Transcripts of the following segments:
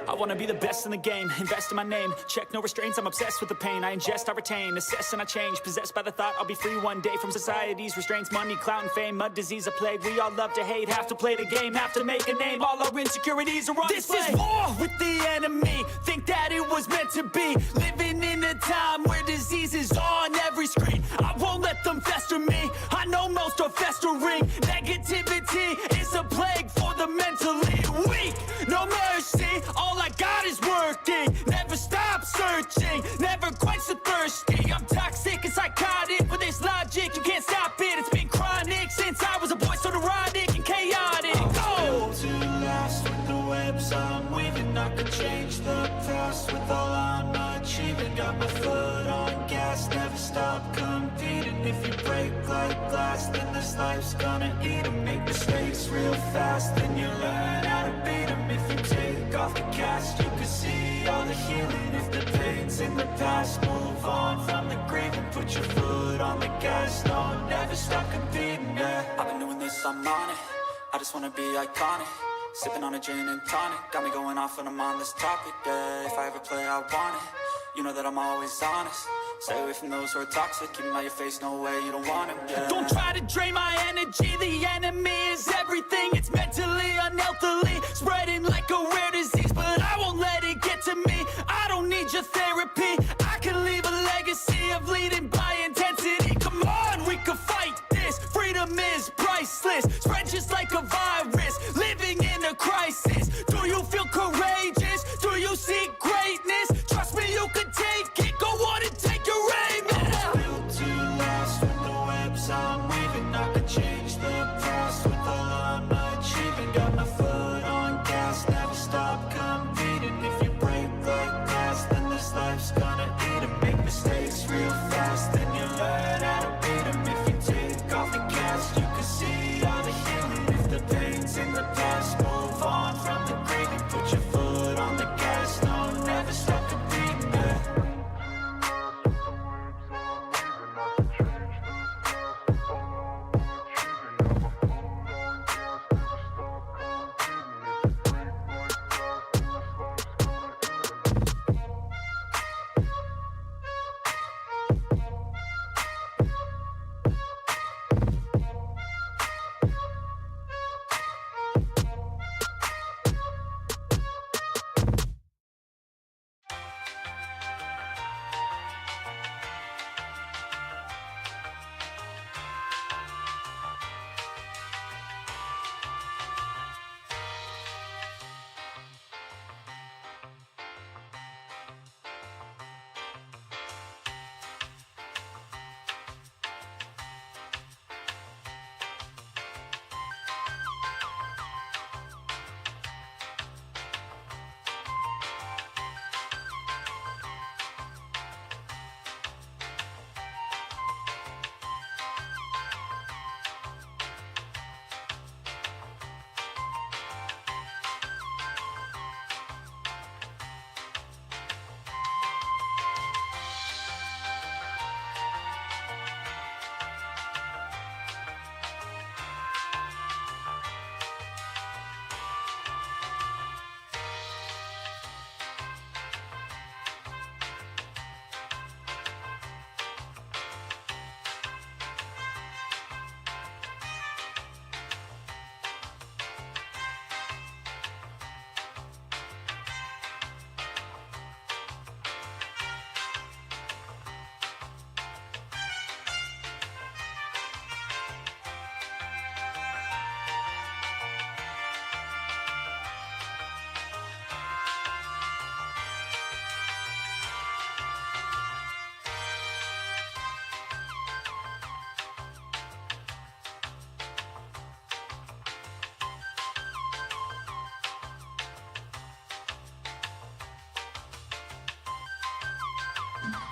I wanna be the best in the game, invest in my name. Check no restraints, I'm obsessed with the pain. I ingest, I retain, assess and I change. Possessed by the thought I'll be free one day from society's restraints. Money, clout and fame, mud, disease, a plague. We all love to hate, have to play the game, have to make a name. All our insecurities are on display. This is war with the enemy, think that it was meant to be. Living in a time where disease is on every screen. I won't let them fester me, I know most are festering. Negativity is a plague for the mentally weak. No mercy, all I got is working. Never stop searching, never quench the thirsty. I'm toxic and psychotic, with this logic you can't stop it. It's been chronic since I was a boy, so neurotic and chaotic. Built to last with the webs I'm weaving. I could change the past with all I'm achieving. Got my foot on gas, never stop competing. If you break like glass, then this life's gonna eat 'em. Make mistakes real fast, then you learn how to beat 'em. If you take off the cast, you can see all the healing. If the pain's in the past, move on from the grave and put your foot on the gas. No, never stop competing, yeah. I've been doing this, I'm on it. I just wanna be iconic. Sipping on a gin and tonic, got me going off when I'm on this topic, yeah. If I ever play, I want it. You know that I'm always honest. Stay away from those who are toxic. Keep them out your face, no way, you don't want them, yeah. Don't try to drain my energy. The enemy is everything. It's mentally, unhealthily, spreading like a rare disease. But I won't let it get to me. I don't need your therapy. I can leave a legacy of leading by intensity. Come on, we can fight this. Freedom is priceless. Spread just like a virus. Living in a crisis. Do you feel courageous? Do you seek greatness? Trust me, you can take it. Go on and take your aim. Yeah. Built to last with the webs I'm weaving. I could change the past with all I'm achieving. Got my foot on gas, never stop competing. If you break like glass, then this life's gonna eat 'em. Make mistakes real fast, then you learn how to beat 'em. If you take off the cast, you can see all the healing. If the pain's in the past, move on from the grave and put your foot on the gas. No, never stop competing, yeah.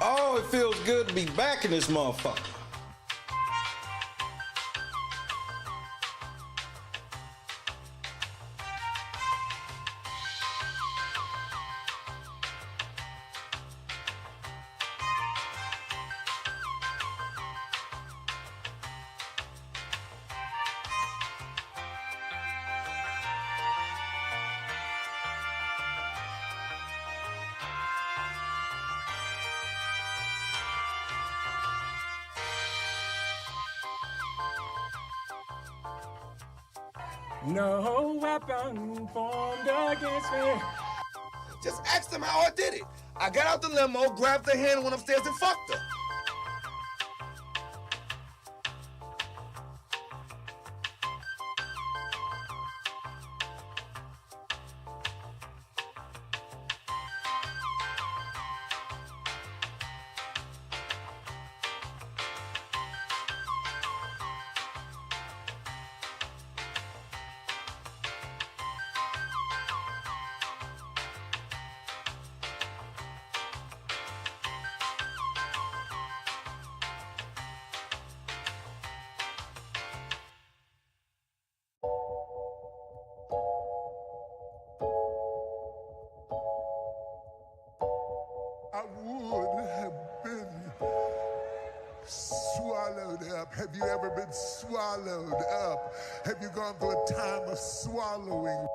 Oh, it feels good to be back in this motherfucker. No weapon formed against me. Just ask them how I did it. I got out the limo, grabbed her hand, went upstairs and fucked her. I would have been swallowed up. Have you ever been swallowed up? Have you gone through a time of swallowing?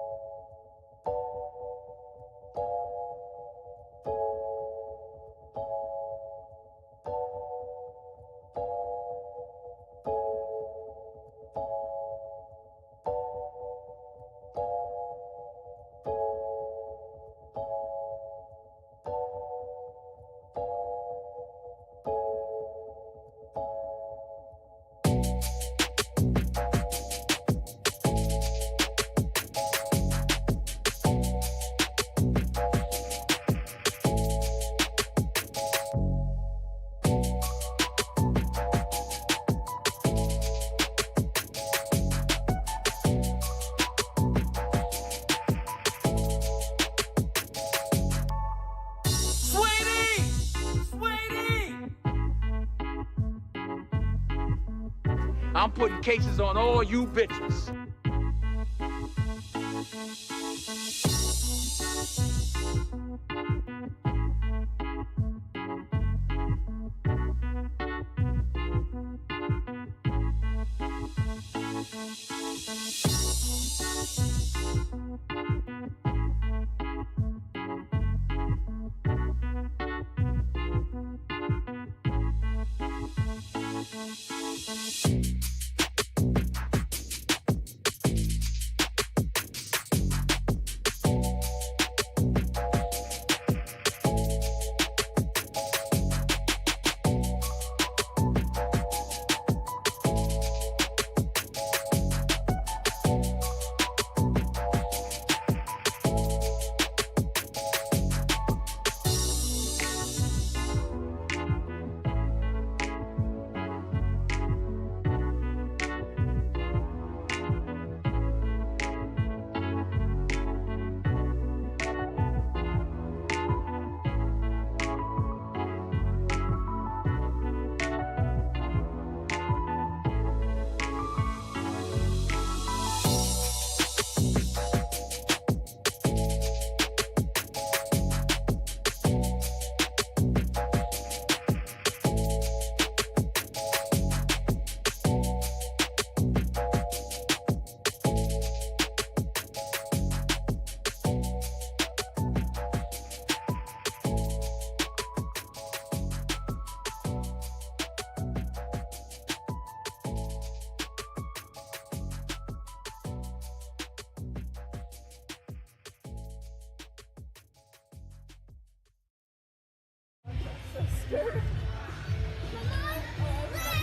I'm putting cases on all you bitches.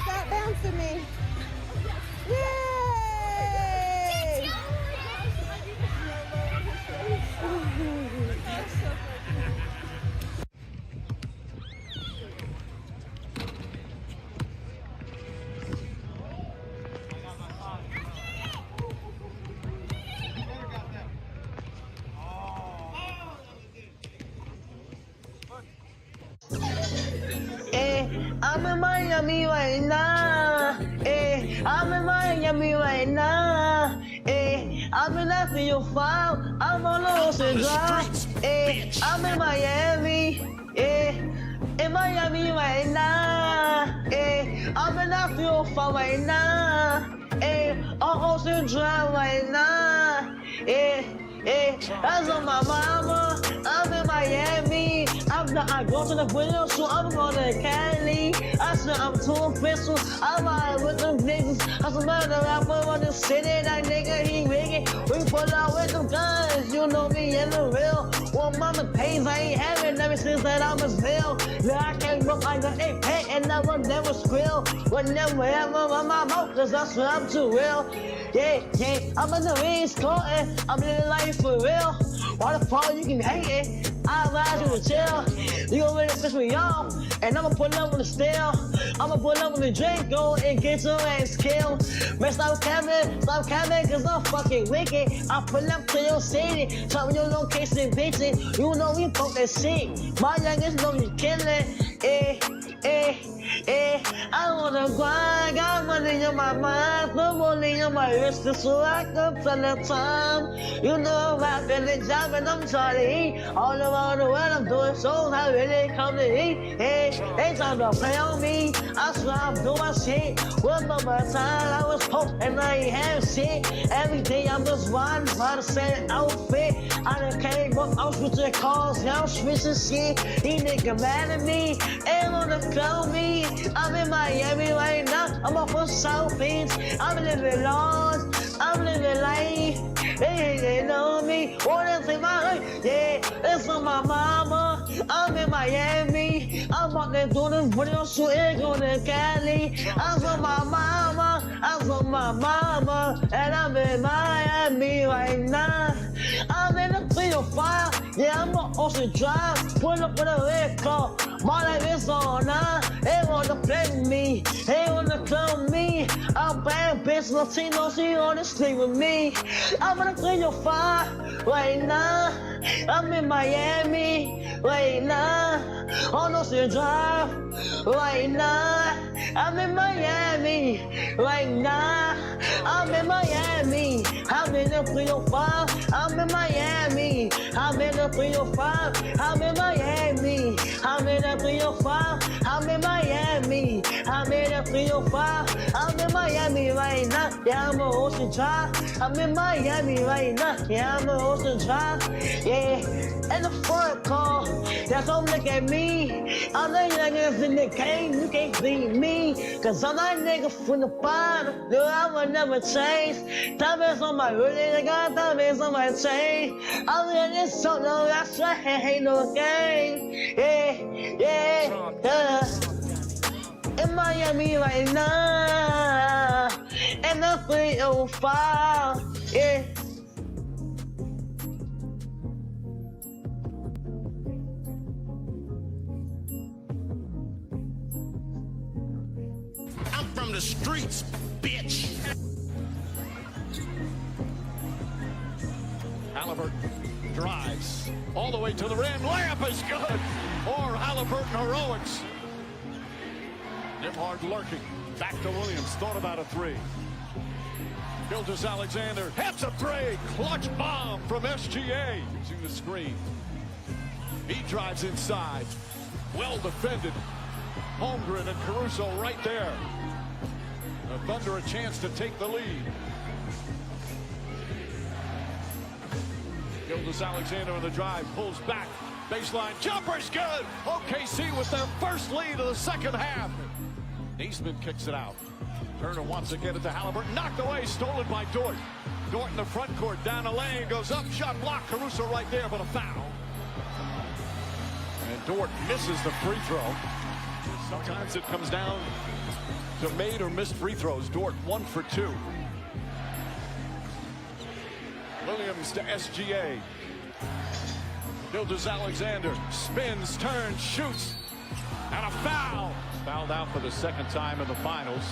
Stop bouncing me. Yay! I'm in Miami right now. I'm in Miami right now. I'm in after your file. I'm on Ocean Drive. I'm in Miami. In Miami right now. I'm in after your file right now. On Ocean Drive right now. That's on my mama. I'm in Miami. I go to the window, so I'm going to Cali. I said I'm too official. I'm out with them niggas. I said, man, the rapper on the city, that nigga, he rigging. We pull out with them guns. You know me in the real. Well, mama pays, I ain't having ever since that I was real. Yeah, I came up like an 8-pack and I was never skrill. Whenever ever on my mouth, cause I swear I'm too real. Yeah, I'm in the ring scoring. I'm living life for real. Why the fuck you can hate it? I ride you to chill. You gon' really piss me off. And I'ma pull up with the steel. I'ma pull up with the drink, go and get your ass killed. Man, stop capping, cause I'm fucking wicked. I pull up to your city, tell me your location, bitch. You know we fuck that shit. My youngest know you killing. I wanna grind, got money in my mind, put money in my wrist, so I can tell the time. You know I'm rapping the job and I'm trying to eat. All around the world I'm doing shows, I really come to eat. They trying to play on me, I swear I'm doing shit. Remember my time I was poor and I ain't have shit. Every day I'm just riding by the same outfit. I done came up, I'm switching cars, now I'm switching shit. These niggas mad at me, ain't wanna call me. I'm in Miami right now, I'm off of South Beach. I'm living large, I'm living life. They know me, wanna take my life. Yeah, it's on my mama. I'm in Miami. I'm out there doing this video shooting, going to Cali. I'm on my mama, I'm on my mama, and I'm in Miami right now. I'm in the 305, yeah, I'm on Ocean Drive. Pull up with a red car, my life is on now. They wanna play with me, they wanna clone me. I'm bad bitch, Latino, she wanna sleep with me. I'm in the 305 right now. I'm in Miami right now. On Ocean Drive right now. I'm in Miami right now. I'm in Miami. I'm in the 305. I'm in Miami. I'm in the 305. I'm in Miami. I'm in the 305. I'm in Miami. I'm in the 305. I'm in Miami right now. Yeah, I'm on Ocean Drive. I'm in Miami right now. Yeah, I'm on Ocean Drive. Yeah, in the front car. That's all look at me. I'm the youngest in the game. You can't beat me. Cause I'm that nigga from the bottom. No, I will never change. Diamonds on my hoodie. I got diamonds on my chain. I'm in this song. No, that's right. Ain't no game. Yeah. In Miami right now. And the 305. Yeah. I'm from the streets, bitch. Halliburton drives all the way to the rim. Layup is good. Or Halliburton heroics. Nimhard lurking. Back to Williams. Thought about a three. Gilgeous-Alexander hits a three. Clutch bomb from SGA. Using the screen. He drives inside. Well defended. Holmgren and Caruso right there. The Thunder a chance to take the lead. Gilgeous-Alexander on the drive, pulls back, baseline, jumper's good! OKC with their first lead of the second half. Neesmith kicks it out. Turner wants to get it to Halliburton, knocked away, stolen by Dort. Dort in the front court, down the lane, goes up, shot block, Caruso right there, but a foul. And Dort misses the free throw. Sometimes it comes down to made or missed free throws. Dort 1 for 2. Williams to SGA. Gilgeous-Alexander spins, turns, shoots, and a foul. Fouled out for the second time in the finals.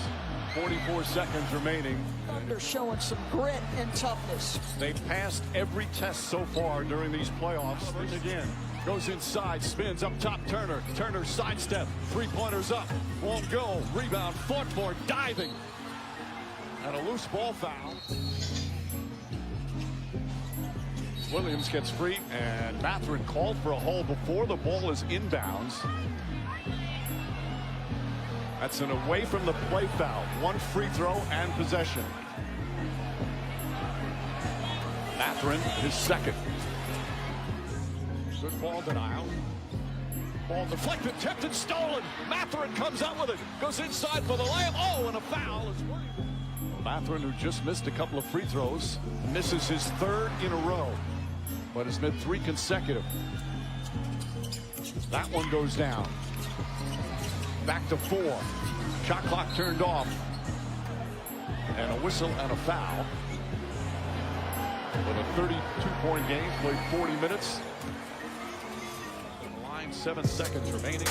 44 seconds remaining. Thunder showing some grit and toughness. They've passed every test so far during these playoffs. Again, goes inside, spins up top. Turner. Turner sidestep. Three-pointers up. Won't go. Rebound. Fought for. Diving. And a loose ball foul. Williams gets free, and Mathurin called for a hole before the ball is inbounds. That's an away from the play foul. 1 free throw and possession. Mathurin Mathurin, his second. Good ball denial. Ball deflected, tipped and stolen. Mathurin comes out with it. Goes inside for the layup. Oh, and a foul. Mathurin, who just missed a couple of free throws, misses his third in a row, but has made 3 consecutive. That one goes down. Back to 4. Shot clock turned off. And a whistle and a foul. With a 32-point game, played 40 minutes. Line 7 seconds remaining.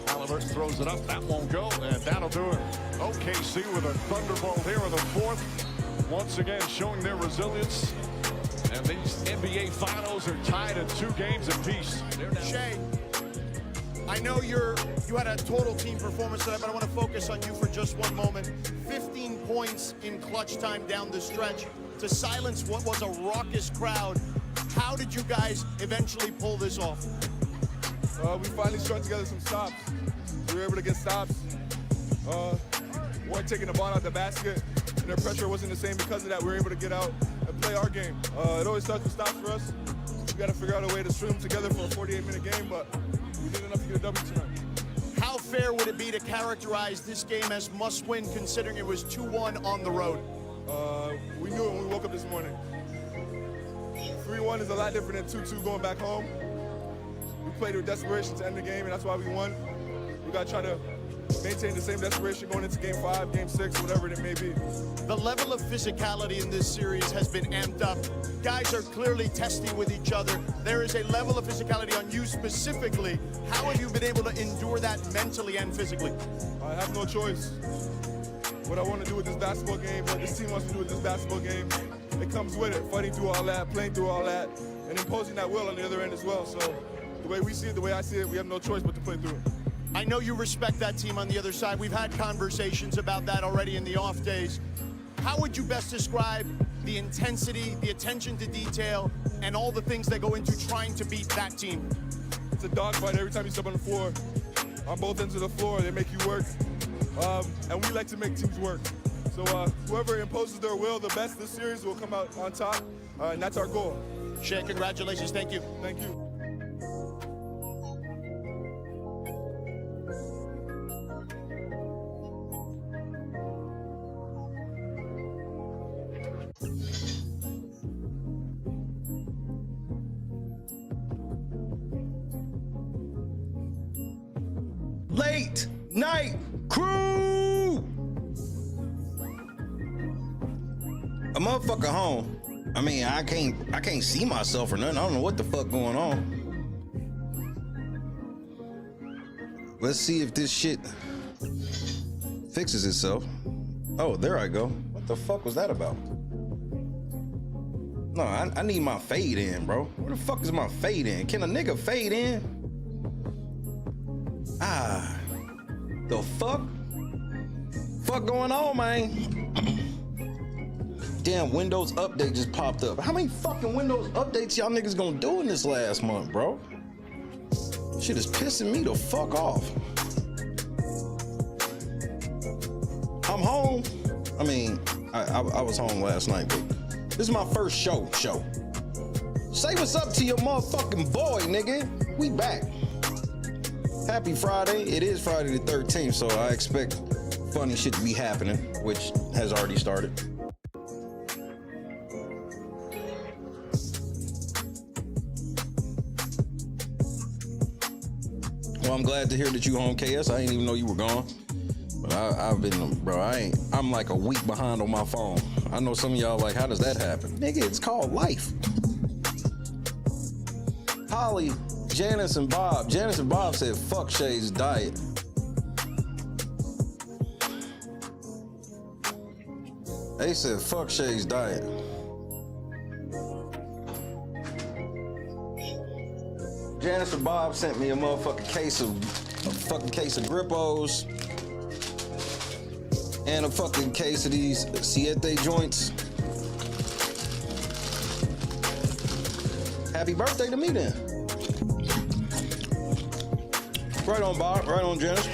Halliburton throws it up. That won't go, and that'll do it. OKC with a thunderbolt here in the 4th. Once again showing their resilience. And these NBA finals are tied at 2 games apiece. Shea, I know you had a total team performance tonight, but I want to focus on you for just one moment. 15 points in clutch time down the stretch to silence what was a raucous crowd. How did you guys eventually pull this off? We finally strung together some stops. We were able to get stops. Weren't taking the ball out the basket, and their pressure wasn't the same because of that. We were able to get out and play our game. It always starts with stops for us. We got to figure out a way to string them together for a 48-minute game, but we did enough to get a W tonight. How fair would it be to characterize this game as must-win, considering it was 2-1 on the road? We knew it when we woke up this morning. 3-1 is a lot different than 2-2 going back home. We played with desperation to end the game, and that's why we won. We got to try to maintain the same desperation going into game 5, game 6, whatever it may be. The level of physicality in this series has been amped up. Guys are clearly testing with each other. There is a level of physicality on you specifically. How have you been able to endure that mentally and physically? I have no choice. What I want to do with this basketball game, what this team wants to do with this basketball game, it comes with it. Fighting through all that, playing through all that, and imposing that will on the other end as well. So the way we see it, the way I see it, we have no choice but to play through it. I know you respect that team on the other side. We've had conversations about that already in the off days. How would you best describe the intensity, the attention to detail, and all the things that go into trying to beat that team? It's a dogfight every time you step on the floor. On both ends of the floor, they make you work. And we like to make teams work. So whoever imposes their will the best this series will come out on top, and that's our goal. Shea, congratulations. Thank you. Thank you. Late night crew. A motherfucker home. I mean, I can't see myself or nothing. I don't know what the fuck going on. Let's see if this shit fixes itself. Oh, there I go. What the fuck was that about? No, I need my fade in, bro. Where the fuck is my fade in? Can a nigga fade in? Ah, the fuck? Fuck going on, man? Damn, Windows update just popped up. How many fucking Windows updates y'all niggas gonna do in this last month, bro? Shit is pissing me the fuck off. I'm home. I mean, I was home last night, but this is my first show. Say what's up to your motherfucking boy, nigga. We back. Happy Friday. It is Friday the 13th, so I expect funny shit to be happening, which has already started. Well, I'm glad to hear that you home, KS. I didn't even know you were gone. But I've been, bro, I'm like a week behind on my phone. I know some of y'all like, how does that happen? Nigga, it's called life. Holly, Janice and Bob said, fuck Shay's diet. They said, fuck Shay's diet. Janice and Bob sent me a fucking case of Grippos and a fucking case of these Siete joints. Happy birthday to me then. Right on, Bob. Right on, Janice.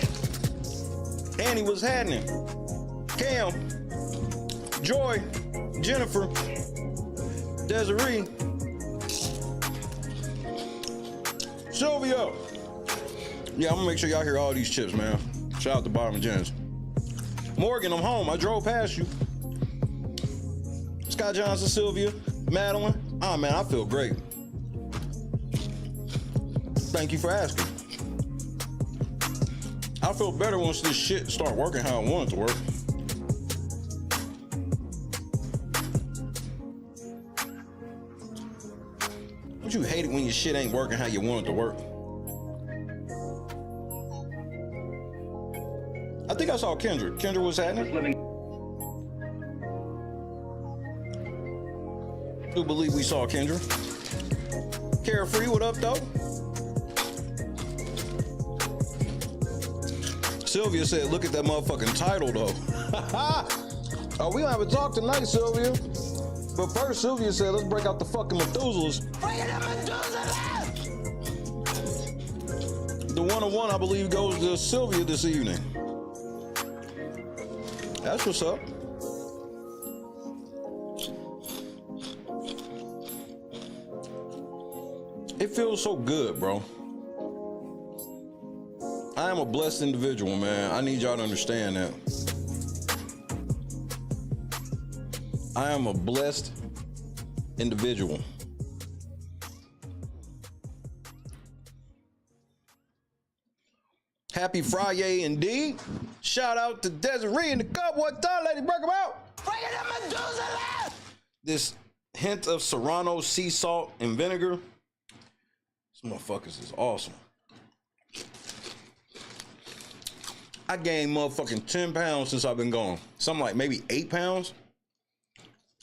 Annie, what's happening? Cam, Joy, Jennifer, Desiree, Sylvia. Yeah, I'm gonna make sure y'all hear all these chips, man. Shout out to Bottom Jens. Morgan, I'm home. I drove past you. Scott Johnson, Sylvia, Madeline. Ah, man, I feel great. Thank you for asking. I feel better once this shit start working how I want it to work. Don't you hate it when your shit ain't working how you want it to work? I think I saw Kendra. Kendra, what's happening? I do believe we saw Kendra. Carefree, what up, though? Sylvia said, look at that motherfucking title, though. Oh, we don't have a talk tonight, Sylvia. But first, Sylvia said, let's break out the fucking Methuselahs. The one-on-one, I believe, goes to Sylvia this evening. That's what's up. It feels so good, bro. I am a blessed individual, man. I need y'all to understand that. I am a blessed individual. Happy Friday indeed. Shout out to Desiree in the cup. What time, lady? Break them out. This hint of Serrano sea salt and vinegar. These motherfuckers is awesome. I gained motherfucking 10 pounds since I've been gone. Something like maybe 8 pounds.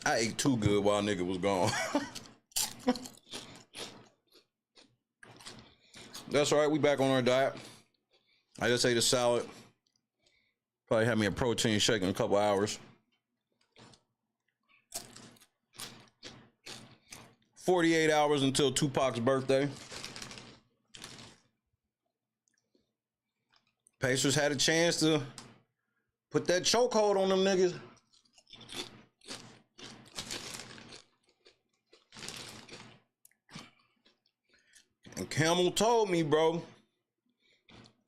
I ate too good while nigga was gone. That's all right. We back on our diet. I just ate a salad. Probably had me a protein shake in a couple hours. 48 hours until Tupac's birthday. Pacers had a chance to put that chokehold on them niggas. And Camel told me, bro.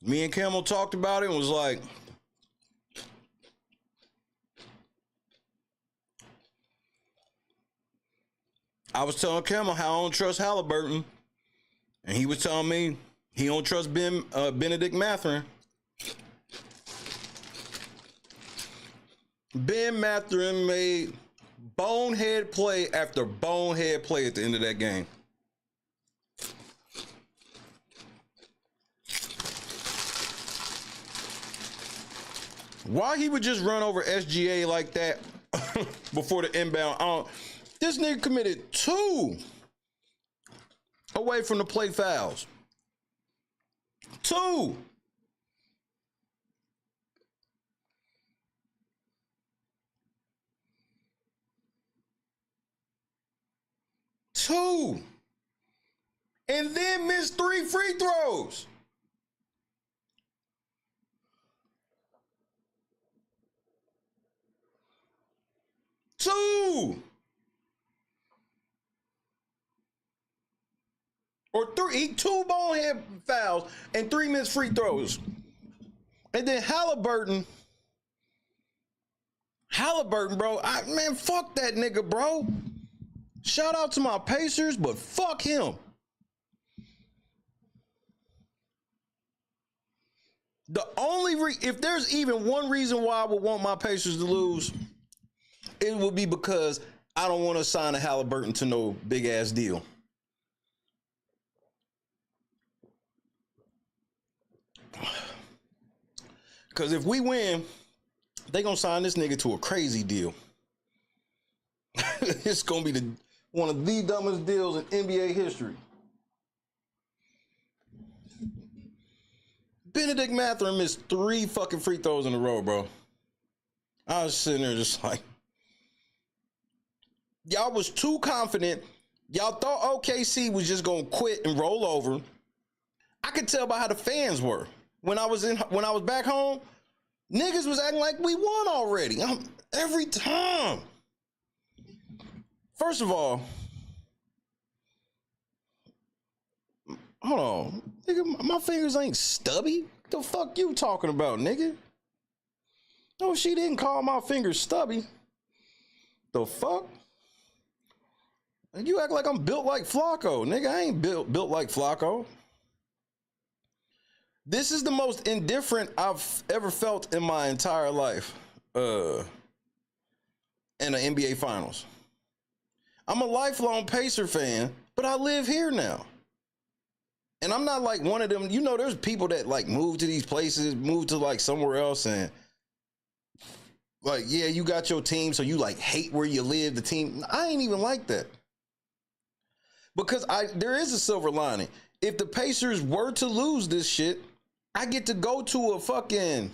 Me and Camel talked about it and was like, I was telling Camel how I don't trust Halliburton. And he was telling me he don't trust Benedict Mathurin. Ben Mathurin made bonehead play after bonehead play at the end of that game. Why he would just run over SGA like that before the inbound? This nigga committed 2 away from the plate fouls. 2. And then missed 3 free throws. Or 3, 2 bonehead fouls and 3 missed free throws. And then Halliburton, bro, man, fuck that nigga, bro. Shout out to my Pacers, but fuck him. The only if there's even one reason why I would want my Pacers to lose, it would be because I don't want to sign a Halliburton to no big ass deal. Because if we win, they gonna sign this nigga to a crazy deal. It's gonna be one of the dumbest deals in NBA history. Benedict Mathurin missed 3 fucking free throws in a row, bro. I was sitting there just like, y'all was too confident. Y'all thought OKC was just gonna quit and roll over. I could tell by how the fans were. When I was back home, niggas was acting like we won already. Every time. First of all, hold on, nigga, my fingers ain't stubby. What the fuck you talking about, nigga? No, she didn't call my fingers stubby. The fuck? You act like I'm built like Flacco, nigga. I ain't built like Flacco. This is the most indifferent I've ever felt in my entire life. In the NBA Finals. I'm a lifelong Pacer fan, but I live here now. And I'm not like one of them, you know, there's people that like move to these places, move to like somewhere else, and like, yeah, you got your team, so you like hate where you live, the team. I ain't even like that. Because there is a silver lining. If the Pacers were to lose this shit, I get to go to a fucking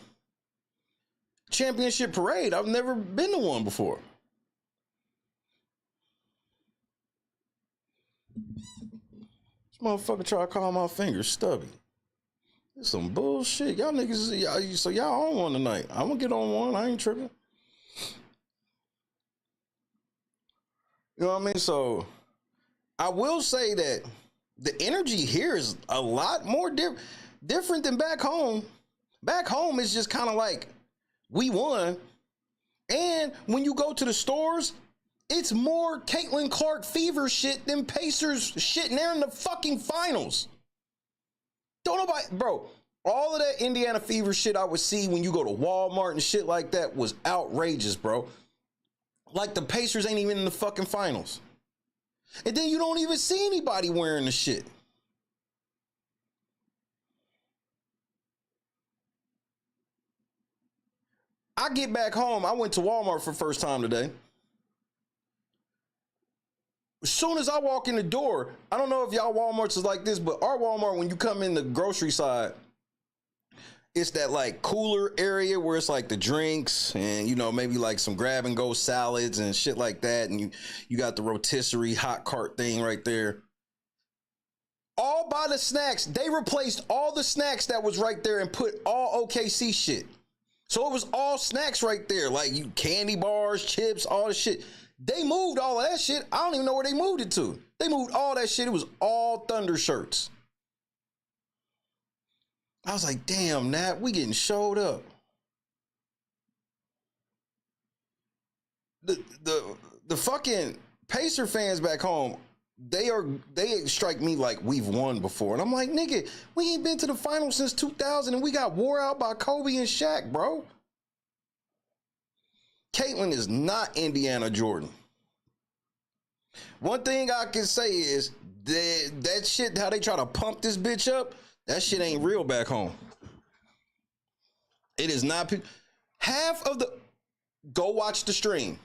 championship parade. I've never been to one before. This motherfucker try to call my fingers stubby. It's some bullshit. Y'all niggas, so y'all on one tonight. I'm gonna get on one. I ain't tripping. You know what I mean? So I will say that the energy here is a lot more different than back home. Back home is just kind of like, we won. And when you go to the stores, it's more Caitlin Clark fever shit than Pacers shit, and they're in the fucking finals. Don't nobody, bro, all of that Indiana fever shit I would see when you go to Walmart and shit like that was outrageous, bro. Like the Pacers ain't even in the fucking finals. And then you don't even see anybody wearing the shit. I get back home. I went to Walmart for the first time today. As soon as I walk in the door, I don't know if y'all Walmarts is like this, but our Walmart, when you come in the grocery side, it's that like cooler area where it's like the drinks and, you know, maybe like some grab and go salads and shit like that. And you got the rotisserie hot cart thing right there. All by the snacks. They replaced all the snacks that was right there and put all OKC shit. So it was all snacks right there. Like you candy bars, chips, all the shit. They moved all of that shit. I don't even know where they moved it to. They moved all that shit. It was all Thunder shirts. I was like, damn, Nat, we getting showed up. The fucking Pacer fans back home, they strike me like we've won before. And I'm like, nigga, we ain't been to the finals since 2000 and we got wore out by Kobe and Shaq, bro. Caitlin is not Indiana Jordan. One thing I can say is that shit, how they try to pump this bitch up, that shit ain't real back home. It is not. Half of the, go watch the stream.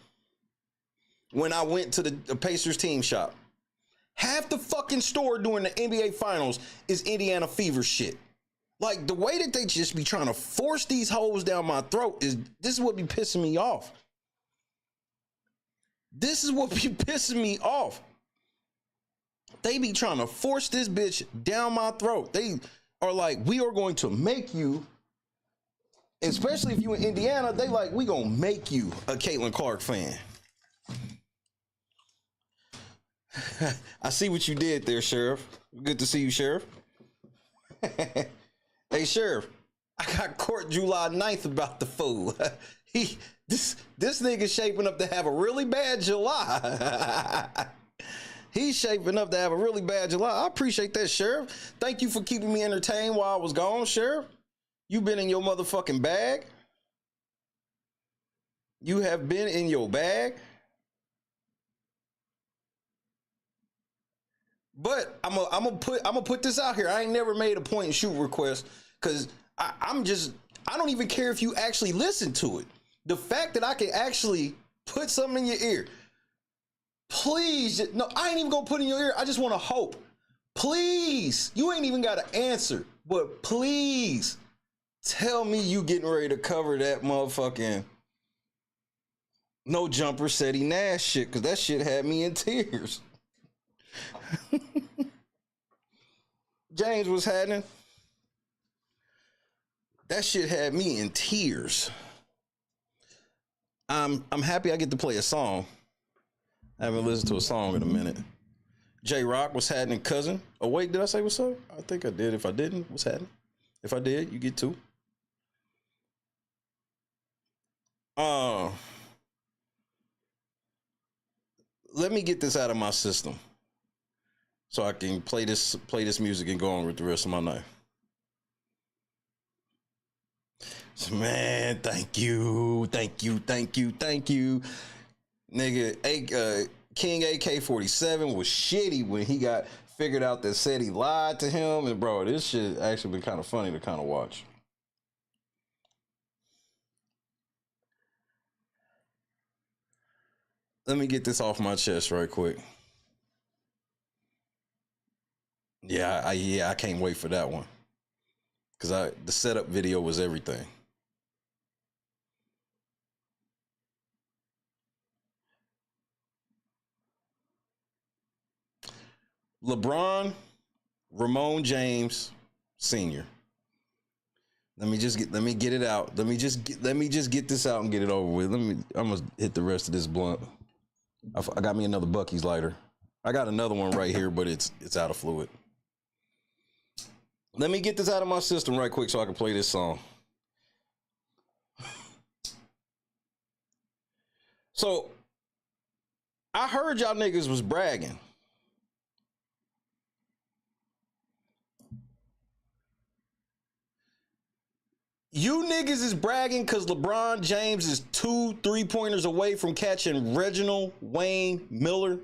When I went to the Pacers team shop, half the fucking store during the NBA finals is Indiana fever shit. Like the way that they just be trying to force these hoes down my throat this is what be pissing me off. This is what be pissing me off. They be trying to force this bitch down my throat. They are like, we are going to make you, especially if you in Indiana, they like, we gonna make you a Caitlin Clark fan. I see what you did there, Sheriff. Good to see you, Sheriff. Hey, Sheriff, I got court July 9th about the fool. This nigga shaping up to have a really bad July. He's shaping up to have a really bad July. I appreciate that, Sheriff. Thank you for keeping me entertained while I was gone, Sheriff. You been in your motherfucking bag. You have been in your bag. But I'm gonna put this out here. I ain't never made a point and shoot request because I don't even care if you actually listen to it. The fact that I can actually put something in your ear. Please, no, I ain't even gonna put in your ear. I just want to hope. Please, you ain't even got to answer, but please tell me you getting ready to cover that motherfucking No Jumper Seti Nash shit, because that shit had me in tears. James, what's happening? That shit had me in tears. I'm happy I get to play a song. I haven't listened to a song in a minute. J-Rock, what's happening, cousin? Oh, wait, did I say what's up? I think I did. If I didn't, what's happening? If I did, you get two. Let me get this out of my system so I can play this music and go on with the rest of my night. So, man, thank you. Nigga, King AK-47 was shitty when he got figured out that said he lied to him. And, bro, this shit actually been kind of funny to kind of watch. Let me get this off my chest right quick. Yeah, I can't wait for that one. Because the setup video was everything. LeBron, Ramon James, Sr. Let me get it out. Let me just get this out and get it over with. I'm gonna hit the rest of this blunt. I got me another Buc-ee's lighter. I got another one right here, but it's out of fluid. Let me get this out of my system right quick so I can play this song. So, I heard y'all niggas was bragging. You niggas is bragging because LeBron James is 2 3-pointers away from catching Reginald Wayne Miller.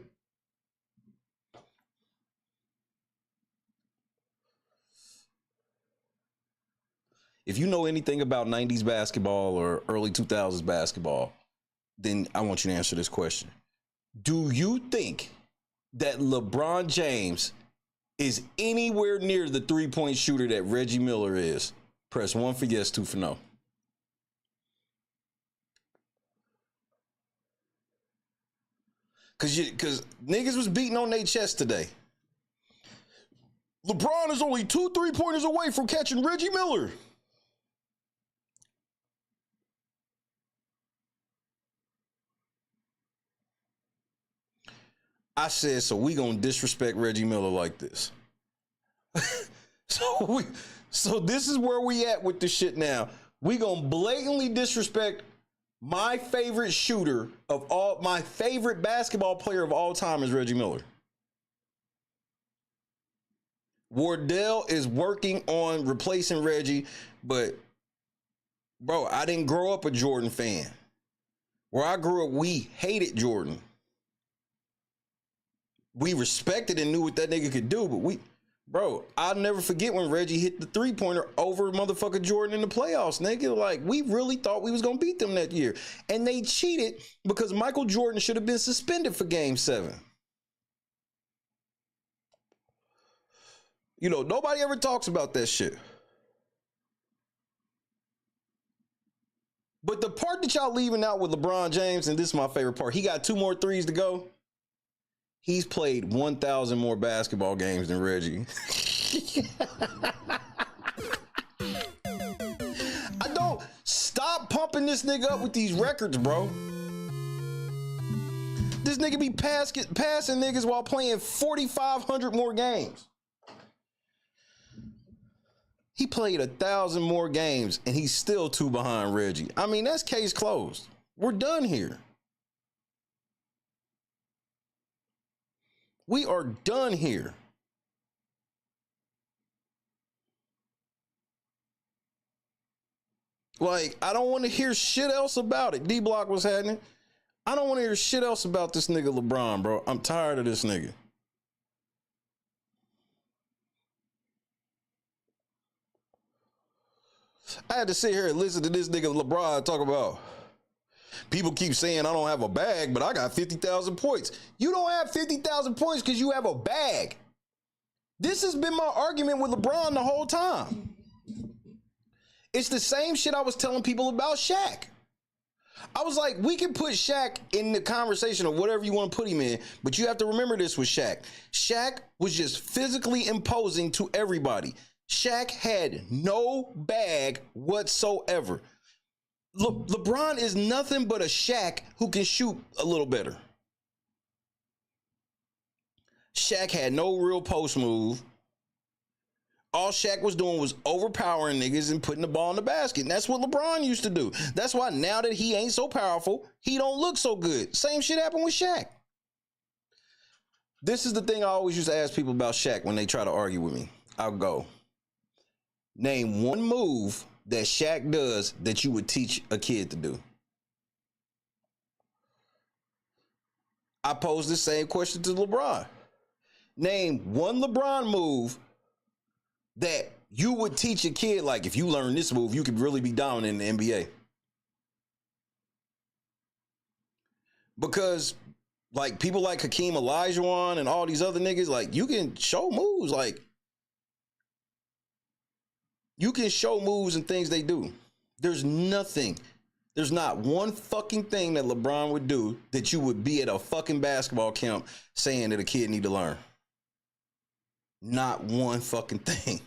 If you know anything about 90s basketball or early 2000s basketball, then I want you to answer this question. Do you think that LeBron James is anywhere near the 3-point shooter that Reggie Miller is? Press 1 for yes, 2 for no. Cause niggas was beating on their chest today. LeBron is only 2 3-pointers away from catching Reggie Miller. I said, so we gonna disrespect Reggie Miller like this. So this is where we at with the shit now. We gonna blatantly disrespect my favorite shooter of all, my favorite basketball player of all time is Reggie Miller. Wardell is working on replacing Reggie, but bro, I didn't grow up a Jordan fan. Where I grew up, we hated Jordan. We respected and knew what that nigga could do, but bro, I'll never forget when Reggie hit the 3-pointer over motherfucker Jordan in the playoffs, nigga. Like, we really thought we was gonna beat them that year. And they cheated because Michael Jordan should have been suspended for Game 7. You know, nobody ever talks about that shit. But the part that y'all leaving out with LeBron James, and this is my favorite part, he got 2 more threes to go. He's played 1,000 more basketball games than Reggie. I don't stop pumping this nigga up with these records, bro. This nigga be passing niggas while playing 4,500 more games. He played 1,000 more games and he's still 2 behind Reggie. I mean, that's case closed. We're done here. We are done here. Like, I don't want to hear shit else about it. D-Block was happening. I don't want to hear shit else about this nigga LeBron, bro. I'm tired of this nigga. I had to sit here and listen to this nigga LeBron talk about, people keep saying I don't have a bag, but I got 50,000 points. You don't have 50,000 points because you have a bag. This has been my argument with LeBron the whole time. It's the same shit I was telling people about Shaq. I was like, we can put Shaq in the conversation of whatever you want to put him in, but you have to remember this with Shaq. Shaq was just physically imposing to everybody. Shaq had no bag whatsoever. LeBron is nothing but a Shaq who can shoot a little better. Shaq had no real post move. All Shaq was doing was overpowering niggas and putting the ball in the basket. And that's what LeBron used to do. That's why now that he ain't so powerful, he don't look so good. Same shit happened with Shaq. This is the thing I always used to ask people about Shaq when they try to argue with me. I'll go, name one move that Shaq does that you would teach a kid to do. I posed the same question to LeBron. Name one LeBron move that you would teach a kid, like, if you learn this move, you could really be dominant in the NBA. Because, like, people like Hakeem Olajuwon and all these other niggas, like, you can show moves, like, you can show moves and things they do. There's not one fucking thing that LeBron would do that you would be at a fucking basketball camp saying that a kid need to learn. Not one fucking thing.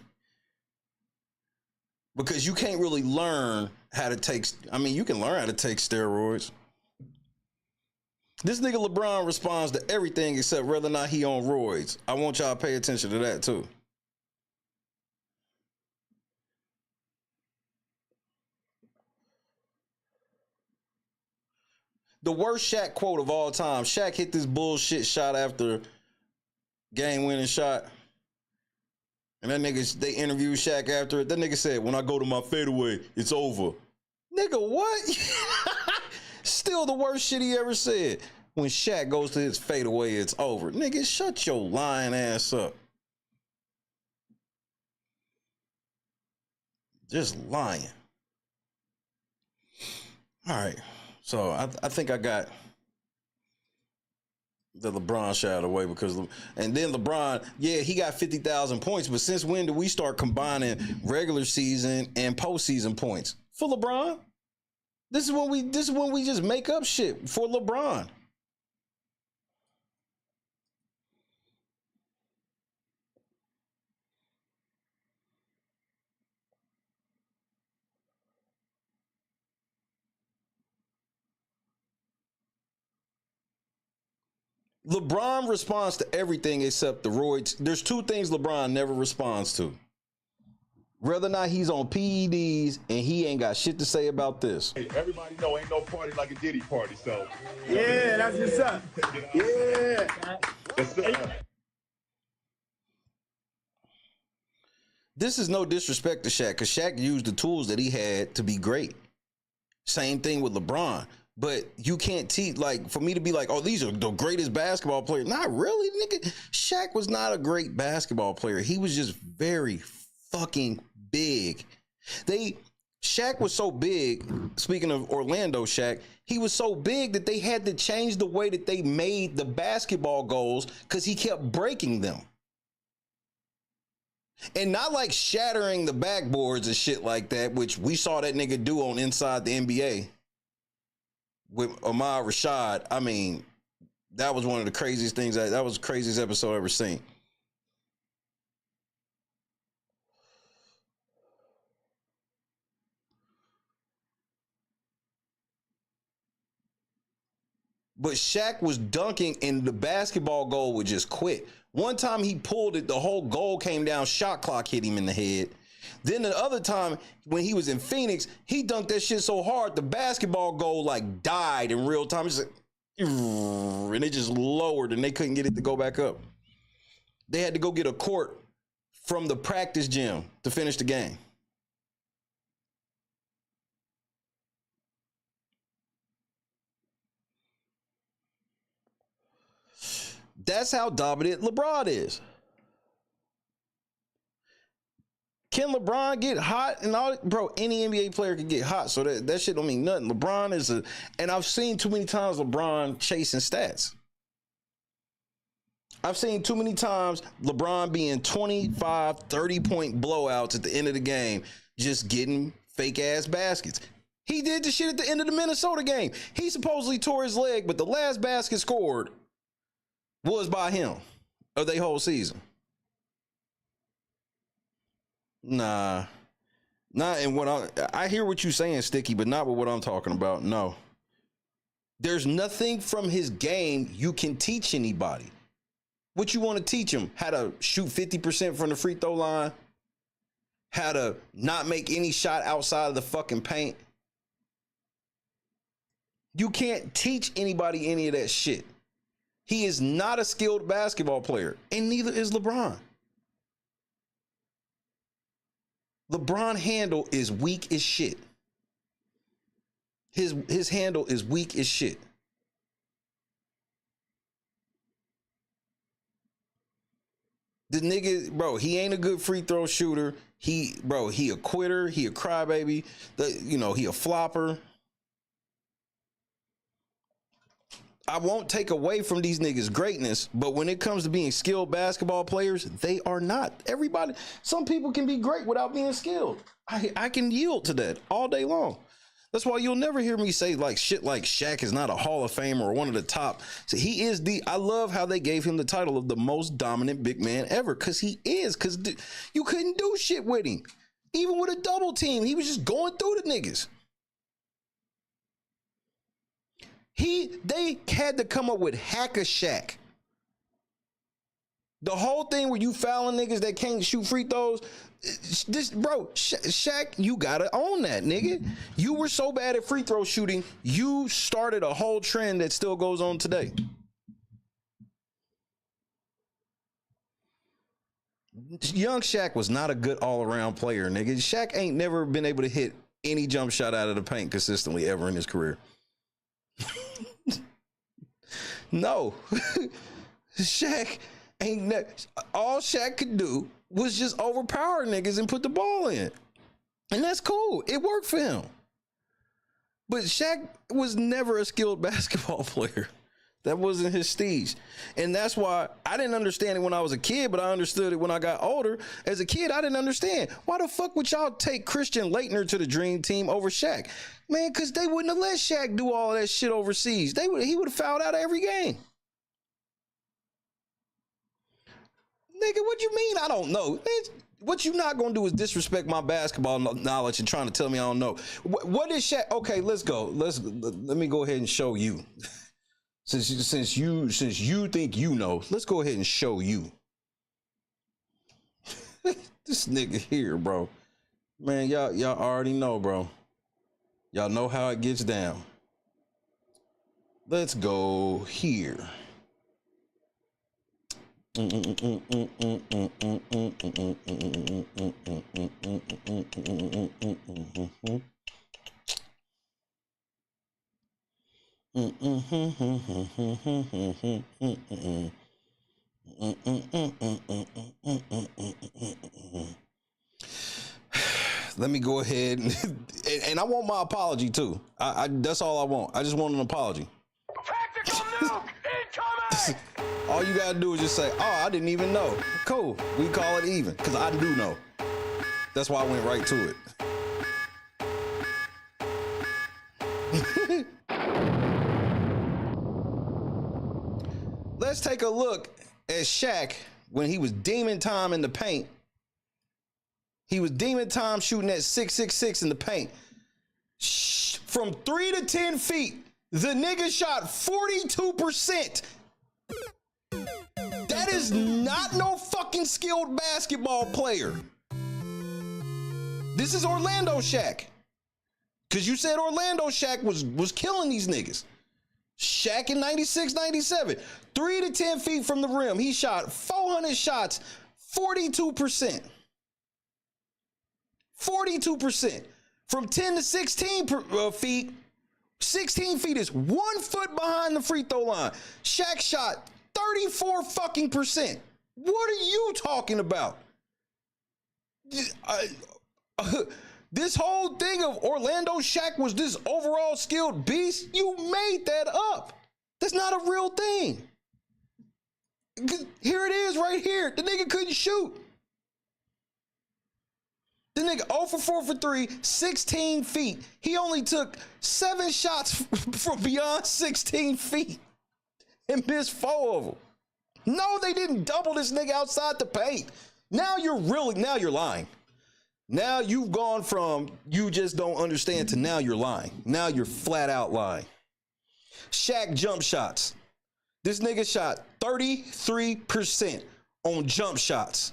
Because you can't really learn how to take, I mean, you can learn how to take steroids. This nigga LeBron responds to everything except whether or not he on roids. I want y'all to pay attention to that too. The worst Shaq quote of all time. Shaq hit this bullshit shot after game-winning shot. And that nigga, they interviewed Shaq after it. That nigga said, when I go to my fadeaway, it's over. Nigga, what? Still the worst shit he ever said. When Shaq goes to his fadeaway, it's over. Nigga, shut your lying ass up. Just lying. All right. So I think I got the LeBron shot out of the way because, and then LeBron, yeah, he got 50,000 points, but since when do we start combining regular season and postseason points for LeBron? This is when we just make up shit for LeBron. LeBron responds to everything except the roids. There's two things LeBron never responds to. Whether or not he's on PEDs and he ain't got shit to say about this. Hey, everybody know ain't no party like a Diddy party, so. Yeah, that's what's up. Yeah. That's it. This is no disrespect to Shaq, because Shaq used the tools that he had to be great. Same thing with LeBron. But you can't teach, like, for me to be like, oh, these are the greatest basketball players. Not really, nigga. Shaq was not a great basketball player. He was just very fucking big. Shaq was so big, speaking of Orlando Shaq, he was so big that they had to change the way that they made the basketball goals because he kept breaking them. And not like shattering the backboards and shit like that, which we saw that nigga do on Inside the NBA. With Ahmad Rashad. I mean, that was one of the craziest things. That was the craziest episode I've ever seen. But Shaq was dunking and the basketball goal would just quit. One time he pulled it, the whole goal came down, shot clock hit him in the head. Then the other time when he was in Phoenix, he dunked that shit so hard, the basketball goal like died in real time. It's like, and it just lowered and they couldn't get it to go back up. They had to go get a court from the practice gym to finish the game. That's how dominant LeBron is. Can LeBron get hot and all? Bro, any NBA player can get hot, so that shit don't mean nothing. LeBron is and I've seen too many times LeBron chasing stats. I've seen too many times LeBron being 25, 30-point blowouts at the end of the game, just getting fake-ass baskets. He did the shit at the end of the Minnesota game. He supposedly tore his leg, but the last basket scored was by him of their whole season. Nah. Not in what I hear what you're saying, Sticky, but not with what I'm talking about. No. There's nothing from his game you can teach anybody. What you want to teach him? How to shoot 50% from the free throw line? How to not make any shot outside of the fucking paint? You can't teach anybody any of that shit. He is not a skilled basketball player, and neither is LeBron. LeBron handle is weak as shit. His handle is weak as shit. The nigga, bro, he ain't a good free throw shooter. He a quitter. He a crybaby. He a flopper. I won't take away from these niggas' greatness, but when it comes to being skilled basketball players, they are not. Everybody, some people can be great without being skilled. I can yield to that all day long. That's why you'll never hear me say like shit like Shaq is not a Hall of Famer or one of the top. So he is I love how they gave him the title of the most dominant big man ever, because he is, because you couldn't do shit with him. Even with a double team, he was just going through the niggas. They had to come up with Hack-a-Shaq. The whole thing where you fouling niggas that can't shoot free throws, Shaq, you gotta own that, nigga. You were so bad at free throw shooting, you started a whole trend that still goes on today. Young Shaq was not a good all-around player, nigga. Shaq ain't never been able to hit any jump shot out of the paint consistently ever in his career. No. Shaq ain't all Shaq could do was just overpower niggas and put the ball in. And that's cool. It worked for him. But Shaq was never a skilled basketball player. That wasn't his stage. And that's why I didn't understand it when I was a kid, but I understood it when I got older. As a kid, I didn't understand. Why the fuck would y'all take Christian Laettner to the Dream Team over Shaq? Man, because they wouldn't have let Shaq do all that shit overseas. He would have fouled out of every game. Nigga, what you mean I don't know? What you not gonna do is disrespect my basketball knowledge and trying to tell me I don't know. What is Shaq? Okay, let's go. Let me go ahead and show you. Since you think you know, let's go ahead and show you. This nigga here, bro. Man, y'all already know, bro. Y'all know how it gets down. Let's go here. Let me go ahead and I want my apology too. I that's all I want. I just want an apology. Tactical nuke incoming! All you gotta do is just say, "Oh, I didn't even know." Cool. We call it even, because I do know. That's why I went right to it. Let's take a look at Shaq when he was demon time in the paint. He was demon time shooting at 666 in the paint. From 3 to 10 feet, the nigga shot 42%. That is not no fucking skilled basketball player. This is Orlando Shaq. Because you said Orlando Shaq was killing these niggas. Shaq in 96, 97. 3 to 10 feet from the rim. He shot 400 shots, 42%. 42%. From 10 to 16 feet, 16 feet is 1 foot behind the free throw line. Shaq shot 34 fucking percent. What are you talking about? This whole thing of Orlando Shaq was this overall skilled beast, you made that up. That's not a real thing. Here it is right here. The nigga couldn't shoot. The nigga 0 for 4 for 3, 16 feet. He only took 7 shots from beyond 16 feet and missed 4 of them. No, they didn't double this nigga outside the paint. Now you're lying. Now you've gone from you just don't understand to now you're lying. Now you're flat out lying. Shaq jump shots. This nigga shot 33% on jump shots.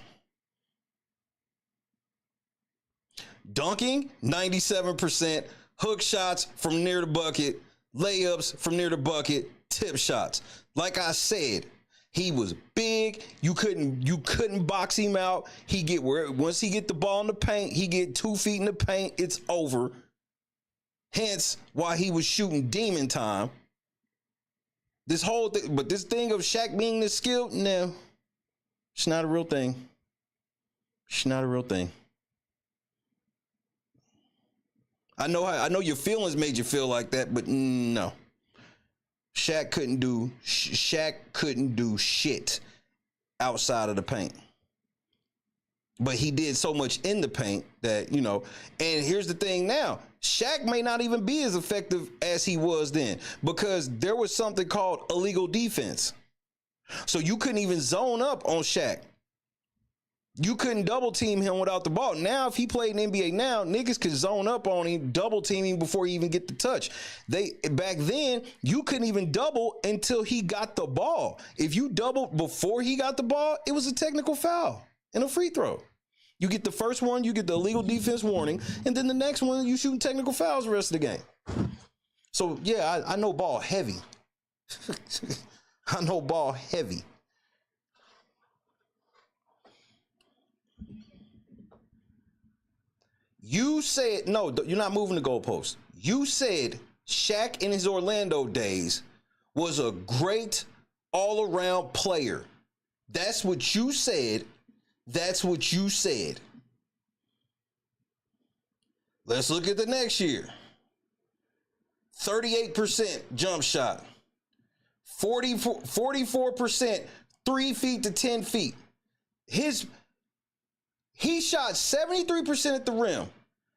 Dunking, 97%. Hook shots from near the bucket. Layups from near the bucket. Tip shots. Like I said, he was big. You couldn't box him out. Once he get the ball in the paint, he get 2 feet in the paint, it's over. Hence why he was shooting demon time. This whole thing, but this thing of Shaq being this skilled, no, it's not a real thing. It's not a real thing. I know your feelings made you feel like that, but no. Shaq couldn't do shit outside of the paint. But he did so much in the paint that, you know, and here's the thing now. Shaq may not even be as effective as he was then because there was something called illegal defense. So you couldn't even zone up on Shaq. You couldn't double team him without the ball. Now, if he played in the NBA now, niggas could zone up on him, double team him before he even get the touch. Back then, you couldn't even double until he got the ball. If you doubled before he got the ball, it was a technical foul and a free throw. You get the first one, you get the illegal defense warning, and then the next one, you shooting technical fouls the rest of the game. So, yeah, I know ball heavy. I know ball heavy. You said, no, you're not moving the goalpost. You said Shaq in his Orlando days was a great all-around player. That's what you said. That's what you said. Let's look at the next year. 38% jump shot. 44% 3 feet to 10 feet. He shot 73% at the rim.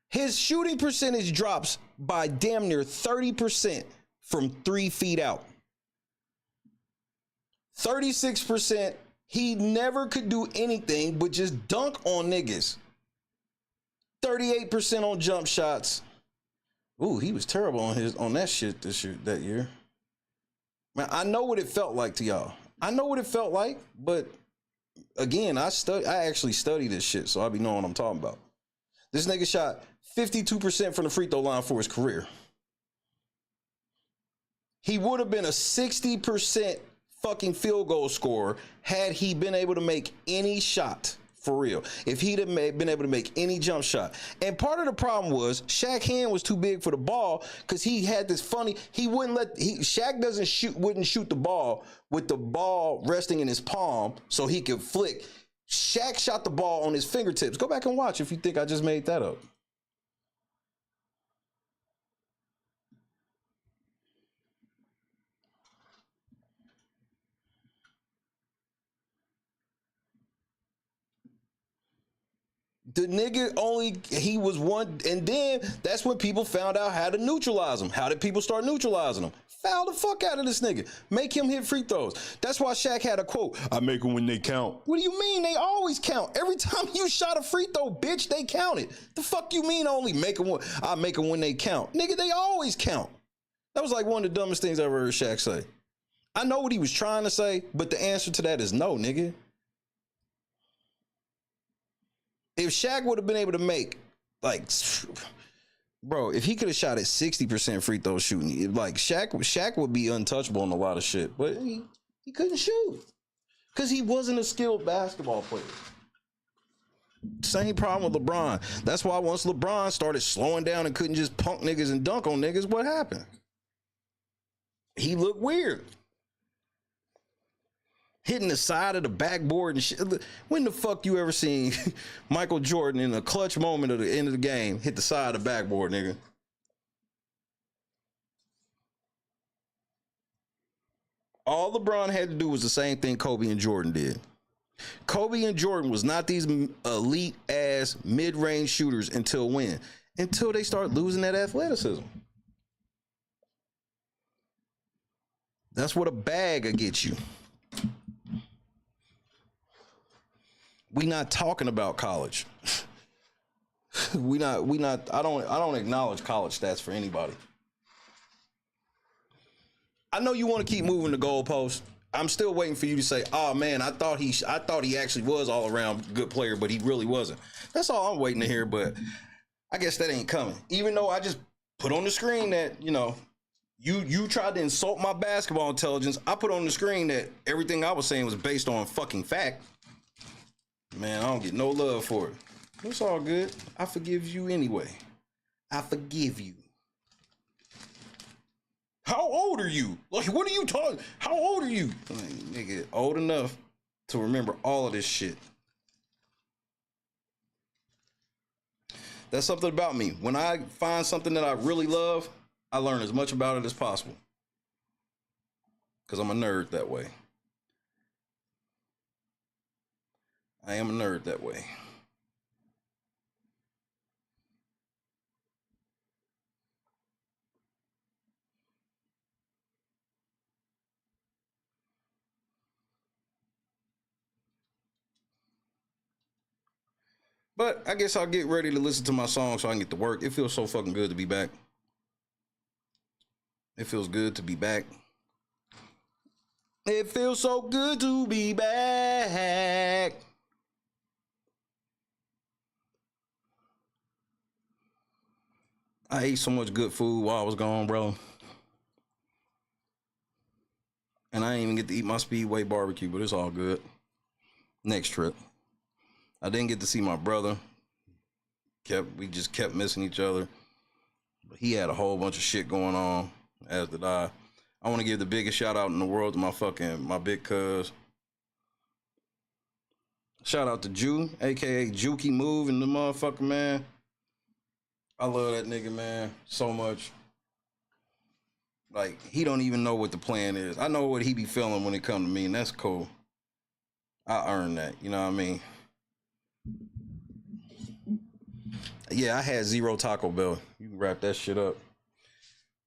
His shooting percentage drops by damn near 30% from 3 feet out. 36%, he never could do anything but just dunk on niggas. 38% on jump shots. Ooh, he was terrible on that shit that year. Man, I know what it felt like to y'all. I know what it felt like, but again, I actually study this shit, so I be knowing what I'm talking about. This nigga shot 52% from the free throw line for his career. He would have been a 60% fucking field goal scorer had he been able to make any shot, for real. If he'd have been able to make any jump shot. And part of the problem was Shaq's hand was too big for the ball because he had this funny, Shaq wouldn't shoot the ball with the ball resting in his palm so he could flick. Shaq shot the ball on his fingertips. Go back and watch if you think I just made that up. The nigga he was one, and then that's when people found out how to neutralize him. How did people start neutralizing him? Foul the fuck out of this nigga. Make him hit free throws. That's why Shaq had a quote, I make them when they count. What do you mean? They always count. Every time you shot a free throw, bitch, they counted. The fuck you mean only make them I make them when they count? Nigga, they always count. That was like one of the dumbest things I ever heard Shaq say. I know what he was trying to say, but the answer to that is no, nigga. If Shaq would have been able to make, like, bro, if he could have shot at 60% free throw shooting, like, Shaq would be untouchable on a lot of shit. But he couldn't shoot because he wasn't a skilled basketball player. Same problem with LeBron. That's why once LeBron started slowing down and couldn't just punk niggas and dunk on niggas, what happened? He looked weird. Hitting the side of the backboard and shit. When the fuck you ever seen Michael Jordan in a clutch moment of the end of the game hit the side of the backboard, nigga? All LeBron had to do was the same thing Kobe and Jordan did. Kobe and Jordan was not these elite ass mid-range shooters until when? Until they start losing that athleticism. That's what a bag will get you. We not talking about college. I don't acknowledge college stats for anybody. I know you want to keep moving the goalposts. I'm still waiting for you to say, oh man, I thought he actually was all around good player, but he really wasn't. That's all I'm waiting to hear, but I guess that ain't coming. Even though I just put on the screen that, you know, you tried to insult my basketball intelligence. I put on the screen that everything I was saying was based on fucking fact. Man, I don't get no love for it. It's all good. I forgive you anyway. I forgive you. How old are you? Like, what are you talking? How old are you? Like, nigga, old enough to remember all of this shit. That's something about me. When I find something that I really love, I learn as much about it as possible. Because I'm a nerd that way. I am a nerd that way. But I guess I'll get ready to listen to my song so I can get to work. It feels so fucking good to be back. It feels good to be back. It feels so good to be back. I ate so much good food while I was gone, bro. And I didn't even get to eat my Speedway barbecue, but it's all good. Next trip. I didn't get to see my brother. We just kept missing each other. But he had a whole bunch of shit going on, as did I. I want to give the biggest shout out in the world to my big cuz. Shout out to Jew, aka Jukey Move and the motherfucker, man. I love that nigga, man, so much. Like, he don't even know what the plan is. I know what he be feeling when it come to me, and that's cool. I earned that, you know what I mean? Yeah, I had 0 Taco Bell. You can wrap that shit up.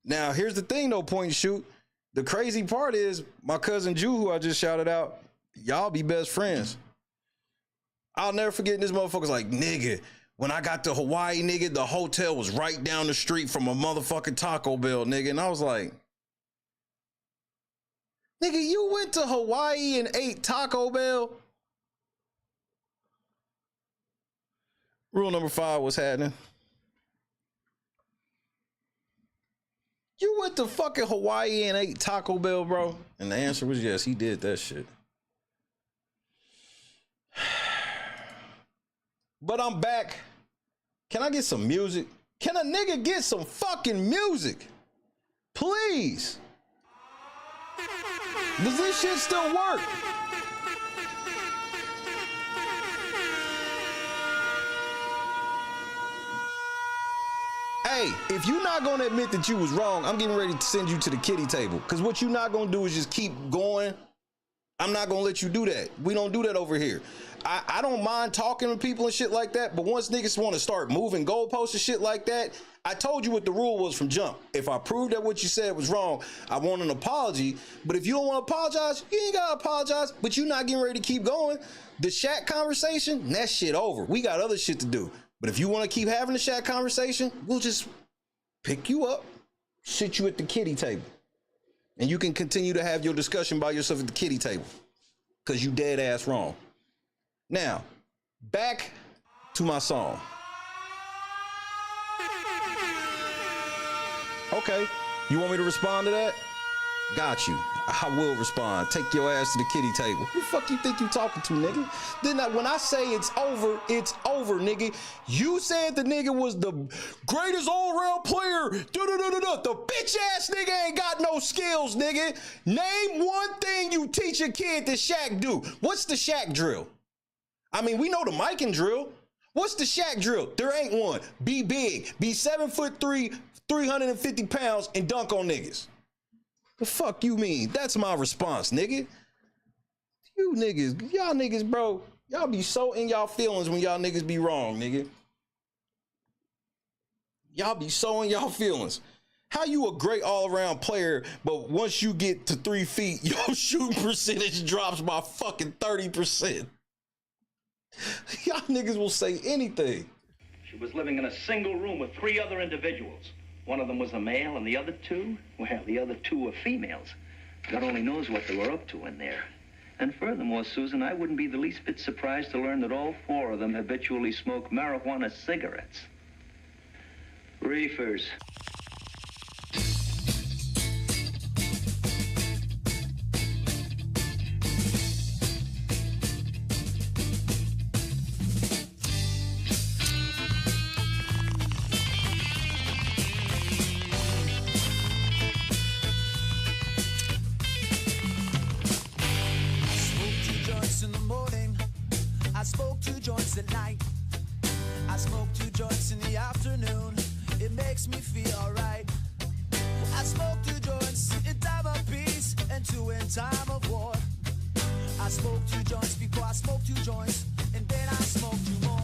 Now, here's the thing, though, point and shoot. The crazy part is, my cousin Jew, who I just shouted out, y'all be best friends. I'll never forget this motherfucker's like, nigga, when I got to Hawaii, nigga, the hotel was right down the street from a motherfucking Taco Bell, nigga. And I was like, nigga, you went to Hawaii and ate Taco Bell? Rule number 5, what's happening? You went to fucking Hawaii and ate Taco Bell, bro? And the answer was yes, he did that shit. But I'm back. Can I get some music? Can a nigga get some fucking music? Please. Does this shit still work? Hey, if you're not gonna admit that you was wrong, I'm getting ready to send you to the kiddie table. Because what you're not gonna do is just keep going. I'm not gonna let you do that. We don't do that over here. I don't mind talking to people and shit like that, but once niggas want to start moving goalposts and shit like that, I told you what the rule was from jump. If I proved that what you said was wrong, I want an apology. But if you don't want to apologize, you ain't gotta apologize. But you're not getting ready to keep going. The Shaq conversation, that shit over. We got other shit to do. But if you want to keep having the Shaq conversation, we'll just pick you up, sit you at the kiddie table. And you can continue to have your discussion by yourself at the kiddie table. Because you dead ass wrong. Now, back to my song. Okay, you want me to respond to that? Got you. I will respond. Take your ass to the kiddie table. Who the fuck you think you talking to, nigga? Then when I say it's over, nigga. You said the nigga was the greatest all-around player. The bitch ass nigga ain't got no skills, nigga. Name one thing you teach a kid that Shaq do. What's the Shaq drill? I mean, we know the Mikan drill. What's the Shaq drill? There ain't one. Be big. Be 7'3", 350 pounds, and dunk on niggas. The fuck you mean? That's my response, nigga. You niggas, y'all niggas, bro. Y'all be so in y'all feelings when y'all niggas be wrong, nigga. Y'all be so in y'all feelings. How you a great all-around player, but once you get to 3 feet, your shooting percentage drops by fucking 30%. Y'all niggas will say anything. She was living in a single room with 3 other individuals. One of them was a male, and the other 2, well, the other 2 were females. God only knows what they were up to in there. And furthermore, Susan, I wouldn't be the least bit surprised to learn that all four of them habitually smoke marijuana cigarettes. Reefers. In the morning, I smoke 2 joints at night. I smoke 2 joints in the afternoon. It makes me feel alright. I smoke 2 joints in time of peace and 2 in time of war. I smoke 2 joints before I smoke 2 joints, and then I smoke 2 more.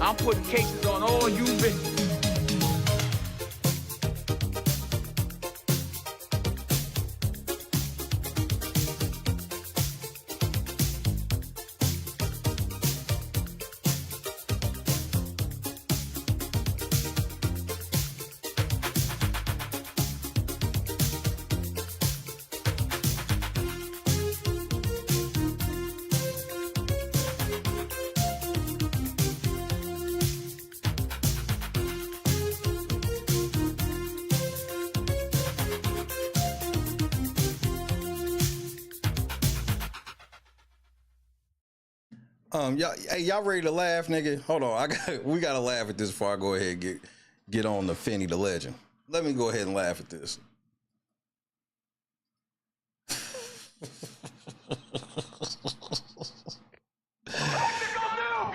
I'm putting cases on all you bitches. Y'all ready to laugh, nigga? Hold on, we gotta laugh at this before I go ahead and get on the Finny Da Legend. Let me go ahead and laugh at this.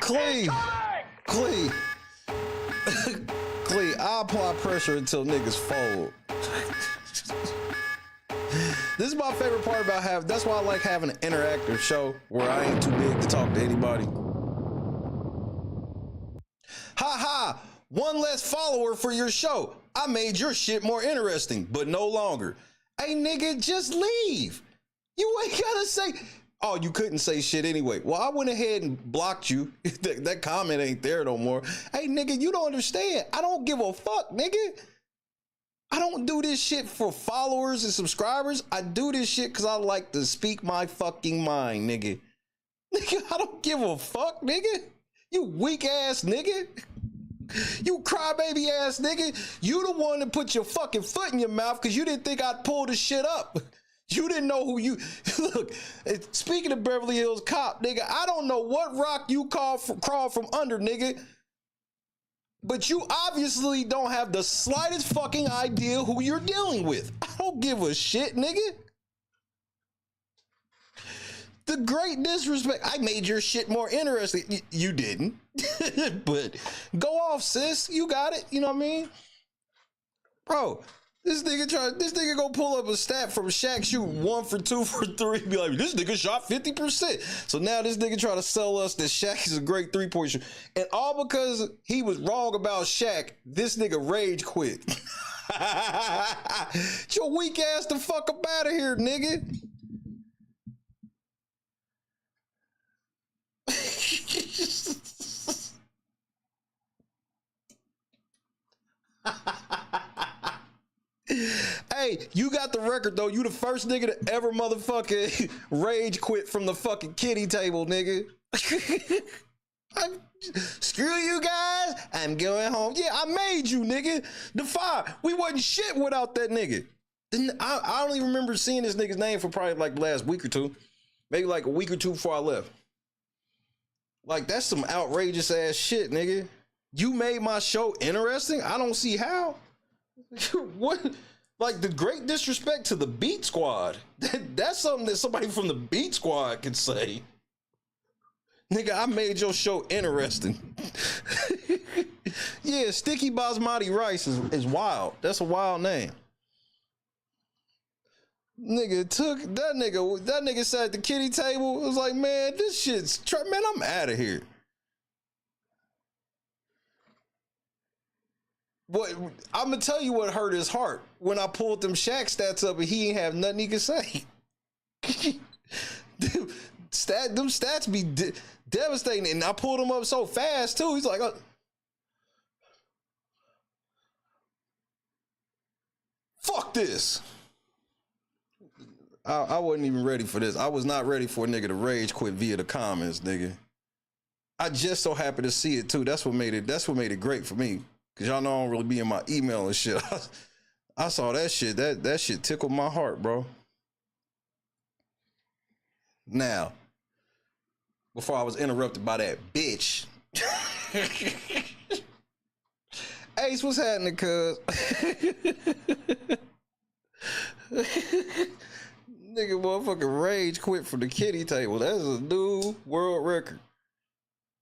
Clee, I apply pressure until niggas fold. This is my favorite part about that's why I like having an interactive show where I ain't too big to talk to anybody. Ha ha! One less follower for your show. I made your shit more interesting, but no longer. Hey nigga, just leave. You ain't gotta say, oh, you couldn't say shit anyway. Well, I went ahead and blocked you. That comment ain't there no more. Hey nigga, you don't understand. I don't give a fuck, nigga. I don't do this shit for followers and subscribers. I do this shit because I like to speak my fucking mind, nigga. Nigga, I don't give a fuck, nigga. You weak ass nigga. You crybaby ass nigga. You the one that put your fucking foot in your mouth because you didn't think I'd pull the shit up. You didn't know who you... Look, speaking of Beverly Hills Cop, nigga, I don't know what rock you crawl from under, nigga. But you obviously don't have the slightest fucking idea who you're dealing with. I don't give a shit, nigga. The great disrespect. I made your shit more interesting. You didn't. But go off, sis. You got it. You know what I mean? Bro, this nigga go pull up a stat from Shaq shooting 1 for 2 for 3. Be like, this nigga shot 50%. So now this nigga try to sell us that Shaq is a great 3-point shooter. And all because he was wrong about Shaq, this nigga rage quit. Get your weak ass the fuck up out of here, nigga. Hey, you got the record though. You the first nigga to ever motherfucking rage quit from the fucking kiddie table, nigga. Screw you guys. I'm going home. Yeah, I made you, nigga. The fire. We wasn't shit without that nigga. I don't even remember seeing this nigga's name for probably like the last week or two. Maybe like a week or two before I left. Like, that's some outrageous ass shit, nigga. You made my show interesting? I don't see how. What? Like, the great disrespect to the Beat Squad. That's something that somebody from the Beat Squad could say. Nigga, I made your show interesting. Yeah, Sticky Basmati Rice is wild. That's a wild name. Nigga took that nigga sat at the kiddie table. It was like, man, this shit's man, I'm out of here. What I'm gonna tell you what hurt his heart when I pulled them Shaq stats up and he ain't have nothing he could say. Dude, them stats be devastating, and I pulled them up so fast too. He's like, fuck this. I wasn't even ready for this. I was not ready for a nigga to rage quit via the comments, nigga. I just so happened to see it too. That's what made it great for me. Cause y'all know I don't really be in my email and shit. I saw that shit. That shit tickled my heart, bro. Now, before I was interrupted by that bitch. Ace, what's happening, cuz? Nigga, motherfucking rage quit from the kiddie table. That's a new world record.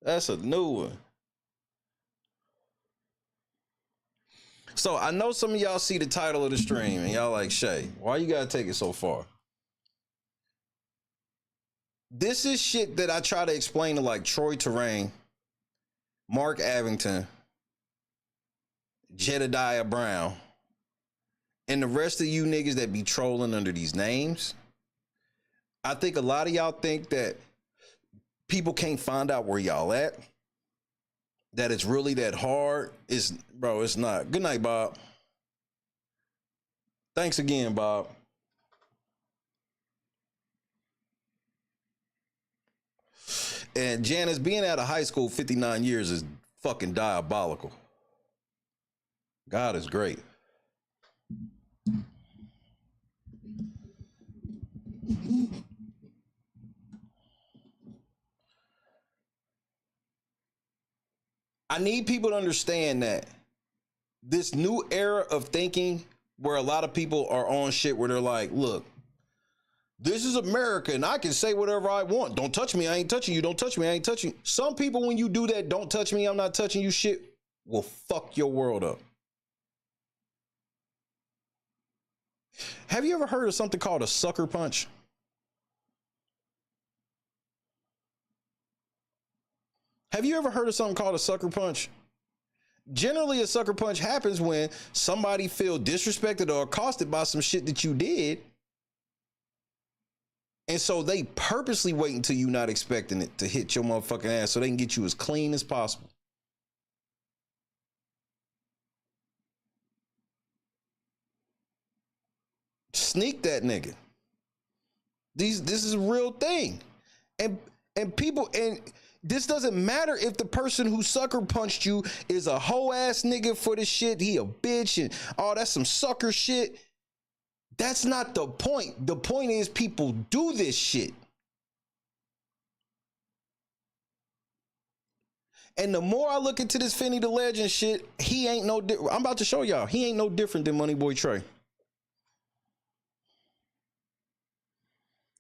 That's a new one. So I know some of y'all see the title of the stream and y'all like, Shay, why you gotta take it so far? This is shit that I try to explain to like Troy Terrain Mark Avington, Jedediah Brown, and the rest of you niggas that be trolling under these names, I think a lot of y'all think that people can't find out where y'all at, that it's really that hard. Bro, it's not. Good night, Bob. Thanks again, Bob. And Janice, being out of high school 59 years is fucking diabolical. God is great. I need people to understand that this new era of thinking where a lot of people are on shit where they're like, look, this is America and I can say whatever I want. Don't touch me. I ain't touching you. Don't touch me. I ain't touching you. Some people, when you do that, don't touch me, I'm not touching you shit, will fuck your world up. Have you ever heard of something called a sucker punch? Have you ever heard of something called a sucker punch? Generally, a sucker punch happens when somebody feels disrespected or accosted by some shit that you did. And so they purposely wait until you're not expecting it to hit your motherfucking ass so they can get you as clean as possible. Sneak that nigga. This is a real thing. And people, and this doesn't matter if the person who sucker punched you is a hoe ass nigga for the shit, he a bitch, and that's some sucker shit. That's not the point. The point is people do this shit. And the more I look into this Finny Da Legend shit, he ain't no different. I'm about to show y'all. He ain't no different than Money Boy Trey.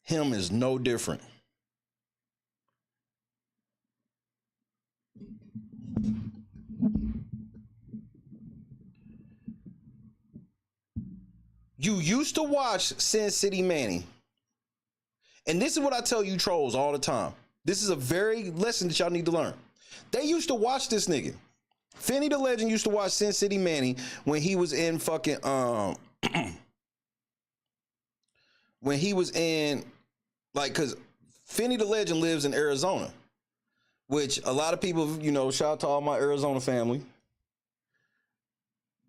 Him is no different. You used to watch Sin City Manny. And this is what I tell you trolls all the time. This is a very lesson that y'all need to learn. They used to watch this nigga. Finny Da Legend used to watch Sin City Manny when he was in fucking when he was in, like, cause Finny Da Legend lives in Arizona, which a lot of people, you know, shout out to all my Arizona family.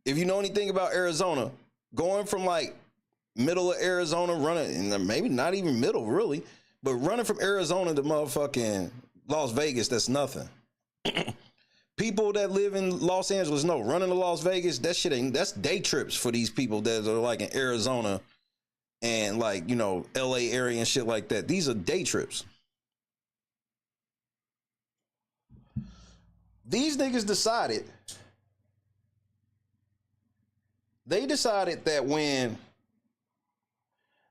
If you know anything about Arizona, going from like middle of Arizona, running, and maybe not even middle really, but running from Arizona to motherfucking Las Vegas, that's nothing. People that live in Los Angeles know running to Las Vegas, that shit ain't, that's day trips for these people that are like in Arizona and like, you know, LA area and shit like that. These are day trips. These niggas decided that when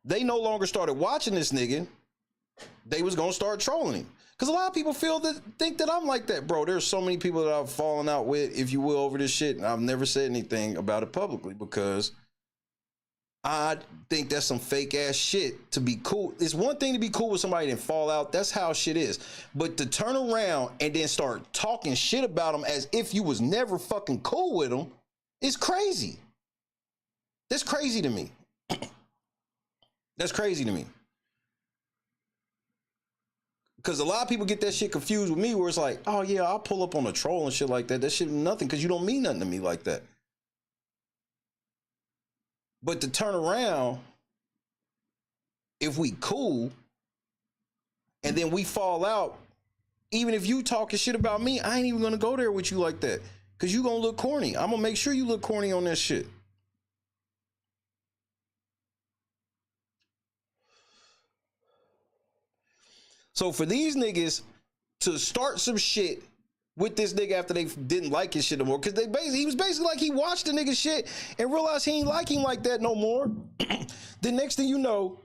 they no longer started watching this nigga, they was gonna start trolling him. Cause a lot of people think that I'm like that, bro. There's so many people that I've fallen out with, if you will, over this shit, and I've never said anything about it publicly because I think that's some fake ass shit to be cool. It's one thing to be cool with somebody and fall out. That's how shit is. But to turn around and then start talking shit about them as if you was never fucking cool with them is crazy. That's crazy to me. That's crazy to me. Because a lot of people get that shit confused with me where it's like, oh yeah, I'll pull up on a troll and shit like that. That shit nothing because you don't mean nothing to me like that. But to turn around, if we cool, and then we fall out, even if you talking shit about me, I ain't even gonna go there with you like that. Because you gonna look corny. I'm gonna make sure you look corny on that shit. So for these niggas to start some shit with this nigga after they didn't like his shit no more, because he was basically like he watched the nigga shit and realized he ain't like him like that no more. The next thing you know,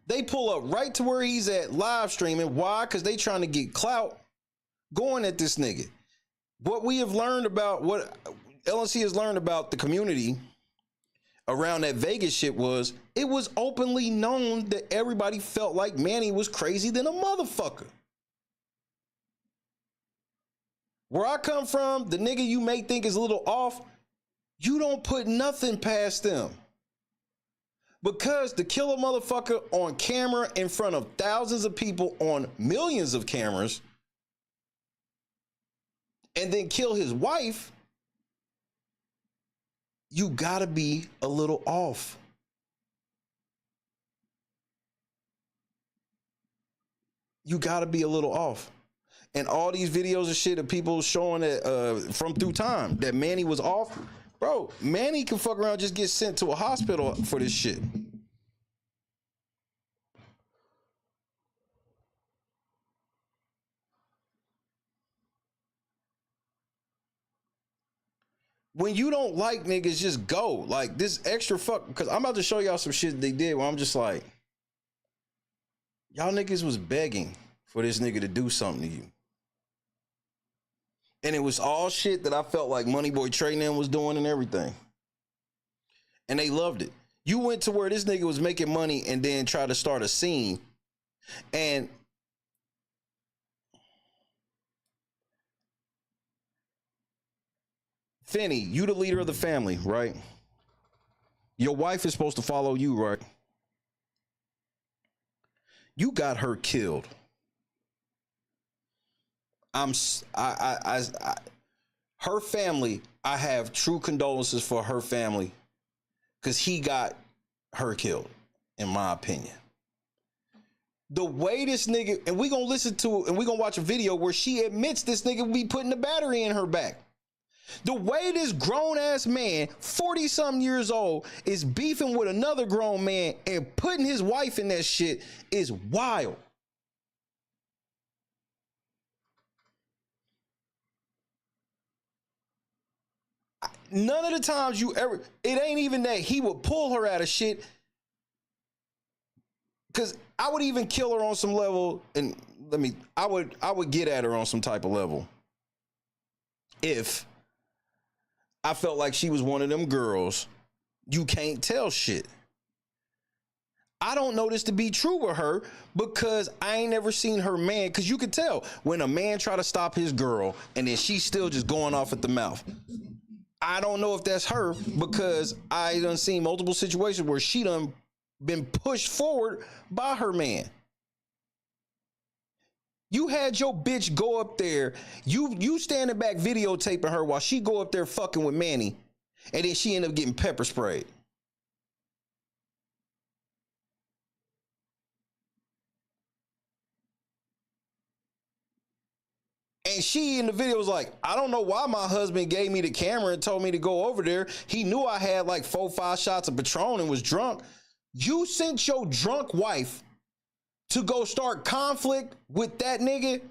they pull up right to where he's at live streaming. Why? Because they trying to get clout going at this nigga. What we have learned about, what LNC has learned about the community around that Vegas shit was, it was openly known that everybody felt like Manny was crazy than a motherfucker. Where I come from, the nigga you may think is a little off, you don't put nothing past them. Because to kill a motherfucker on camera in front of thousands of people on millions of cameras and then kill his wife, you gotta be a little off. You gotta be a little off. And all these videos of shit of people showing that from through time that Manny was off. Bro, Manny can fuck around and just get sent to a hospital for this shit. When you don't like niggas, just go. Like this extra fuck, because I'm about to show y'all some shit they did where I'm just like, y'all niggas was begging for this nigga to do something to you. And it was all shit that I felt like Moneyboy Trey Nam was doing and everything. And they loved it. You went to where this nigga was making money and then tried to start a scene. And Finny, you the leader of the family, right? Your wife is supposed to follow you, right? You got her killed. Her family, I have true condolences for her family because he got her killed, in my opinion. The way this nigga, and we gonna listen to, and we gonna watch a video where she admits this nigga be putting the battery in her back. The way this grown ass man, 40-something years old, is beefing with another grown man and putting his wife in that shit is wild. None of the times you ever, it ain't even that he would pull her out of shit. Cause I would even kill her on some level, and I would get at her on some type of level if I felt like she was one of them girls you can't tell shit. I don't know this to be true with her because I ain't never seen her man, because you could tell when a man try to stop his girl and then she's still just going off at the mouth. I don't know if that's her because I done seen multiple situations where she done been pushed forward by her man. You had your bitch go up there, you standing back videotaping her while she go up there fucking with Manny, and then she end up getting pepper sprayed. And she in the video was like, I don't know why my husband gave me the camera and told me to go over there. He knew I had like 4-5 shots of Patron and was drunk. You sent your drunk wife to go start conflict with that nigga?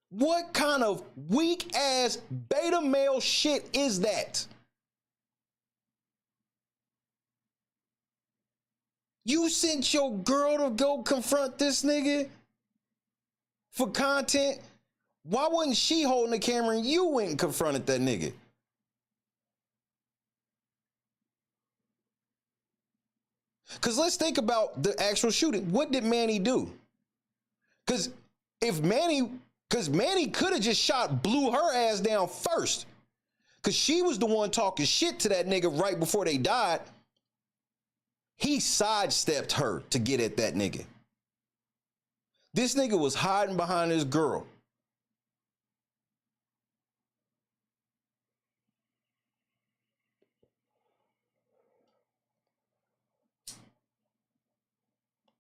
What kind of weak ass beta male shit is that? You sent your girl to go confront this nigga for content? Why wasn't she holding the camera and you went and confronted that nigga? Because let's think about the actual shooting. What did Manny do? Because Manny could have just blew her ass down first. Because she was the one talking shit to that nigga right before they died. He sidestepped her to get at that nigga. This nigga was hiding behind his girl.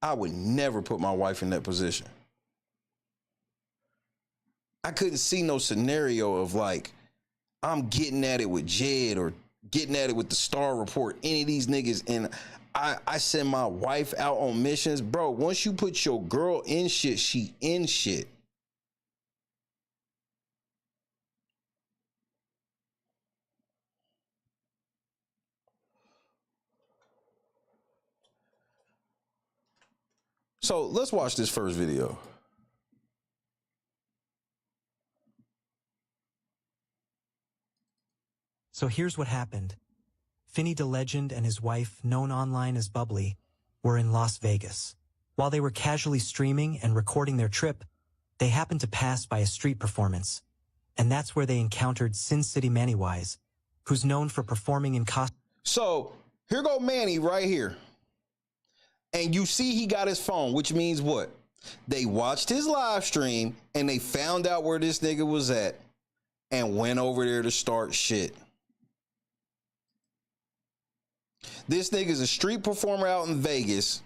I would never put my wife in that position. I couldn't see no scenario of like, I'm getting at it with Jed or getting at it with the Star Report, any of these niggas, and I send my wife out on missions. Bro, once you put your girl in shit, she in shit. So let's watch this first video. So here's what happened. Finny Da Legend and his wife, known online as Bubbly, were in Las Vegas. While they were casually streaming and recording their trip, they happened to pass by a street performance, and that's where they encountered Sin City Manny, who's known for performing in costume. So here go Manny right here. And you see he got his phone, which means what? They watched his live stream and they found out where this nigga was at and went over there to start shit. This nigga's a street performer out in Vegas,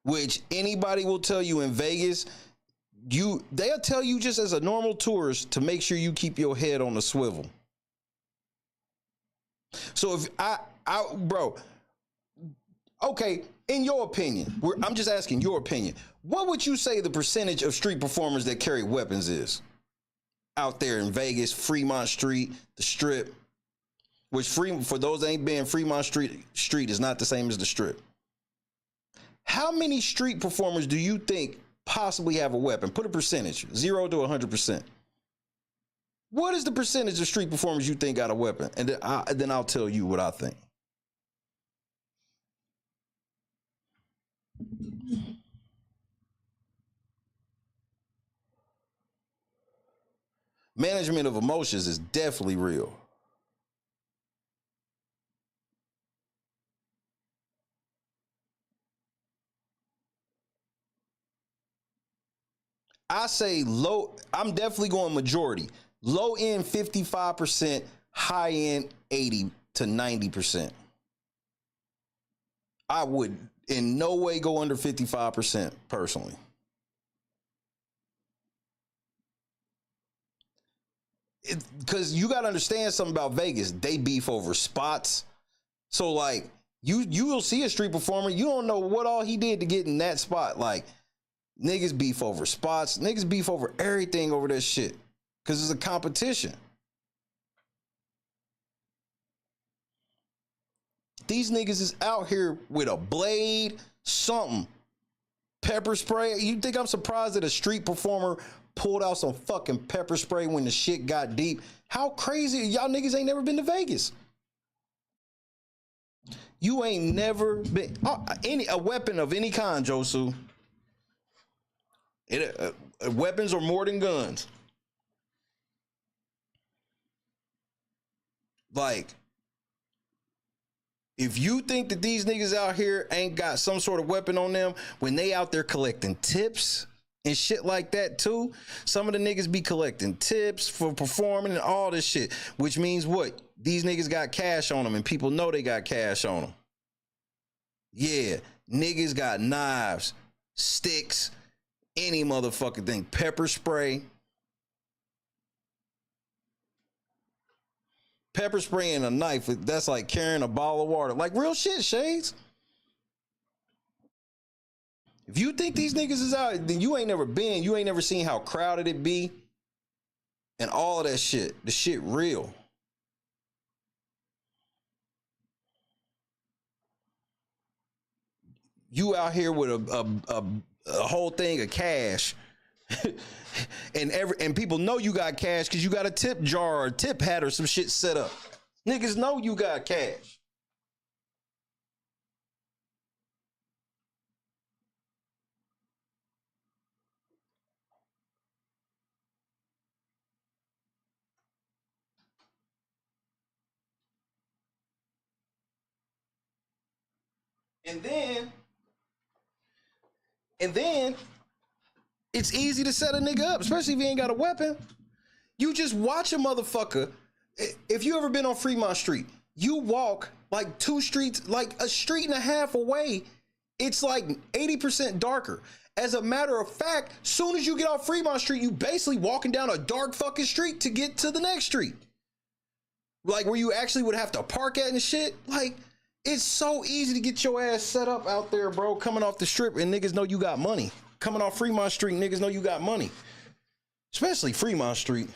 which anybody will tell you in Vegas, they'll tell you just as a normal tourist to make sure you keep your head on the swivel. So if bro, okay, in your opinion, I'm just asking your opinion. What would you say the percentage of street performers that carry weapons is out there in Vegas, Fremont Street, the Strip? Which for those that ain't been, Fremont Street is not the same as the Strip. How many street performers do you think possibly have a weapon? Put a percentage, 0 to 100%. What is the percentage of street performers you think got a weapon? And then I'll tell you what I think. Management of emotions is definitely real. I say low, I'm definitely going majority. Low end 55%, high end 80 to 90%. I would in no way go under 55% personally. Because you got to understand something about Vegas. They beef over spots. So like you will see a street performer, you don't know what all he did to get in that spot. Like niggas beef over spots, niggas beef over everything over that shit. Because it's a competition. These niggas is out here with a blade, something, pepper spray. You think I'm surprised that a street performer pulled out some fucking pepper spray when the shit got deep? How crazy? Y'all niggas ain't never been to Vegas. You ain't never been a weapon of any kind, Josu. Weapons are more than guns. Like, if you think that these niggas out here ain't got some sort of weapon on them, when they out there collecting tips and shit like that too, some of the niggas be collecting tips for performing and all this shit, which means what? These niggas got cash on them and people know they got cash on them. Yeah, niggas got knives, sticks, any motherfucking thing, pepper spray. Pepper spray and a knife, that's like carrying a bottle of water. Like real shit, Shades. If you think these niggas is out, then you ain't never been. You ain't never seen how crowded it be. And all of that shit. The shit real. You out here with a whole thing of cash. and people know you got cash because you got a tip jar or a tip hat or some shit set up. Niggas know you got cash. And then it's easy to set a nigga up, especially if he ain't got a weapon. You just watch a motherfucker. If you ever been on Fremont Street, you walk like 2 streets, like a street and a half away. It's like 80% darker. As a matter of fact, soon as you get off Fremont Street, you basically walking down a dark fucking street to get to the next street. Like where you actually would have to park at and shit. Like, it's so easy to get your ass set up out there, bro, coming off the strip, and niggas know you got money. Coming off Fremont Street, niggas know you got money. Especially Fremont Street.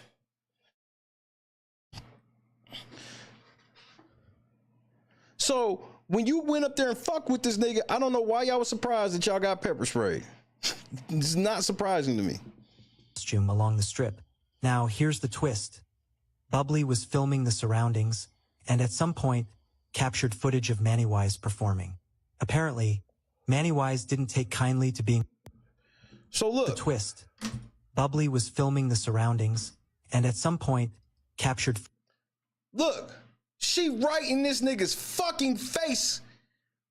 So when you went up there and fucked with this nigga, I don't know why y'all was surprised that y'all got pepper sprayed. It's not surprising to me. Costume along the strip. Now here's the twist. Bubbly was filming the surroundings and at some point captured footage of Manny performing. Apparently, Manny didn't take kindly to being... So look. The twist. Bubbly was filming the surroundings and at some point captured. Look, she right in this nigga's fucking face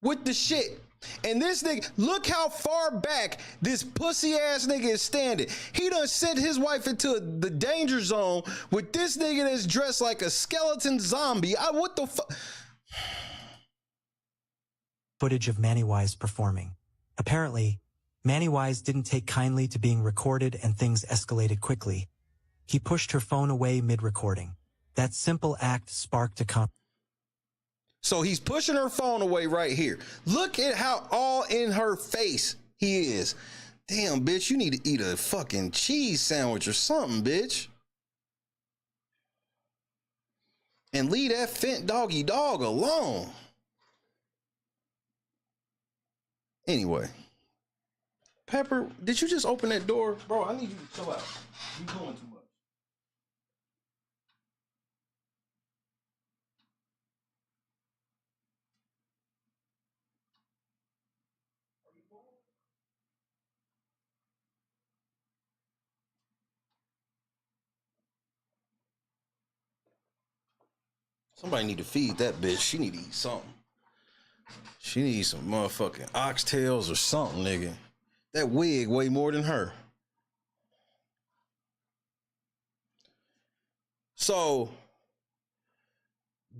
with the shit. And this nigga, look how far back this pussy ass nigga is standing. He done sent his wife into the danger zone with this nigga that's dressed like a skeleton zombie. What the fuck? Footage of Manny Wise performing. Apparently, Manny Wise didn't take kindly to being recorded and things escalated quickly. He pushed her phone away mid-recording. That simple act sparked a So he's pushing her phone away right here. Look at how all in her face he is. Damn, bitch, you need to eat a fucking cheese sandwich or something, bitch. And leave that Fent doggy dog alone. Anyway. Pepper, did you just open that door? Bro, I need you to chill out. You doing too much. Somebody need to feed that bitch. She need to eat something. She needs some motherfucking oxtails or something, nigga. That wig weigh more than her. So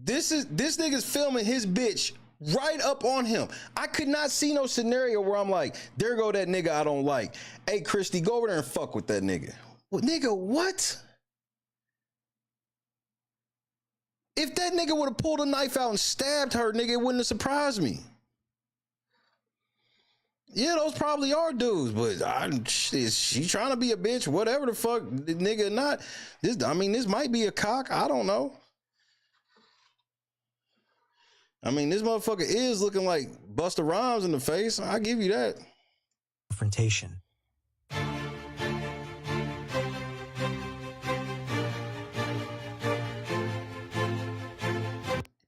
this nigga's filming his bitch right up on him. I could not see no scenario where I'm like, there go that nigga I don't like. Hey, Christy, go over there and fuck with that nigga. Well, nigga, what? If that nigga would have pulled a knife out and stabbed her, nigga, it wouldn't have surprised me. Yeah, those probably are dudes, but is she trying to be a bitch? Whatever the fuck, nigga, not. This might be a cock. I don't know. I mean, this motherfucker is looking like Busta Rhymes in the face. I give you that. Confrontation.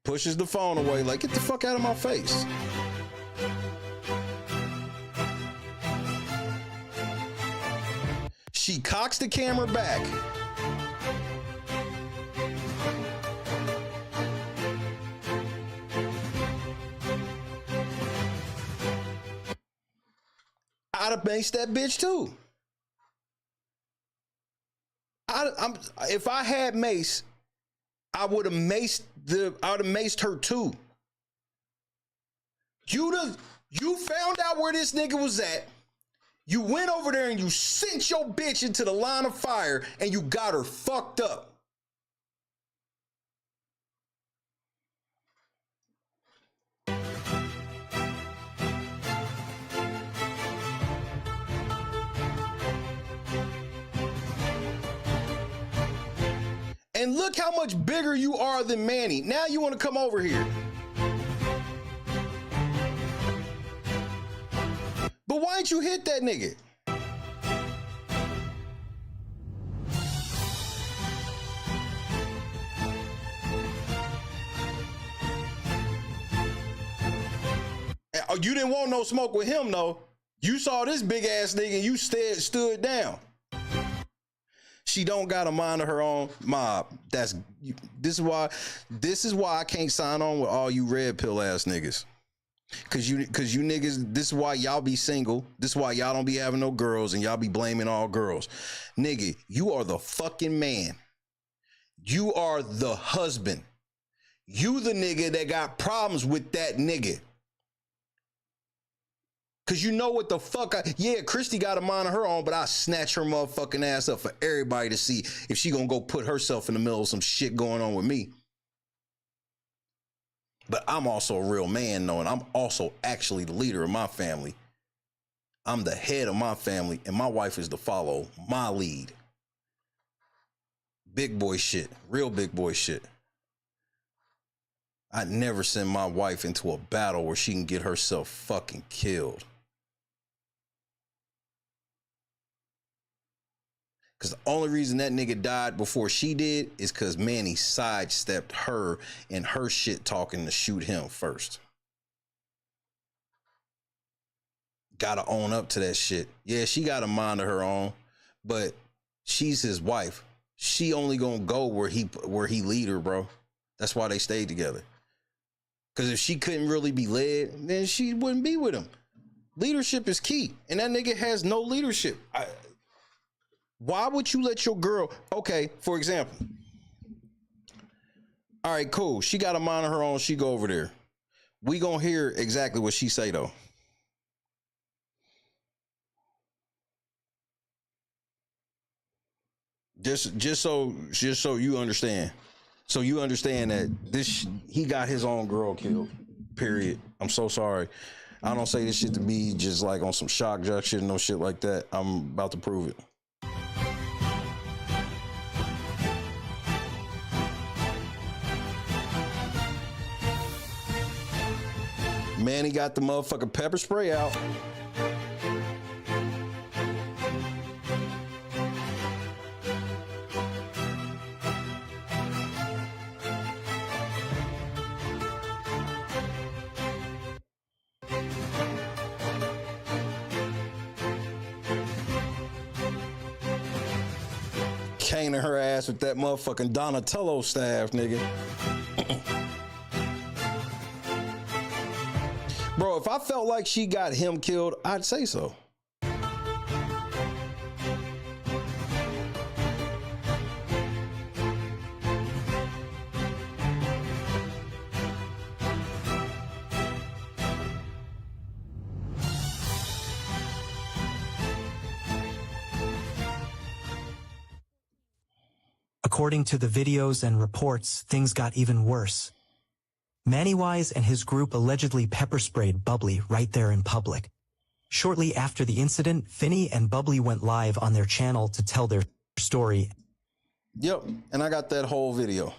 Pushes the phone away like, get the fuck out of my face. She cocks the camera back. I'd have maced that bitch too. If I had mace, I would have maced her too. You found out where this nigga was at. You went over there and you sent your bitch into the line of fire and you got her fucked up. And look how much bigger you are than Manny. Now you want to come over here. But why didn't you hit that nigga? You didn't want no smoke with him, though. You saw this big ass nigga and you stood down. She don't got a mind of her own. Mob. This is why I can't sign on with all you red pill ass niggas. Cause you niggas, this is why y'all be single. This is why y'all don't be having no girls and y'all be blaming all girls. Nigga, you are the fucking man. You are the husband. You the nigga that got problems with that nigga. Cause you know what the fuck yeah, Christy got a mind of her own, but I snatch her motherfucking ass up for everybody to see if she gonna go put herself in the middle of some shit going on with me. But I'm also a real man, though, and I'm also actually the leader of my family. I'm the head of my family, and my wife is to follow my lead. Big boy shit. Real big boy shit. I'd never send my wife into a battle where she can get herself fucking killed. Because the only reason that nigga died before she did is because Manny sidestepped her and her shit talking to shoot him first. gotta own up to that shit. Yeah, she got a mind of her own, but she's his wife. She only gonna go where he lead her, bro. That's why they stayed together. Because if she couldn't really be led, then she wouldn't be with him. Leadership is key, and that nigga has no leadership. Why would you let your girl? Okay, for example. All right, cool. She got a mind of her own. She go over there. We gonna hear exactly what she say though. Just so you understand. So you understand that he got his own girl killed. Period. I'm so sorry. I don't say this shit to be just like on some shock jock shit, no shit like that. I'm about to prove it. Manny got the motherfucking pepper spray out. Caning her ass with that motherfucking Donatello staff, nigga. Bro, if I felt like she got him killed, I'd say so. According to the videos and reports, things got even worse. Mannywise and his group allegedly pepper sprayed Bubbly right there in public. Shortly after the incident, Finny and Bubbly went live on their channel to tell their story. Yep, and I got that whole video.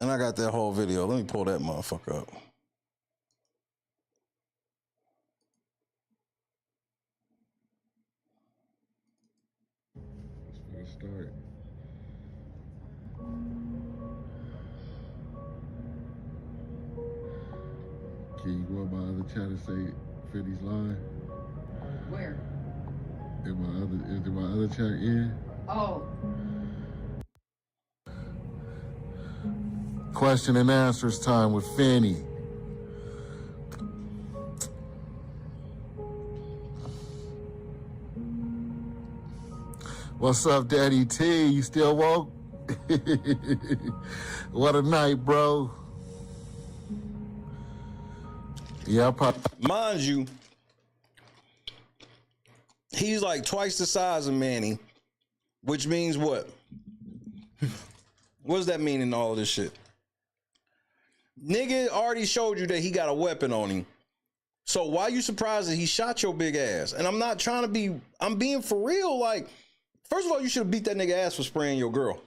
Let me pull that motherfucker up. Let's start. Can you go on my other chat and say Finny's line? Where? Is my other chat in? Oh. Question and answers time with Finny. What's up, Daddy T? You still woke? What a night, bro. Yeah, mind you, he's like twice the size of Manny, which means what? What does that mean in all this shit? Nigga already showed you that he got a weapon on him. So why you surprised that he shot your big ass? And I'm not trying to be, I'm being for real. Like, first of all, you should have beat that nigga ass for spraying your girl.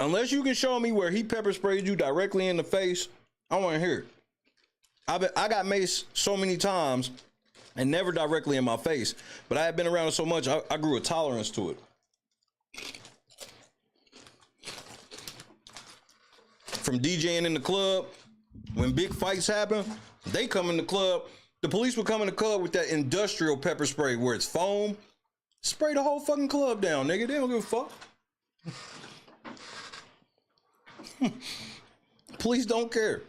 Unless you can show me where he pepper sprayed you directly in the face, I want to hear it. I got maced so many times and never directly in my face, but I had been around it so much, I grew a tolerance to it. From DJing in the club, when big fights happen, they come in the club. The police would come in the club with that industrial pepper spray where it's foam. Spray the whole fucking club down, nigga. They don't give a fuck. Police don't care.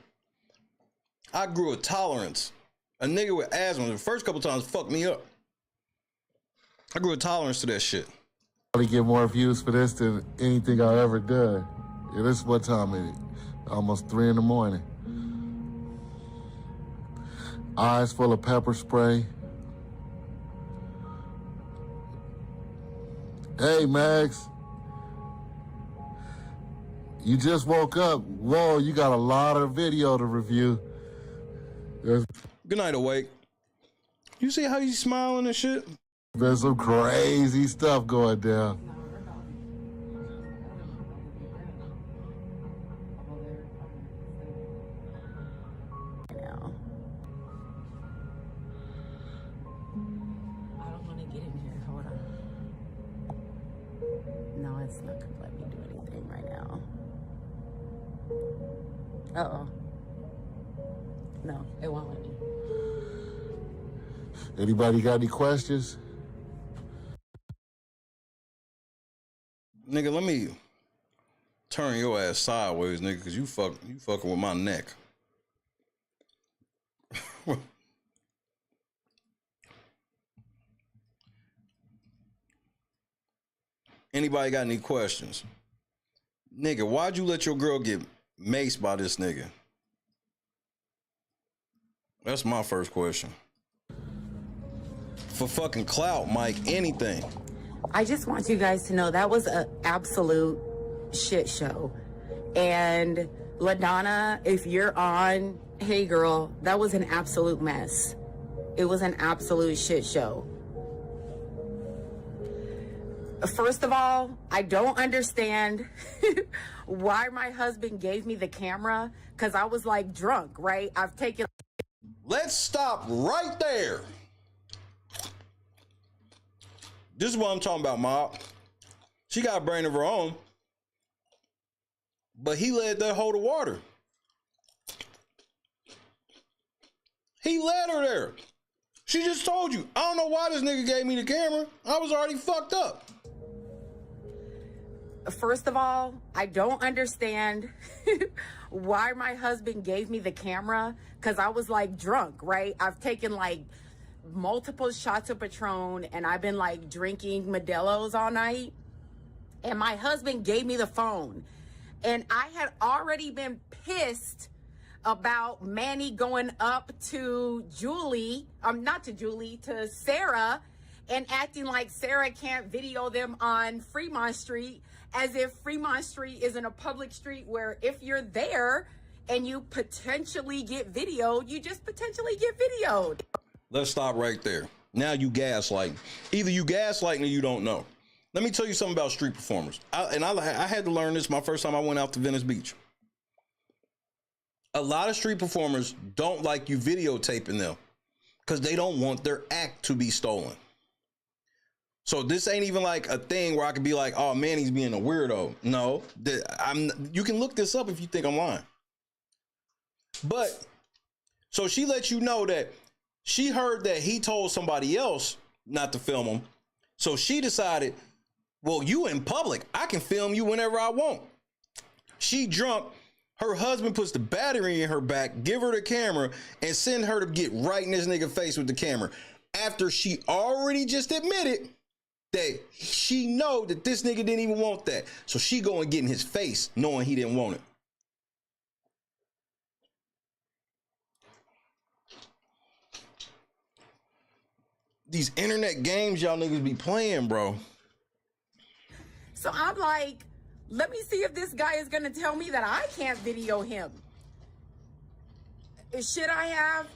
I grew a tolerance. A nigga with asthma, the first couple times fucked me up. I grew a tolerance to that shit. Probably get more views for this than anything I've ever done. Yeah, this is what time it is. Almost 3 in the morning. Eyes full of pepper spray. Hey, Max. You just woke up. Whoa, you got a lot of video to review. Good night, Awake. You see how he's smiling and shit? There's some crazy stuff going down. No, it's not gonna let me do anything right now. Uh-oh. No, it won't let me. Anybody got any questions? Nigga, let me turn your ass sideways, nigga, because you fucking with my neck. Anybody got any questions? Nigga, why'd you let your girl get maced by this nigga? That's my first question. For fucking clout, Mike, anything. I just want you guys to know that was an absolute shit show. And LaDonna, if you're on, hey girl, that was an absolute mess. It was an absolute shit show. First of all, I don't understand why my husband gave me the camera, because I was like drunk, right? I've taken... Let's stop right there. This is what I'm talking about, Mob. She got a brain of her own, but he led that hoe to water. He led her there. She just told you, I don't know why this nigga gave me the camera. I was already fucked up. First of all, I don't understand why my husband gave me the camera, because I was like drunk, right? I've taken like multiple shots of Patron and I've been like drinking Modelo's all night. And my husband gave me the phone. And I had already been pissed about Manny going up to to Sarah and acting like Sarah can't video them on Fremont Street, as if Fremont Street isn't a public street where if you're there and you potentially get videoed, you just potentially get videoed. Let's stop right there. Now you gaslighting. Either you gaslighting or you don't know. Let me tell you something about street performers. I had to learn this my first time I went out to Venice Beach. A lot of street performers don't like you videotaping them because they don't want their act to be stolen. So this ain't even like a thing where I could be like, oh man, he's being a weirdo. No, you can look this up if you think I'm lying. But so she lets you know that she heard that he told somebody else not to film him. So she decided, well, you in public, I can film you whenever I want. She drunk. Her husband puts the battery in her back, give her the camera, and send her to get right in this nigga face with the camera. After she already just admitted that she know that this nigga didn't even want that. So she go and get in his face knowing he didn't want it. These internet games y'all niggas be playing, bro. So I'm like, let me see if this guy is going to tell me that I can't video him. Should I have?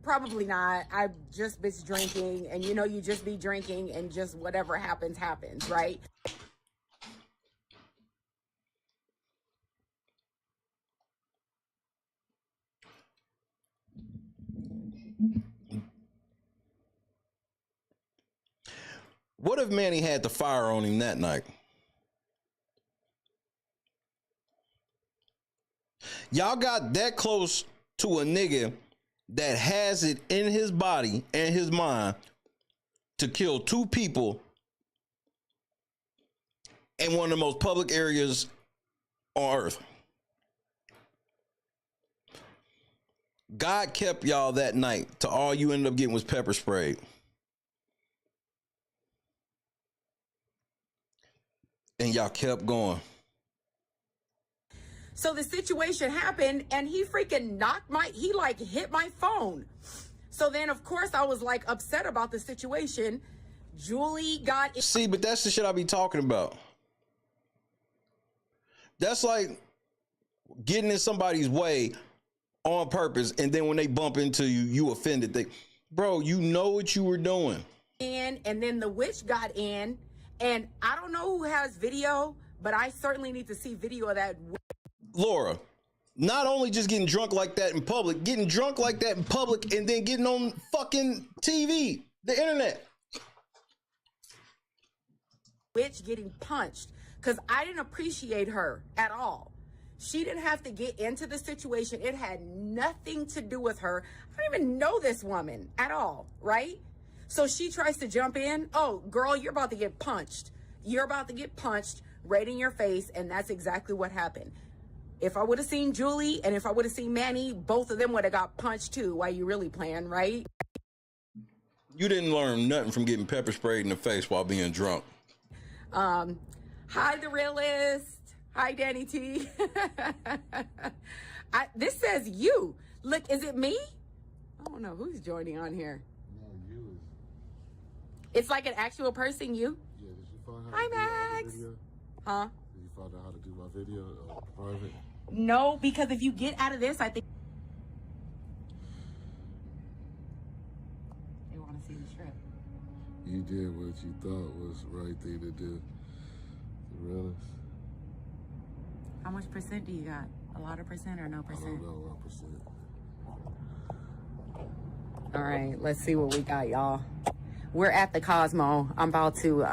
Probably not. I've just been drinking, and you know, you just be drinking and just whatever happens, happens, right? What if Manny had the fire on him that night? Y'all got that close to a nigga that has it in his body and his mind to kill two people in one of the most public areas on earth. God kept y'all that night to all you ended up getting was pepper sprayed. And y'all kept going. So the situation happened and he freaking he like hit my phone. So then of course I was like upset about the situation. Julie got in. See, but that's the shit I be talking about. That's like getting in somebody's way on purpose, and then when they bump into you, you offended. Bro, you know what you were doing. And then the witch got in, and I don't know who has video, but I certainly need to see video of that. Laura, not only just getting drunk like that in public, getting drunk like that in public and then getting on fucking TV, the internet. Witch getting punched because I didn't appreciate her at all. She didn't have to get into the situation. It had nothing to do with her. I don't even know this woman at all, right? So she tries to jump in. Oh, girl, you're about to get punched. You're about to get punched right in your face, and that's exactly what happened. If I would have seen Julie and if I would have seen Manny, both of them would have got punched too. Why you really playing, right? You didn't learn nothing from getting pepper sprayed in the face while being drunk. Hi, the realist. Hi, Danny T. This says you. Look, is it me? I don't know who's joining on here. No, you. It's like an actual person, you? Yeah, did you find out Hi, Max. Huh? Did you find out how to do my video private? No, because if you get out of this, I think they want to see the strip. You did what you thought was the right thing to do. The realest. How much percent do you got? A lot of percent or no percent? I don't know, 1%. All right, let's see what we got, y'all. We're at the Cosmo. I'm about to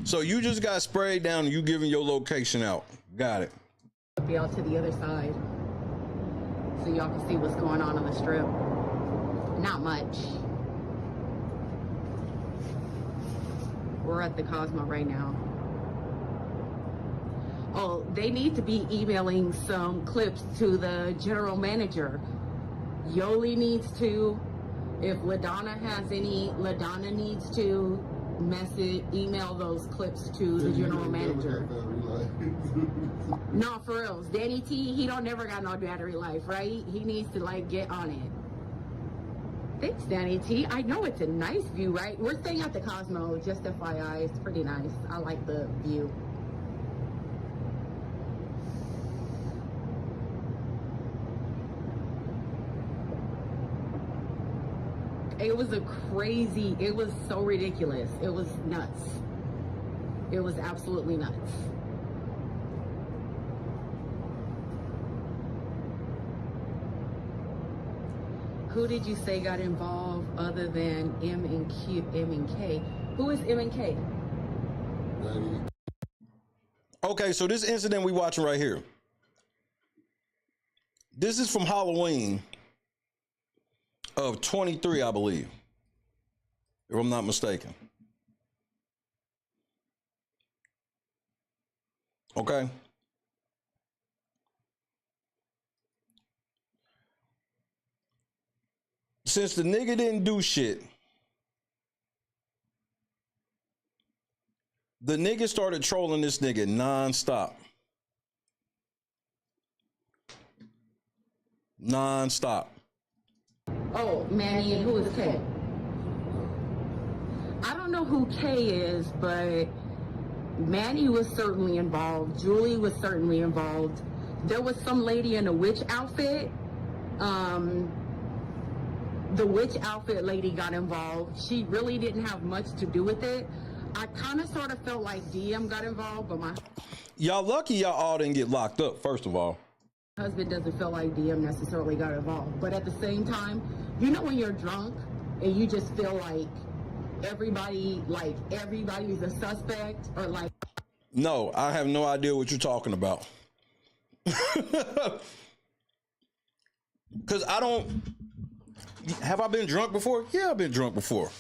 So you just got sprayed down and you giving your location out. Got it. be out to the other side so y'all can see what's going on the strip. Not much. We're at the Cosmo right now. Oh, they need to be emailing some clips to the general manager. Yoli needs to. If LaDonna has any, LaDonna needs to email those clips to the general manager. No, for reals. Danny T, he don't never got no battery life, right? He needs to like get on it. Thanks, Danny T. I know it's a nice view, right? We're staying at the Cosmo, just FYI. It's pretty nice. I like the view. It was it was so ridiculous. It was nuts. It was absolutely nuts. Who did you say got involved other than M and K? Who is M and K? Okay, so this incident we watching right here. This is from Halloween of 23, I believe, if I'm not mistaken. Okay. Since the nigga didn't do shit, the nigga started trolling this nigga nonstop. Nonstop. Oh, Manny, and who is K? I don't know who K is, but Manny was certainly involved. Julie was certainly involved. There was some lady in a witch outfit. The witch outfit lady got involved. She really didn't have much to do with it. I kind of sort of felt like DM got involved, but my y'all lucky y'all all didn't get locked up, first of all. Husband doesn't feel like DM necessarily got involved, but at the same time, you know when you're drunk and you just feel like everybody's a suspect, or like. No, I have no idea what you're talking about. Because I don't. Have I been drunk before? Yeah, I've been drunk before.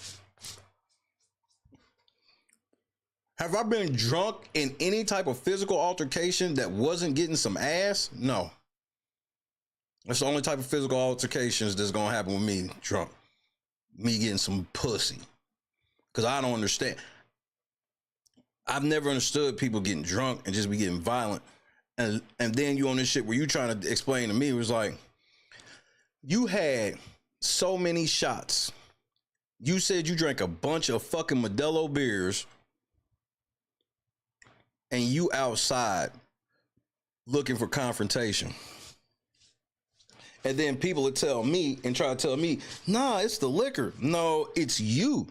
Have I been drunk in any type of physical altercation that wasn't getting some ass? No. That's the only type of physical altercations that's gonna happen with me drunk. Me getting some pussy. Because I don't understand. I've never understood people getting drunk and just be getting violent. And then you on this shit where you trying to explain to me, it was like, you had so many shots. You said you drank a bunch of fucking Modelo beers and you outside looking for confrontation. And then people would tell me and try to tell me, nah, it's the liquor. No, it's you.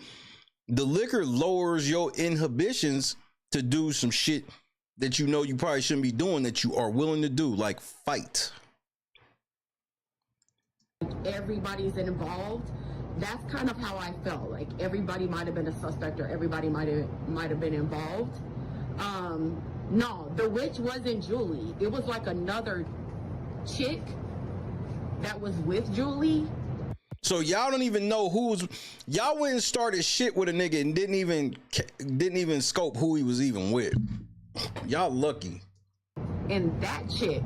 The liquor lowers your inhibitions to do some shit that you know you probably shouldn't be doing that you are willing to do, like fight. Everybody's involved. that's kind of how I felt. Like everybody might have been a suspect or everybody might have been involved. No, the witch wasn't Julie. It was like another chick that was with Julie. So y'all don't even know y'all went and started shit with a nigga and didn't even scope who he was even with. Y'all lucky. And that chick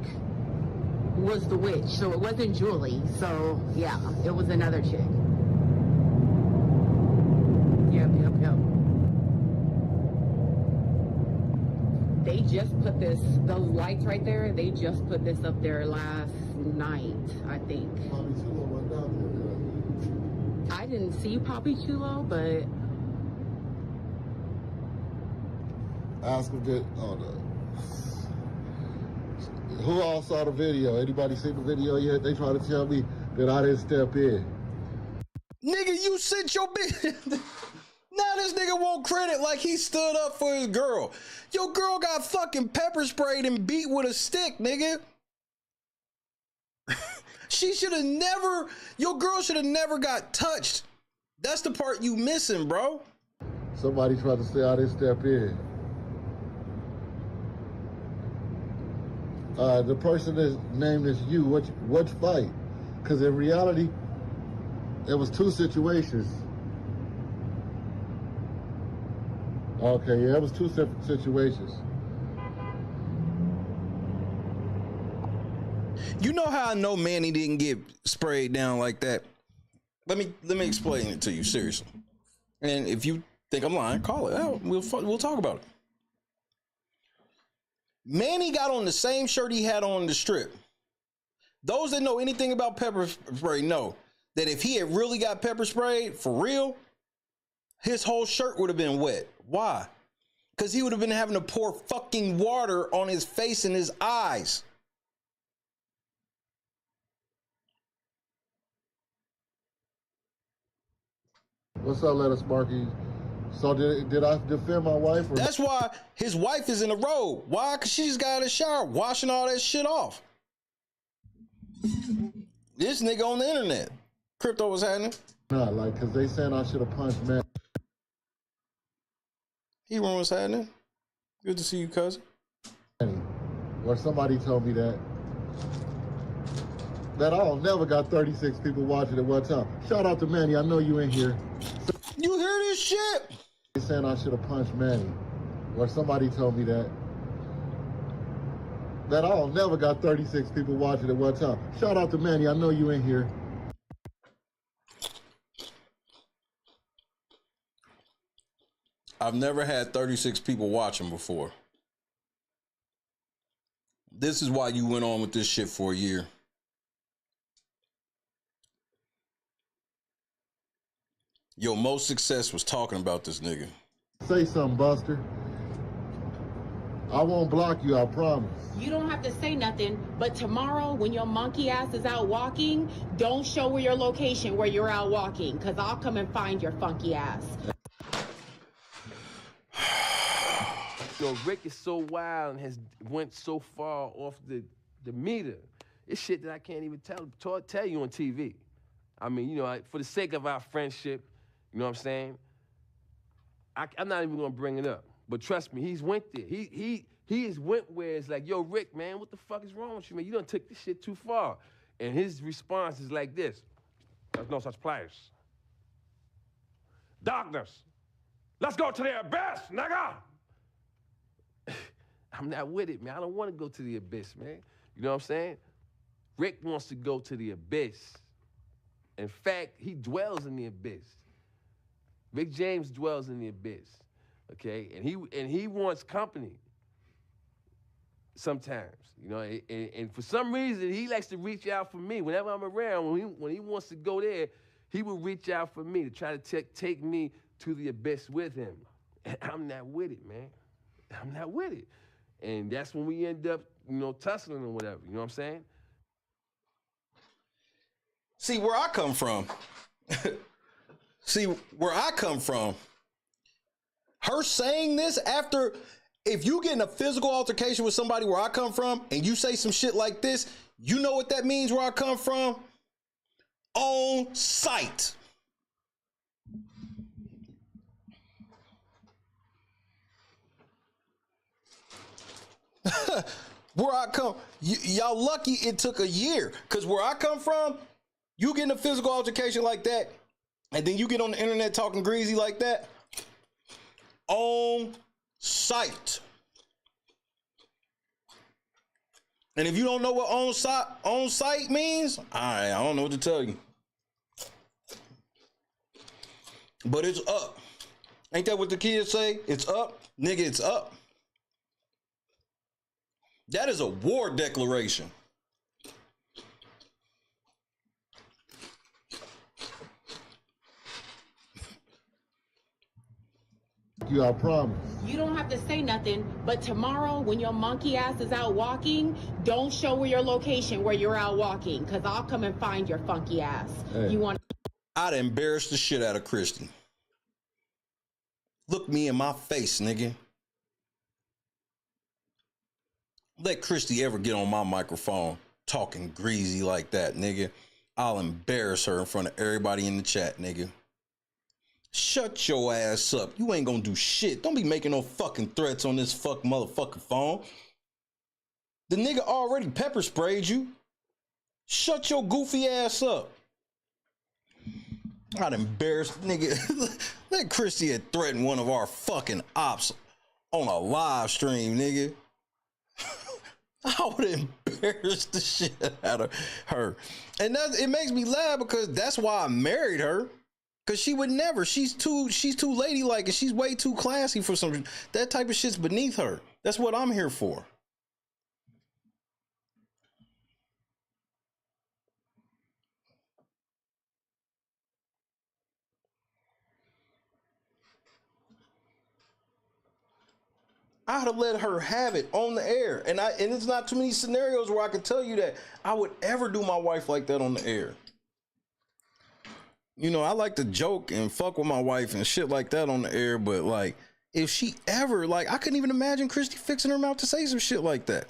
was the witch, so it wasn't Julie. So yeah, it was another chick. Yep. They just put those lights right there, they just put this up there last night, I think. I didn't see Poppy Chulo, but... Ask him that, oh no. Who all saw the video? Anybody seen the video yet? They try to tell me that I didn't step in. Nigga, you sent your bitch. Now this nigga won't credit like he stood up for his girl. Your girl got fucking pepper sprayed and beat with a stick, nigga. She should have never, your girl should have never got touched. That's the part you missing, bro. Somebody tried to say I didn't step in. The person that's named is you, what fight? Because in reality, there was two situations. Okay, yeah, it was two separate situations. You know how I know Manny didn't get sprayed down like that? Let me explain it to you, seriously. And if you think I'm lying, call it out. We'll talk about it. Manny got on the same shirt he had on the strip. Those that know anything about pepper spray know that if he had really got pepper sprayed for real, his whole shirt would have been wet. Why? Because he would have been having to pour fucking water on his face and his eyes. What's up, Lettuce Marky? So did I defend my wife? Or that's why his wife is in the road. Why? Because she just got out of the shower, washing all that shit off. This nigga on the internet. Crypto was happening. Nah, like, because they saying I should have punched Manny. He wrong what's happening. Good to see you, cousin. Or somebody told me that I never got 36 people watching at one time. Shout out to Manny. I know you in here. You hear this shit? They saying I should have punched Manny. Or somebody told me that I never got 36 people watching at one time. Shout out to Manny. I know you in here. I've never had 36 people watching before. This is why you went on with this shit for a year. Your most success was talking about this nigga. Say something, Buster. I won't block you, I promise. You don't have to say nothing, but tomorrow when your monkey ass is out walking, don't show where your location where you're out walking, because I'll come and find your funky ass. You know, Rick is so wild and has went so far off the meter. It's shit that I can't even tell you on TV. I mean, you know, for the sake of our friendship, you know what I'm saying? I'm not even gonna bring it up. But trust me, he's went there. He has went where it's like, yo, Rick, man, what the fuck is wrong with you, man? You done took this shit too far. And his response is like this: there's no such place. Darkness. Let's go to the abyss, nigga! I'm not with it, man. I don't want to go to the abyss, man. You know what I'm saying? Rick wants to go to the abyss. In fact, he dwells in the abyss. Rick James dwells in the abyss, okay? And he wants company sometimes, you know? And for some reason, he likes to reach out for me. Whenever I'm around, when he wants to go there, he will reach out for me to try to take me to the abyss with him. And I'm not with it, man. I'm not with it. And that's when we end up, you know, tussling or whatever, you know what I'm saying? See, where I come from, her saying this after, if you get in a physical altercation with somebody where I come from and you say some shit like this, you know what that means where I come from? On sight. where I come, y'all lucky it took a year. Because where I come from, you get in a physical altercation like that, and then you get on the internet talking greasy like that, on site. And if you don't know what on site means, I don't know what to tell you. But it's up. Ain't that what the kids say? It's up. Nigga, it's up. That is a war declaration. You, I promise. You don't have to say nothing, but tomorrow when your monkey ass is out walking, don't show where your location where you're out walking, because I'll come and find your funky ass. Hey. You want? I'd embarrass the shit out of Christy. Look me in my face, nigga. Let Christy ever get on my microphone talking greasy like that, nigga. I'll embarrass her in front of everybody in the chat, nigga. Shut your ass up. You ain't gonna do shit. Don't be making no fucking threats on this motherfucking phone. The nigga already pepper sprayed you. Shut your goofy ass up. I'd embarrass nigga. Let Christy had threatened one of our fucking ops on a live stream, nigga. I would embarrass the shit out of her. And it makes me laugh because that's why I married her. Cause she would never. She's too ladylike and she's way too classy for some. That type of shit's beneath her. That's what I'm here for. I'd have let her have it on the air. And it's not too many scenarios where I could tell you that I would ever do my wife like that on the air. You know, I like to joke and fuck with my wife and shit like that on the air, but like, if she ever, like, I couldn't even imagine Christy fixing her mouth to say some shit like that.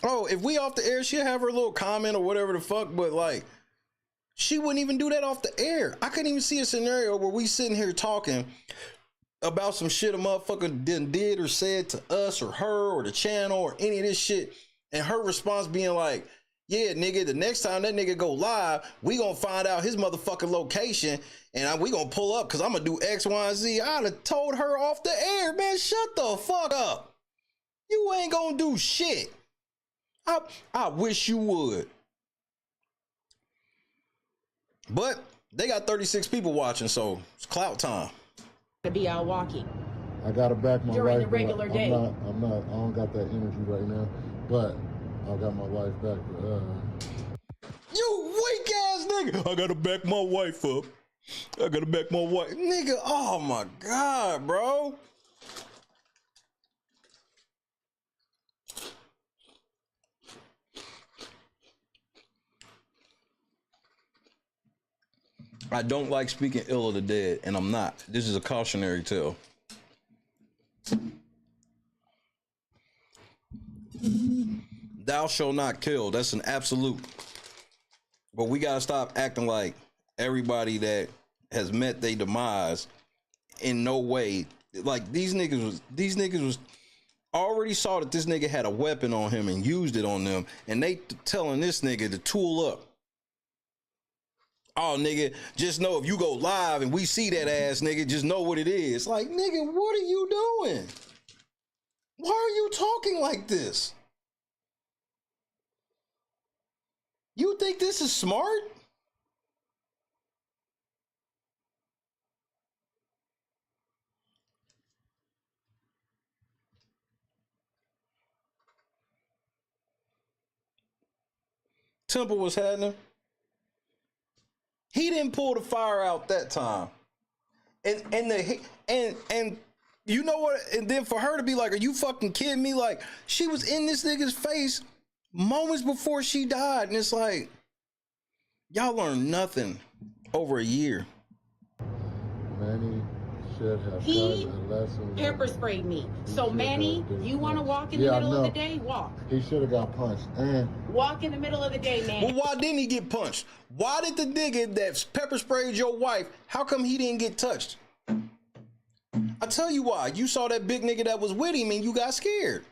Oh, if we off the air, she'll have her little comment or whatever the fuck, but like, she wouldn't even do that off the air. I couldn't even see a scenario where we sitting here talking about some shit a motherfucker did or said to us or her or the channel or any of this shit, and her response being like, yeah, nigga, the next time that nigga go live, we gonna find out his motherfucking location and we gonna pull up because I'm gonna do X, Y, and Z. I'd have told her off the air, man, shut the fuck up. You ain't gonna do shit. I wish you would. But they got 36 people watching, so it's clout time. To be out walking. I gotta back my during wife. The regular day. I don't got that energy right now, but I got my wife back. You weak ass nigga. I gotta back my wife up. I gotta back my wife. Nigga, oh my God, bro. I don't like speaking ill of the dead, and I'm not. This is a cautionary tale. Thou shalt not kill. That's an absolute. But we gotta stop acting like everybody that has met their demise in no way. Like these niggas was already saw that this nigga had a weapon on him and used it on them, and they telling this nigga to tool up. Oh, nigga, just know if you go live and we see that ass, nigga, just know what it is. Like, nigga, what are you doing? Why are you talking like this? You think this is smart? Temple was happening. He didn't pull the fire out that time. And you know what? And then for her to be like, are you fucking kidding me? Like, she was in this nigga's face moments before she died. And it's like, y'all learned nothing over a year. Manny should have He gotten a lesson. Pepper sprayed me. So Manny, you want to walk in the middle of the day? Walk. He should have got punched. And walk in the middle of the day, man. Well, why didn't he get punched? Why did the nigga that pepper sprayed your wife, how come he didn't get touched? I tell you why. You saw that big nigga that was with him and you got scared.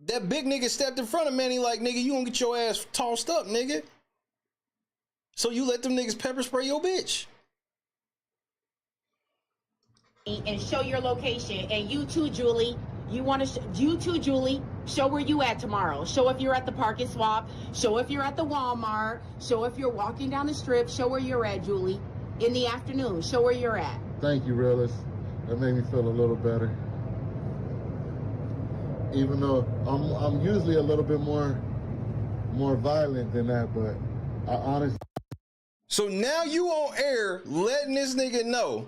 That big nigga stepped in front of Manny like, nigga, you gonna get your ass tossed up, nigga. So you let them niggas pepper spray your bitch. And show your location. And you too, Julie. You too, Julie. Show where you at tomorrow. Show if you're at the Park and Swap. Show if you're at the Walmart. Show if you're walking down the strip. Show where you're at, Julie. In the afternoon. Show where you're at. Thank you, Realist. That made me feel a little better. Even though I'm usually a little bit more violent than that, but I honestly. So now you on air letting this nigga know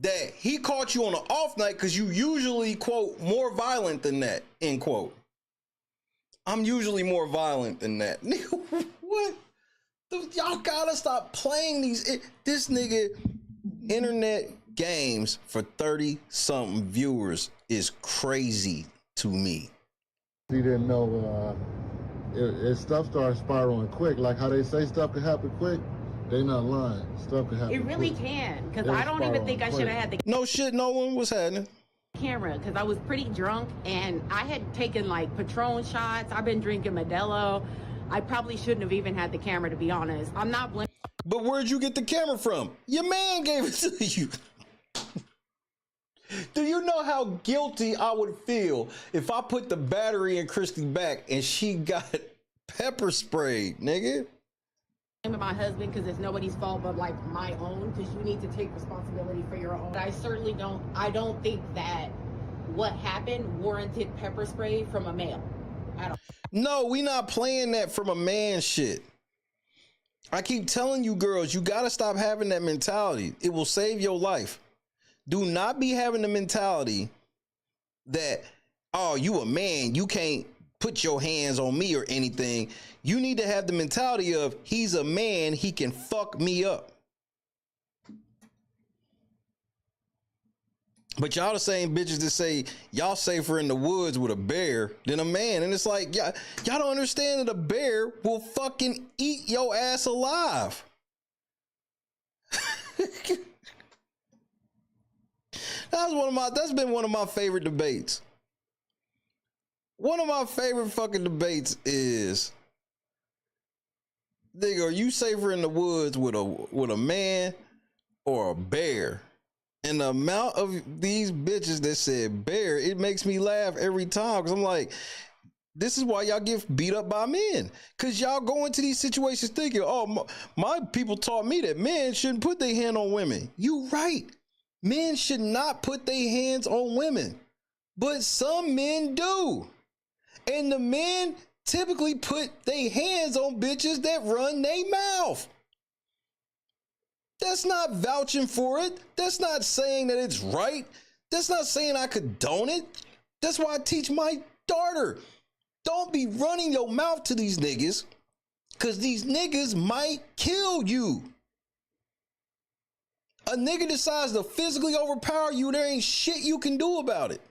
that he caught you on an off night because you usually, quote, more violent than that, end quote. I'm usually more violent than that. Nigga, what? Y'all gotta stop playing this nigga internet games for 30-something viewers is crazy to me. He didn't know stuff started spiraling quick. Like how they say stuff can happen quick. They not lying. Stuff can happen. It really quick. Can, because I don't even think I should have had the no shit. No one was happening. Camera, because I was pretty drunk and I had taken like Patron shots. I've been drinking Modelo. I probably shouldn't have even had the camera, to be honest. I'm not blaming. But where'd you get the camera from? Your man gave it to you. Do you know how guilty I would feel if I put the battery in Christy back and she got pepper sprayed, nigga? My husband, because it's nobody's fault but like my own, because you need to take responsibility for your own. I certainly don't think that what happened warranted pepper spray from a male. I don't. No, we not playing that from a man shit. I keep telling you girls, you gotta stop having that mentality. It will save your life. Do not be having the mentality that, oh, you a man, you can't put your hands on me or anything. You need to have the mentality of, he's a man, he can fuck me up. But y'all the same bitches that say y'all safer in the woods with a bear than a man. And it's like, y'all don't understand that a bear will fucking eat your ass alive. That's been one of my favorite debates. One of my favorite fucking debates is, nigga, are you safer in the woods with a man or a bear? And the amount of these bitches that said bear, it makes me laugh every time, because I'm like, this is why y'all get beat up by men, because y'all go into these situations thinking, oh, my people taught me that men shouldn't put their hand on women. You right. Men should not put their hands on women, but some men do. And the men typically put their hands on bitches that run their mouth. That's not vouching for it. That's not saying that it's right. That's not saying I condone it. That's why I teach my daughter, don't be running your mouth to these niggas, because these niggas might kill you. A nigga decides to physically overpower you, there ain't shit you can do about it.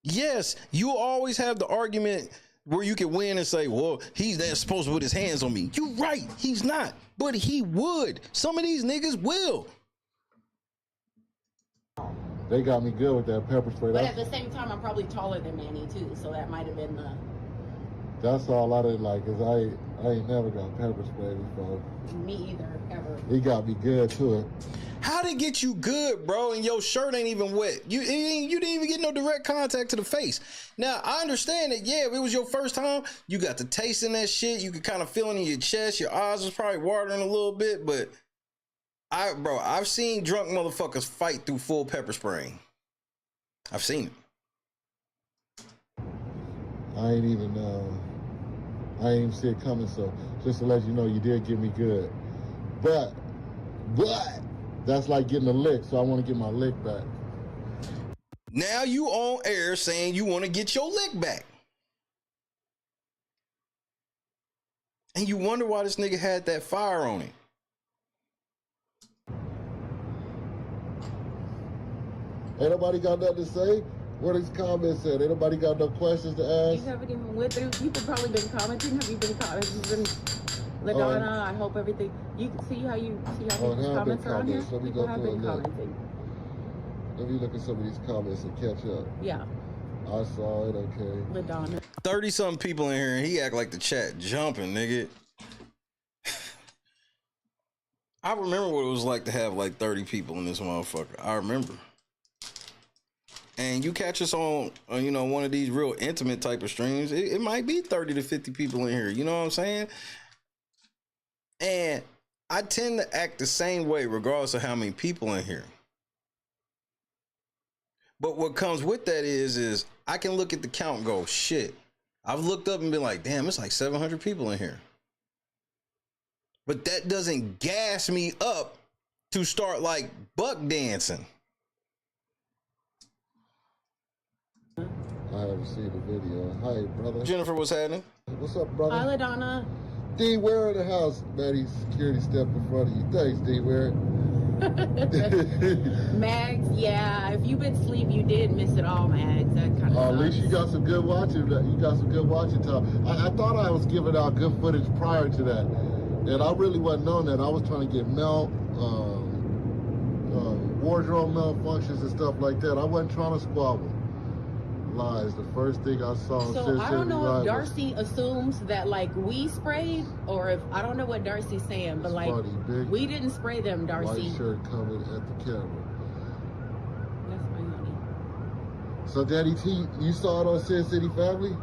Yes, you always have the argument where you can win and say, well, he's not supposed to put his hands on me. You're right, he's not, but he would. Some of these niggas will. They got me good with that pepper spray. But at the same time, I'm probably taller than Manny too, so that might have been the. That's all I didn't like, cause I ain't never got pepper spray before. Me either, ever. He got me good to it. How'd it get you good, bro? And your shirt ain't even wet. You didn't even get no direct contact to the face. Now, I understand that, yeah, if it was your first time, you got the taste in that shit. You could kind of feel it in your chest. Your eyes was probably watering a little bit, but I've seen drunk motherfuckers fight through full pepper spraying. I've seen it. I ain't even see it coming, so just to let you know, you did get me good. But that's like getting a lick, so I want to get my lick back. Now you on air saying you want to get your lick back. And you wonder why this nigga had that fire on him. Ain't nobody got nothing to say. What is comments at? Anybody got no questions to ask? You haven't even went through. People probably been commenting. Have you been commenting? LaDonna, I hope everything. You can see how people's comments are on here. Let me People go have through been and look. commenting. Let me look at some of these comments and catch up. Yeah. I saw it. Okay. LaDonna. 30-something people in here, and he act like the chat jumping, nigga. I remember what it was like to have like 30 people in this motherfucker. I remember. And you catch us on you know, one of these real intimate type of streams, it might be 30 to 50 people in here. You know what I'm saying? And I tend to act the same way regardless of how many people in here. But what comes with that is I can look at the count and go, shit. I've looked up and been like, damn, it's like 700 people in here. But that doesn't gas me up to start like buck dancing. I haven't seen the video. Hi, brother. Jennifer, what's happening? What's up, brother? Hi, LaDonna. D, where in the house? Maddie's security step in front of you. Thanks, D, where? Mags, yeah. If you've been asleep, you did miss it all, Mags. That kind of at least you got some good watching. You got some good watching time. I thought I was giving out good footage prior to that. And I really wasn't on that. I was trying to get wardrobe malfunctions and stuff like that. I wasn't trying to squabble. Lies. The first thing I saw. So I don't know if Darcy assumes that like we sprayed, or if I don't know what Darcy's saying, but like we didn't spray them, Darcy. White shirt coming at the camera. That's my honey. So Daddy T, you saw it on Sin City Family?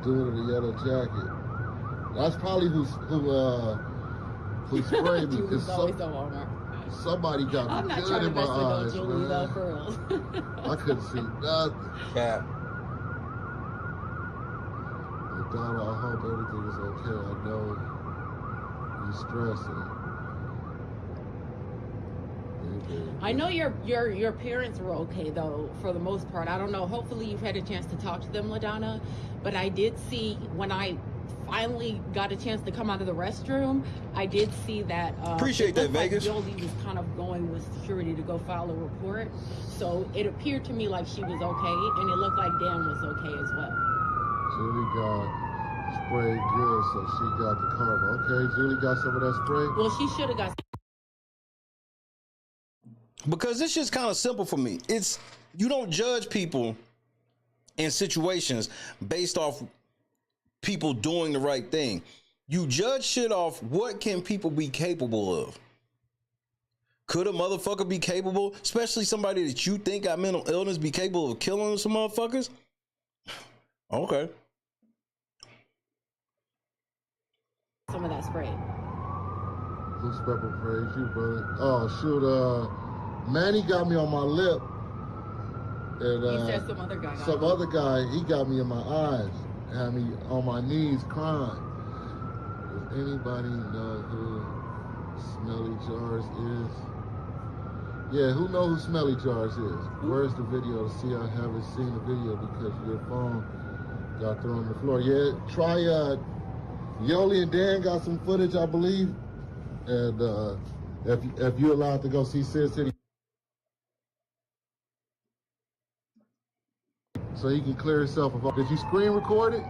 Dude in the yellow jacket. That's probably who sprayed me. Because somebody got me good in my eyes, man. I couldn't see nothing. Cap. Donna, I hope everything is okay. I know you're stressing. I know your parents were okay though, for the most part. I don't know. Hopefully you've had a chance to talk to them, LaDonna. But I did see when I finally got a chance to come out of the restroom, I did see that. Appreciate that, Vegas. Jolie was kind of going with security to go file a report, so it appeared to me like she was okay, and it looked like Dan was okay as well. Julie got sprayed good, so she got the karma. Okay, Julie got some of that spray. Well, she should have got. Because it's just kind of simple for me. It's, you don't judge people in situations based off people doing the right thing. You judge shit off what can people be capable of. Could a motherfucker be capable, especially somebody that you think got mental illness, be capable of killing some motherfuckers? Okay. Some of that spray. Loose pepper praise you, brother. Oh shoot, Manny got me on my lip. And you said some other guy. Other guy, he got me in my eyes. Had me on my knees crying. Does anybody know who Smelly Jars is? Yeah, who knows who Smelly Jars is? Where's the video to see? I haven't seen the video because your phone got thrown on the floor. Yeah, try Yoli and Dan got some footage, I believe. And if you're allowed to go see Sin City, so he can clear himself of all. Did you screen record it?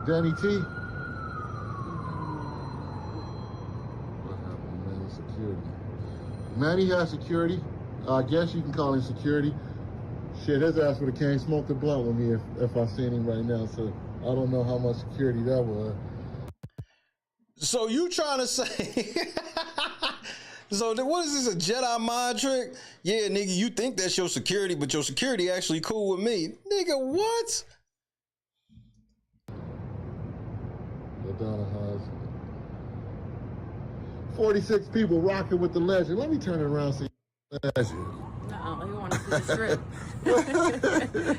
Danny T? What happened to Manny security? Manny has security. I guess you can call him security. Shit, his ass would have came smoked a blunt with me if I seen him right now, so I don't know how much security that was. So you trying to say... So what is this, a Jedi mind trick? Yeah, nigga, you think that's your security, but your security actually cool with me. Nigga, what? LaDonna has 46 people rocking with the legend. Let me turn it around and see the legend. No, he want to see the strip.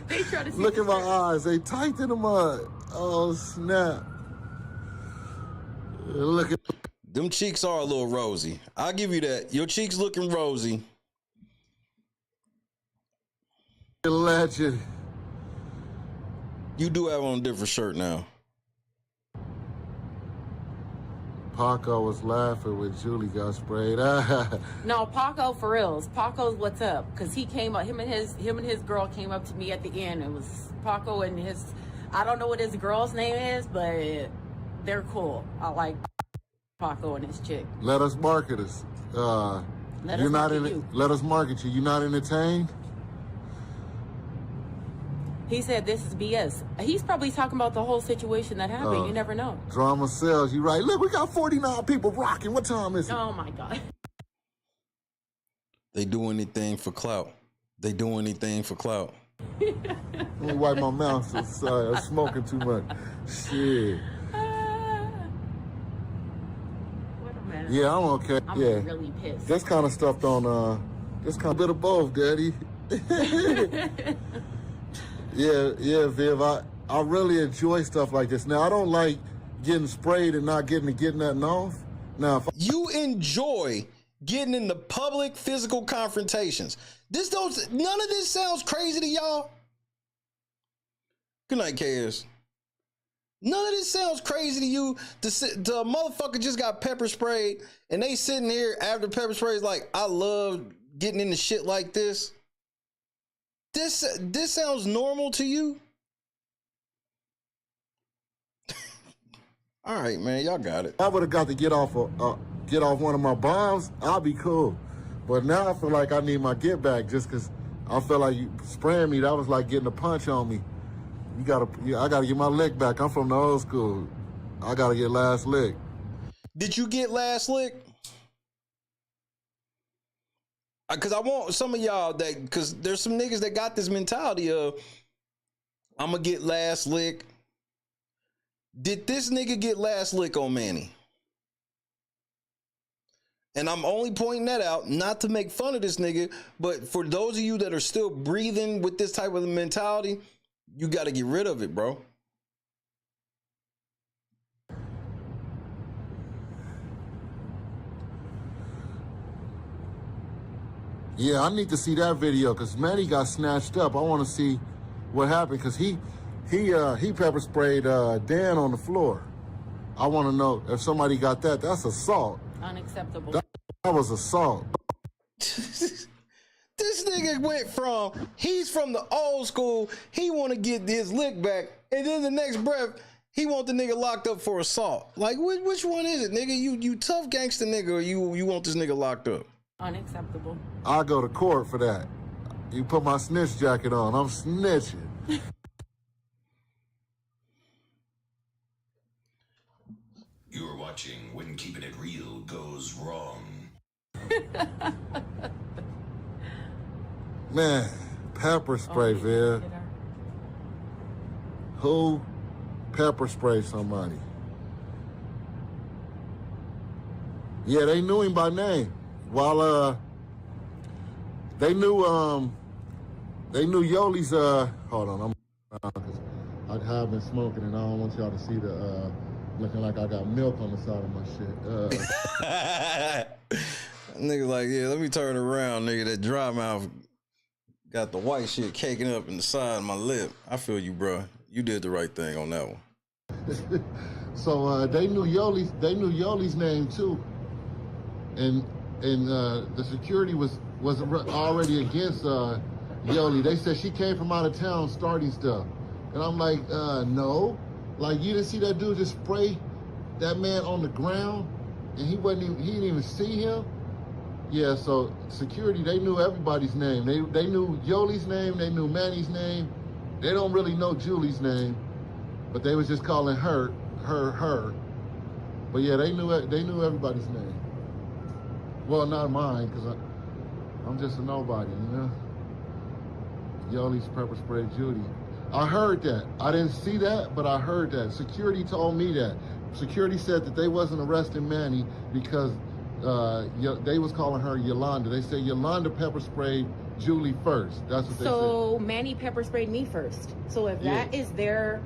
They try to see. Look at my eyes. They tight in the mud. Oh, snap. Look at them cheeks are a little rosy. I'll give you that. Your cheeks looking rosy. The legend. You do have on a different shirt now. Paco was laughing when Julie got sprayed. No, Paco for reals. Paco's what's up? Because he came up, him and his girl came up to me at the end. It was Paco and his, I don't know what his girl's name is, but they're cool. I like Paco and his chick. Let us market us. Let us market you. You not entertained? He said this is BS. He's probably talking about the whole situation that happened. You never know. Drama sells. You right. Look, we got 49 people rocking. What time is it? Oh my God. They do anything for clout. They do anything for clout. Let me wipe my mouth. So sorry, I'm smoking too much. Shit. Yeah, I'm okay. I'm yeah. really pissed. This kind of stuff don't, this kind of bit of both, Daddy. Yeah, Viv, I really enjoy stuff like this. Now, I don't like getting sprayed and not getting nothing off. Now, if you enjoy getting into public physical confrontations. None of this sounds crazy to y'all. Good night, KS. None of this sounds crazy to you. The motherfucker just got pepper sprayed and they sitting here after pepper spray is like, I love getting into shit like this. This sounds normal to you? All right, man, y'all got it. I would have got to get off one of my bombs, I'll be cool. But now I feel like I need my get back just because I feel like you spraying me. That was like getting a punch on me. I gotta get my lick back. I'm from the old school. I gotta get last lick. Did you get last lick? Because I want some of y'all because there's some niggas that got this mentality of, I'm going to get last lick. Did this nigga get last lick on Manny? And I'm only pointing that out, not to make fun of this nigga, but for those of you that are still breathing with this type of mentality, you got to get rid of it, bro. Yeah, I need to see that video because Manny got snatched up. I want to see what happened because he pepper sprayed Dan on the floor. I want to know if somebody got that. That's assault. Unacceptable. That was assault. This nigga went from, he's from the old school, he want to get his lick back, and then the next breath, he want the nigga locked up for assault. Like, which one is it, nigga? You tough gangster nigga, or you want this nigga locked up? Unacceptable. I'll go to court for that. You put my snitch jacket on. I'm snitching. You're watching When Keeping It Real Goes Wrong. Man, pepper spray, Viv. Who pepper sprayed somebody? Yeah, they knew him by name. While they knew Yoli's hold on, I have been smoking and I don't want y'all to see the looking like I got milk on the side of my shit. Nigga like, yeah, let me turn around, nigga. That dry mouth got the white shit caking up in the side of my lip. I feel you, bro. You did the right thing on that one. So they knew Yoli's name too. And the security was already against Yoli. They said she came from out of town starting stuff. And I'm like, no. Like, you didn't see that dude just spray that man on the ground and he didn't even see him? Yeah, so security, they knew everybody's name. They knew Yoli's name, they knew Manny's name. They don't really know Julie's name, but they was just calling her. But yeah, they knew everybody's name. Well, not mine, because I'm just a nobody, you know? Yoli's pepper sprayed Judy. I heard that. I didn't see that, but I heard that. Security told me that. Security said that they wasn't arresting Manny because they was calling her Yolanda. They said Yolanda pepper sprayed Julie first. That's what they said. So Manny pepper sprayed me first. So if that is their...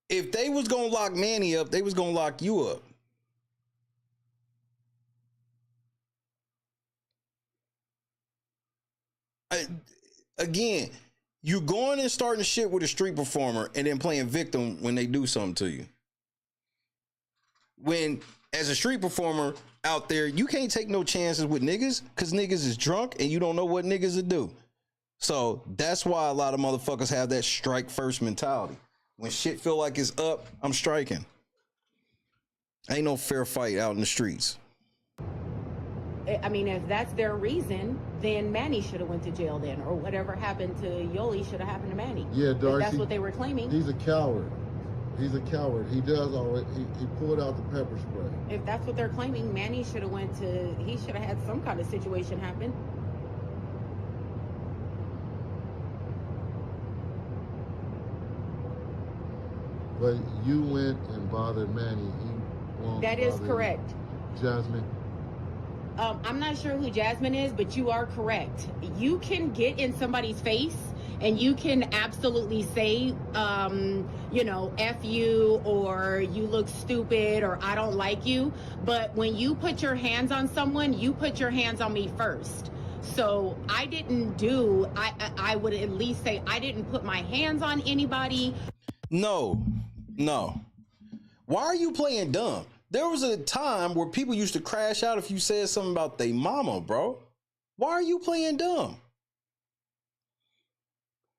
If they was gonna lock Manny up, they was gonna lock you up. Again, You going and starting shit with a street performer and then playing victim when they do something to you. When, as a street performer out there, you can't take no chances with niggas because niggas is drunk and you don't know what niggas will do. So that's why a lot of motherfuckers have that strike first mentality. When shit feel like it's up, I'm striking. Ain't no fair fight out in the streets. I mean, if that's their reason, then Manny should have went to jail then, or whatever happened to Yoli should have happened to Manny. Yeah, Darcy. If that's what they were claiming. He's a coward. He's a coward. He does already. He pulled out the pepper spray. If that's what they're claiming, Manny should have went to. He should have had some kind of situation happen. But you went and bothered Manny. He won't. That is correct. Jasmine. I'm not sure who Jasmine is, but you are correct. You can get in somebody's face and you can absolutely say, you know, F you, or you look stupid, or I don't like you. But when you put your hands on someone, you put your hands on me first. So I didn't do, I would at least say I didn't put my hands on anybody. No. Why are you playing dumb? There was a time where people used to crash out if you said something about their mama, bro. Why are you playing dumb?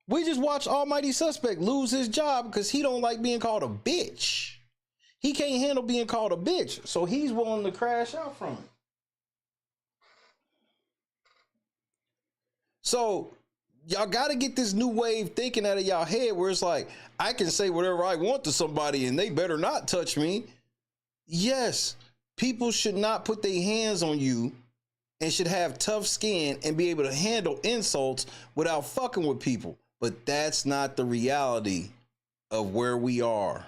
We just watched Almighty Suspect lose his job because he don't like being called a bitch. He can't handle being called a bitch, so he's willing to crash out from it. So y'all got to get this new wave thinking out of y'all head where it's like, I can say whatever I want to somebody and they better not touch me. Yes, people should not put their hands on you and should have tough skin and be able to handle insults without fucking with people. But that's not the reality of where we are.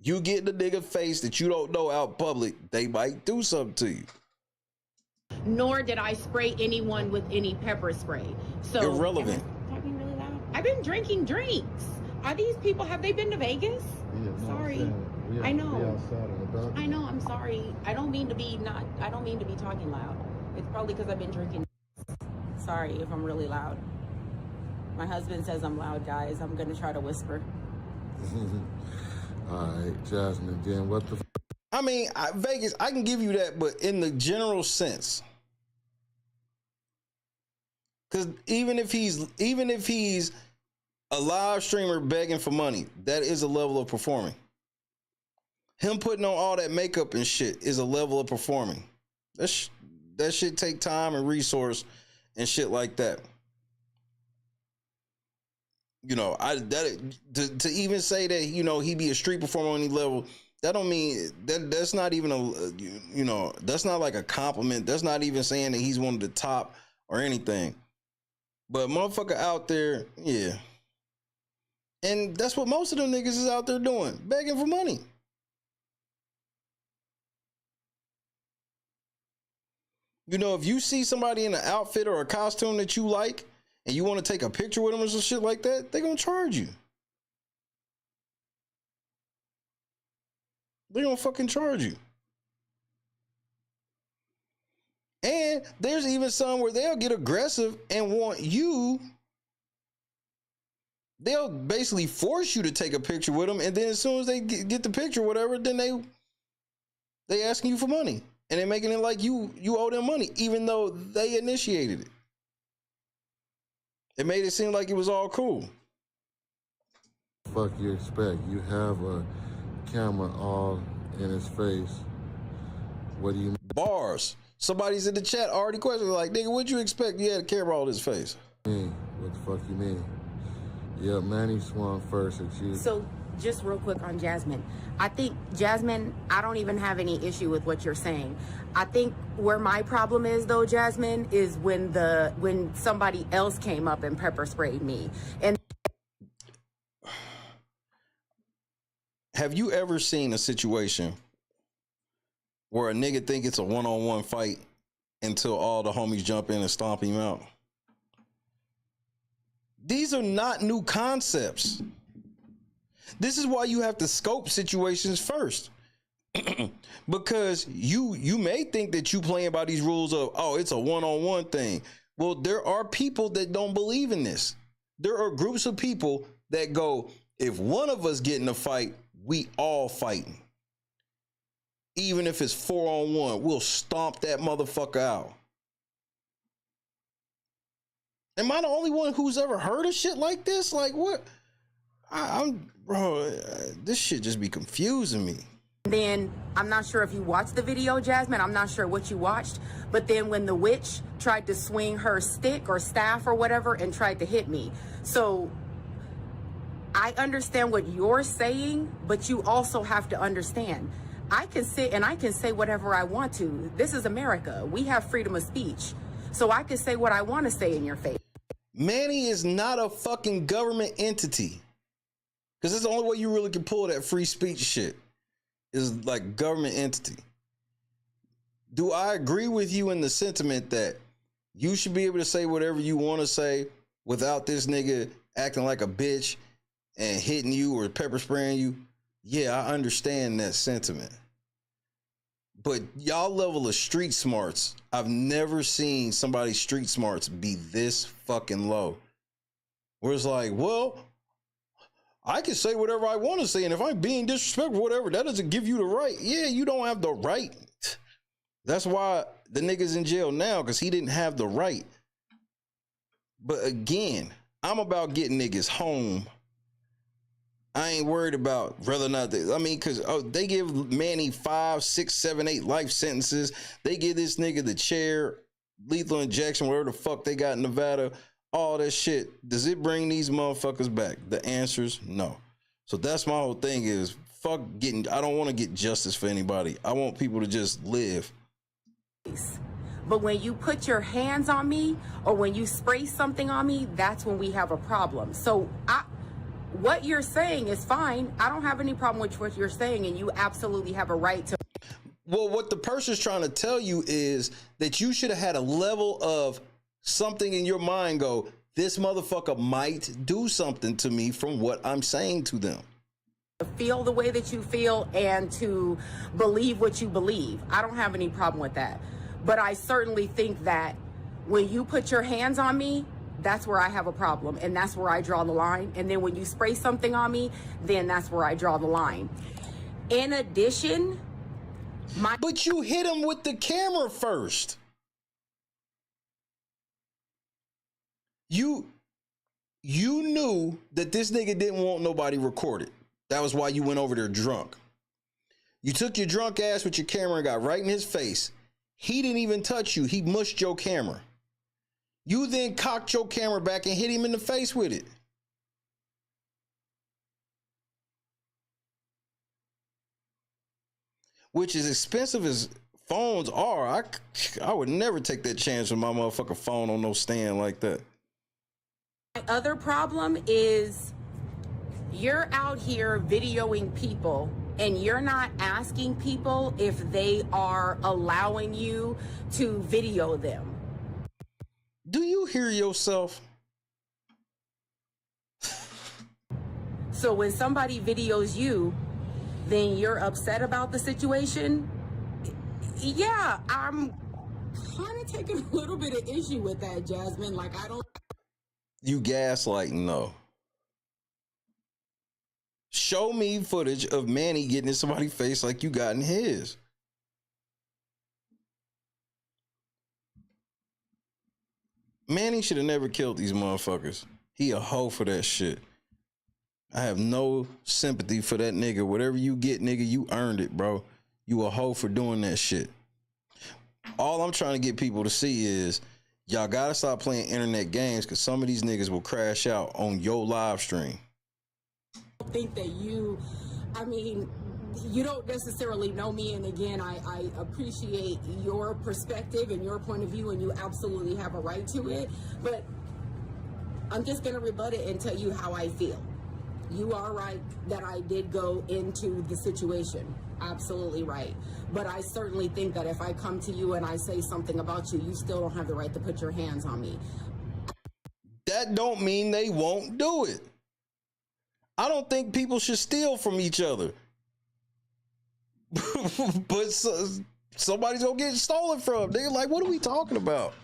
You get the nigga face that you don't know out public, they might do something to you. Nor did I spray anyone with any pepper spray. So irrelevant. Talking really loud. I've been drinking drinks. Are these people, have they been to Vegas? Yeah, no, sorry. I know. Outside on the balcony. I know, I'm sorry. I don't mean to be talking loud. It's probably because I've been drinking. Sorry if I'm really loud. My husband says I'm loud, guys. I'm gonna try to whisper. All right, Jasmine, then what the I mean, Vegas, I can give you that, but in the general sense. Because even if he's a live streamer begging for money, that is a level of performing. Him putting on all that makeup and shit is a level of performing. That shit take time and resource and shit like that. You know, to even say that, you know, he be a street performer on any level, that don't mean that's not even you know, that's not like a compliment. That's not even saying that he's one of the top or anything. But motherfucker out there, yeah. And that's what most of them niggas is out there doing, begging for money. You know, if you see somebody in an outfit or a costume that you like and you want to take a picture with them or some shit like that, they're going to charge you. They're going to fucking charge you. And there's even some where they'll get aggressive and want you. They'll basically force you to take a picture with them. And then as soon as they get the picture, whatever, then they asking you for money. And they're making it like you owe them money, even though they initiated it. It made it seem like it was all cool. fuck you expect? You have a camera all in his face. What do you mean? Bars. Somebody's in the chat already questioning, like, nigga, what'd you expect? You had a camera all in his face. What the fuck you mean? Yeah, Manny swung first at you. So just real quick on Jasmine. I think, Jasmine, I don't even have any issue with what you're saying. I think where my problem is, though, Jasmine, is when somebody else came up and pepper sprayed me. And have you ever seen a situation where a nigga think it's a one-on-one fight until all the homies jump in and stomp him out? These are not new concepts. This is why you have to scope situations first. Because you may think that you playing by these rules of, oh, it's a one-on-one thing. Well, there are people that don't believe in this. There are groups of people that go, if one of us get in a fight, we all fighting. Even if it's 4-on-1, we'll stomp that motherfucker out. Am I the only one who's ever heard of shit like this? Like what? Bro, this shit just be confusing me. Then I'm not sure if you watched the video, Jasmine. I'm not sure what you watched. But then when the witch tried to swing her stick or staff or whatever and tried to hit me. So I understand what you're saying, but you also have to understand. I can sit and I can say whatever I want to. This is America. We have freedom of speech. So I can say what I want to say in your face. Manny is not a fucking government entity. Because that's the only way you really can pull that free speech shit. Is like government entity. Do I agree with you in the sentiment that you should be able to say whatever you want to say without this nigga acting like a bitch and hitting you or pepper spraying you? Yeah, I understand that sentiment. But y'all level of street smarts, I've never seen somebody's street smarts be this fucking low. Where it's like, well, I can say whatever I want to say, and if I'm being disrespectful, whatever, that doesn't give you the right. Yeah, you don't have the right. That's why the nigga's in jail now, because he didn't have the right. But again, I'm about getting niggas home. I ain't worried about whether or not because they give Manny 5, 6, 7, 8 life sentences. They give this nigga the chair, lethal injection, whatever the fuck they got in Nevada. All that shit. Does it bring these motherfuckers back? The answer's no. So that's my whole thing is fuck getting. I don't want to get justice for anybody. I want people to just live. But when you put your hands on me or when you spray something on me, that's when we have a problem. So what you're saying is fine. I don't have any problem with what you're saying, and you absolutely have a right to. Well, what the person's trying to tell you is that you should have had a level of something in your mind go, this motherfucker might do something to me from what I'm saying to them. Feel the way that you feel and to believe what you believe. I don't have any problem with that. But I certainly think that when you put your hands on me, that's where I have a problem, and that's where I draw the line. And then when you spray something on me, then that's where I draw the line. In addition, but you hit him with the camera first. You knew that this nigga didn't want nobody recorded. That was why you went over there drunk. You took your drunk ass with your camera and got right in his face. He didn't even touch you. He mushed your camera. You then cocked your camera back and hit him in the face with it. Which, as expensive as phones are, I would never take that chance with my motherfucking phone on no stand like that. My other problem is you're out here videoing people and you're not asking people if they are allowing you to video them. Do you hear yourself? So when somebody videos you, then you're upset about the situation? Yeah, I'm kind of taking a little bit of issue with that, Jasmine. Like, I don't... You gaslighting, though. Show me footage of Manny getting in somebody's face like you got in his. Manny should have never killed these motherfuckers. He a hoe for that shit. I have no sympathy for that nigga. Whatever you get, nigga, you earned it, bro. You a hoe for doing that shit. All I'm trying to get people to see is y'all gotta stop playing internet games, because some of these niggas will crash out on your live stream. I think that you don't necessarily know me, and again, I appreciate your perspective and your point of view, and you absolutely have a right to it, but I'm just gonna rebut it and tell you how I feel. You are right that I did go into the situation. Absolutely right. But I certainly think that if I come to you and I say something about you, you still don't have the right to put your hands on me. That don't mean they won't do it. I don't think people should steal from each other. But somebody's gonna get stolen from. They're like, what are we talking about?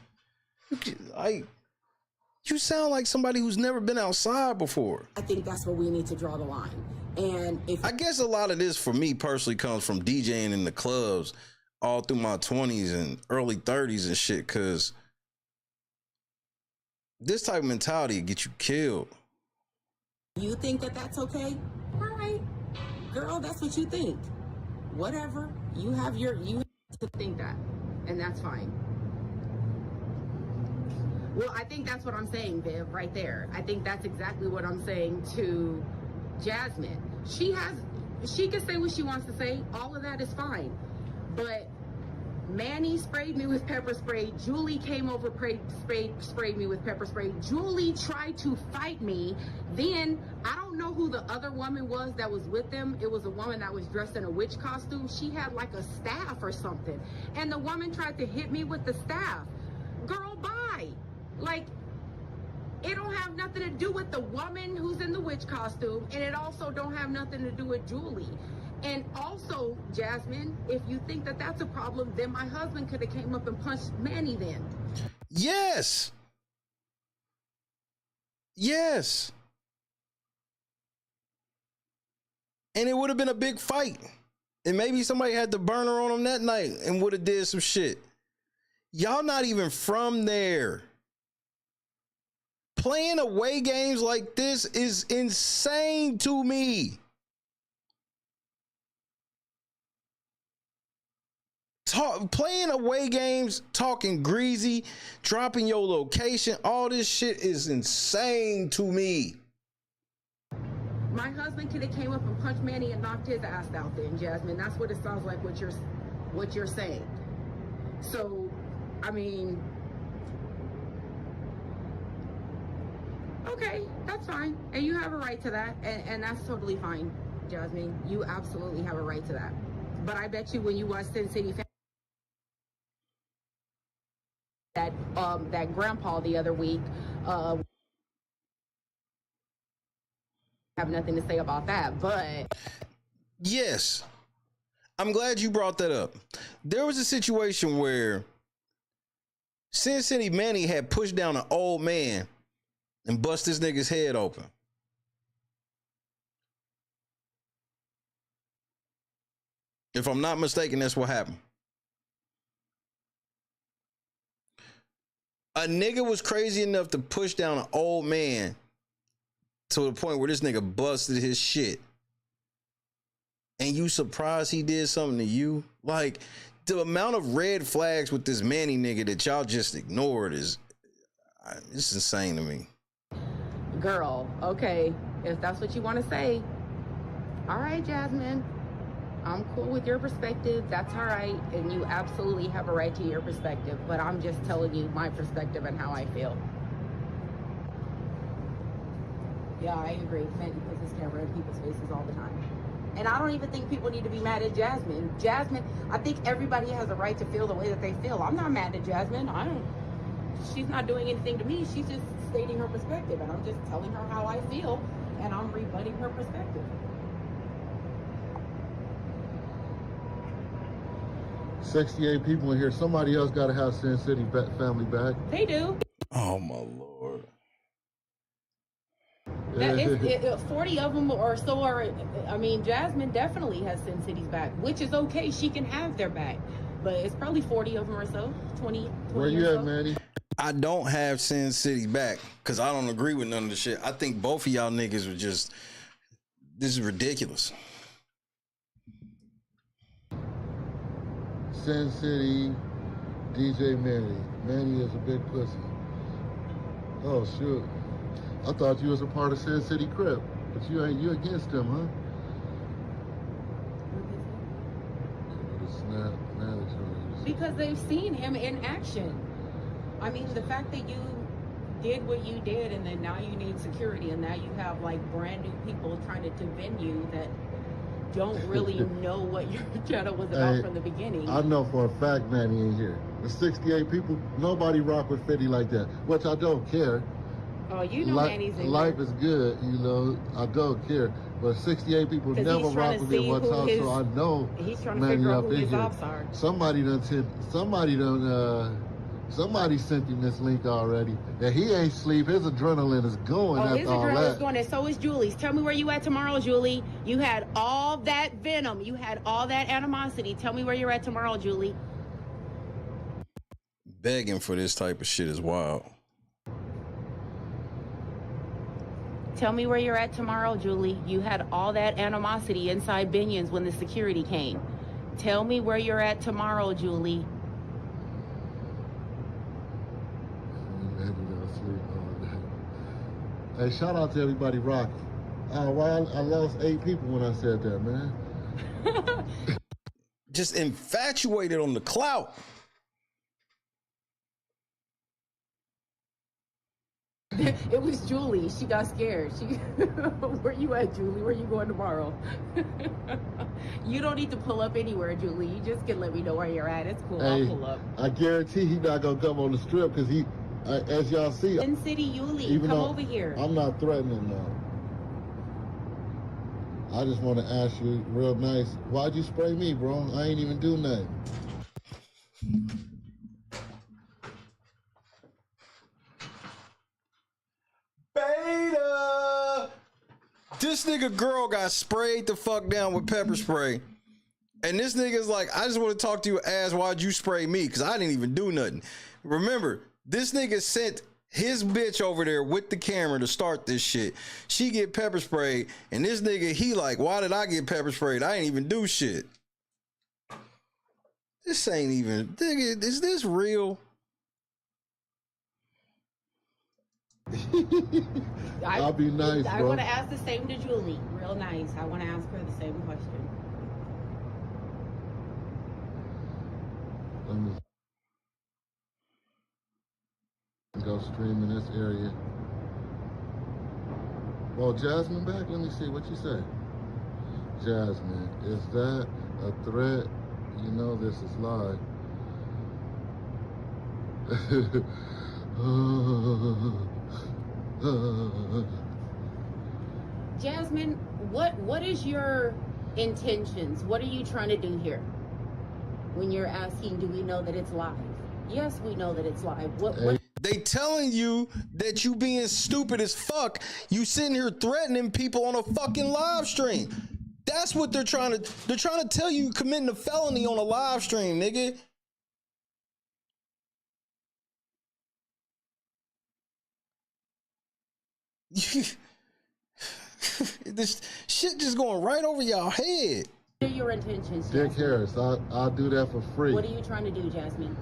You sound like somebody who's never been outside before. I think that's where we need to draw the line. And I guess a lot of this for me personally comes from DJing in the clubs all through my 20s and early 30s and shit, because this type of mentality will get you killed. You think that that's okay? All right, girl, that's what you think. Whatever, you have to think that, and that's fine. Well, I think that's what I'm saying, Viv, right there. I think that's exactly what I'm saying to Jasmine. She can say what she wants to say. All of that is fine. But Manny sprayed me with pepper spray. Julie came over, sprayed me with pepper spray. Julie tried to fight me. Then, I don't know who the other woman was that was with them. It was a woman that was dressed in a witch costume. She had like a staff or something. And the woman tried to hit me with the staff. Girl, bye. Like, it don't have nothing to do with the woman who's in the witch costume, and it also don't have nothing to do with Julie. And also, Jasmine, if you think that that's a problem, then my husband could have came up and punched Manny then. Yes. Yes. And it would have been a big fight. And maybe somebody had the burner on him that night and would have did some shit. Y'all not even from there. Playing away games like this is insane to me. Playing away games, talking greasy, dropping your location, all this shit is insane to me. My husband could have came up and punched Manny and knocked his ass out then, Jasmine. That's what it sounds like what you're saying. So, I mean, okay, that's fine. And you have a right to that. And that's totally fine, Jasmine. You absolutely have a right to that. But I bet you when you watch Sin City that grandpa the other week, have nothing to say about that, but yes, I'm glad you brought that up. There was a situation where Sin City Manny had pushed down an old man and bust this nigga's head open. If I'm not mistaken, that's what happened. A nigga was crazy enough to push down an old man to the point where this nigga busted his shit. And you surprised he did something to you? Like, the amount of red flags with this Manny nigga that y'all just ignored is it's insane to me. Girl, okay, if that's what you want to say, all right, Jasmine, I'm cool with your perspective. That's all right, and you absolutely have a right to your perspective, but I'm just telling you my perspective and how I feel. Yeah, I agree. Manny puts his camera in people's faces all the time. And I don't even think people need to be mad at Jasmine. Jasmine, I think everybody has a right to feel the way that they feel. I'm not mad at Jasmine. She's not doing anything to me. She's just stating her perspective, and I'm just telling her how I feel, and I'm rebutting her perspective. 68 people in here. Somebody else got to have Sin City family back. They do. Oh, my Lord. That is, 40 of them or so are, I mean, Jasmine definitely has Sin City's back, which is okay. She can have their back. But it's probably 40 of them or so. 20 Where you at, Manny? I don't have Sin City back because I don't agree with none of the shit. I think both of y'all niggas were just, this is ridiculous. Sin City, DJ Manny. Manny is a big pussy. Oh, shoot. I thought you was a part of Sin City Crip, but you against him, huh? Because they've seen him in action. I mean, the fact that you did what you did and then now you need security and now you have like brand new people trying to defend you that don't really know what your channel was about from the beginning. I know for a fact Manny ain't here. The 68 people, nobody rock with 50 like that, which I don't care. Oh, you know Manny's in life is good, you know. I don't care. But 68 people never rock with me at one time, so I know he's trying to Manny figure out up who in his here. ops are. Somebody sent him this link already. And he ain't sleep. His adrenaline is going Oh, after his all adrenaline is that. going, and so is Julie's. Tell me where you at tomorrow, Julie. You had all that venom. You had all that animosity. Tell me where you're at tomorrow, Julie. Begging for this type of shit is wild. Tell me where you're at tomorrow, Julie. You had all that animosity inside Binion's when the security came. Tell me where you're at tomorrow, Julie. Hey, shout out to everybody rocking. Well, I lost 8 people when I said that, man. Just infatuated on the clout. It was Julie. She got scared. Where you at, Julie? Where you going tomorrow? You don't need to pull up anywhere, Julie. You just can let me know where you're at. It's cool. I'll pull up. I guarantee he's not gonna come on the strip because he, as y'all see, Sin City Yuli, come over here. I'm not threatening now. I just want to ask you real nice, why'd you spray me, bro? I ain't even do nothing. Beta! This nigga girl got sprayed the fuck down with pepper spray. And this nigga's like, I just want to talk to you, ask why'd you spray me? Because I didn't even do nothing. Remember, this nigga sent his bitch over there with the camera to start this shit. She get pepper sprayed, and this nigga, he like, why did I get pepper sprayed? I ain't even do shit. This ain't even, nigga, is this real? I'll be nice, I bro. want to ask the same to Julie. Real nice. I want to ask her the same question. Let me go stream in this area. Well, Jasmine back? Let me see what you say. Jasmine, is that a threat? You know this is live. Jasmine, what is your intentions? What are you trying to do here? When you're asking, do we know that it's live? Yes, we know that it's live. What? They telling you that you being stupid as fuck. You sitting here threatening people on a fucking live stream. That's what they're trying to tell you committing a felony on a live stream, nigga. This shit just going right over y'all head. What are your intentions, Dick Jasmine? Harris, I'll do that for free. What are you trying to do, Jasmine?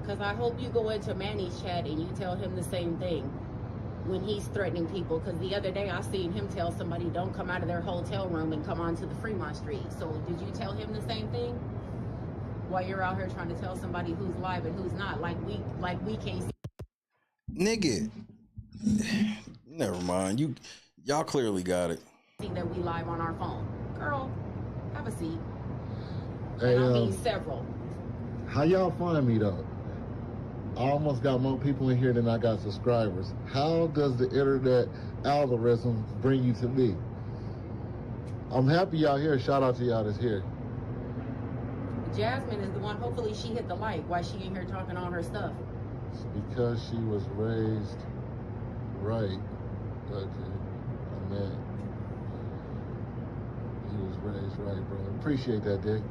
Because I hope you go into Manny's chat and you tell him the same thing when he's threatening people. Because the other day I seen him tell somebody don't come out of their hotel room and come onto the Fremont Street. So did you tell him the same thing? While you're out here trying to tell somebody who's live and who's not, like we can't see. Nigga, never mind. Y'all clearly got it. That we live on our phone. Girl, have a seat. Hey, and I mean several. How y'all find me though? I almost got more people in here than I got subscribers. How does the internet algorithm bring you to me? I'm happy y'all here. Shout out to y'all that's here. Jasmine is the one, hopefully she hit the like. Why she in here talking all her stuff? It's because she was raised right. Man, he was raised right, bro. Appreciate that, Dick.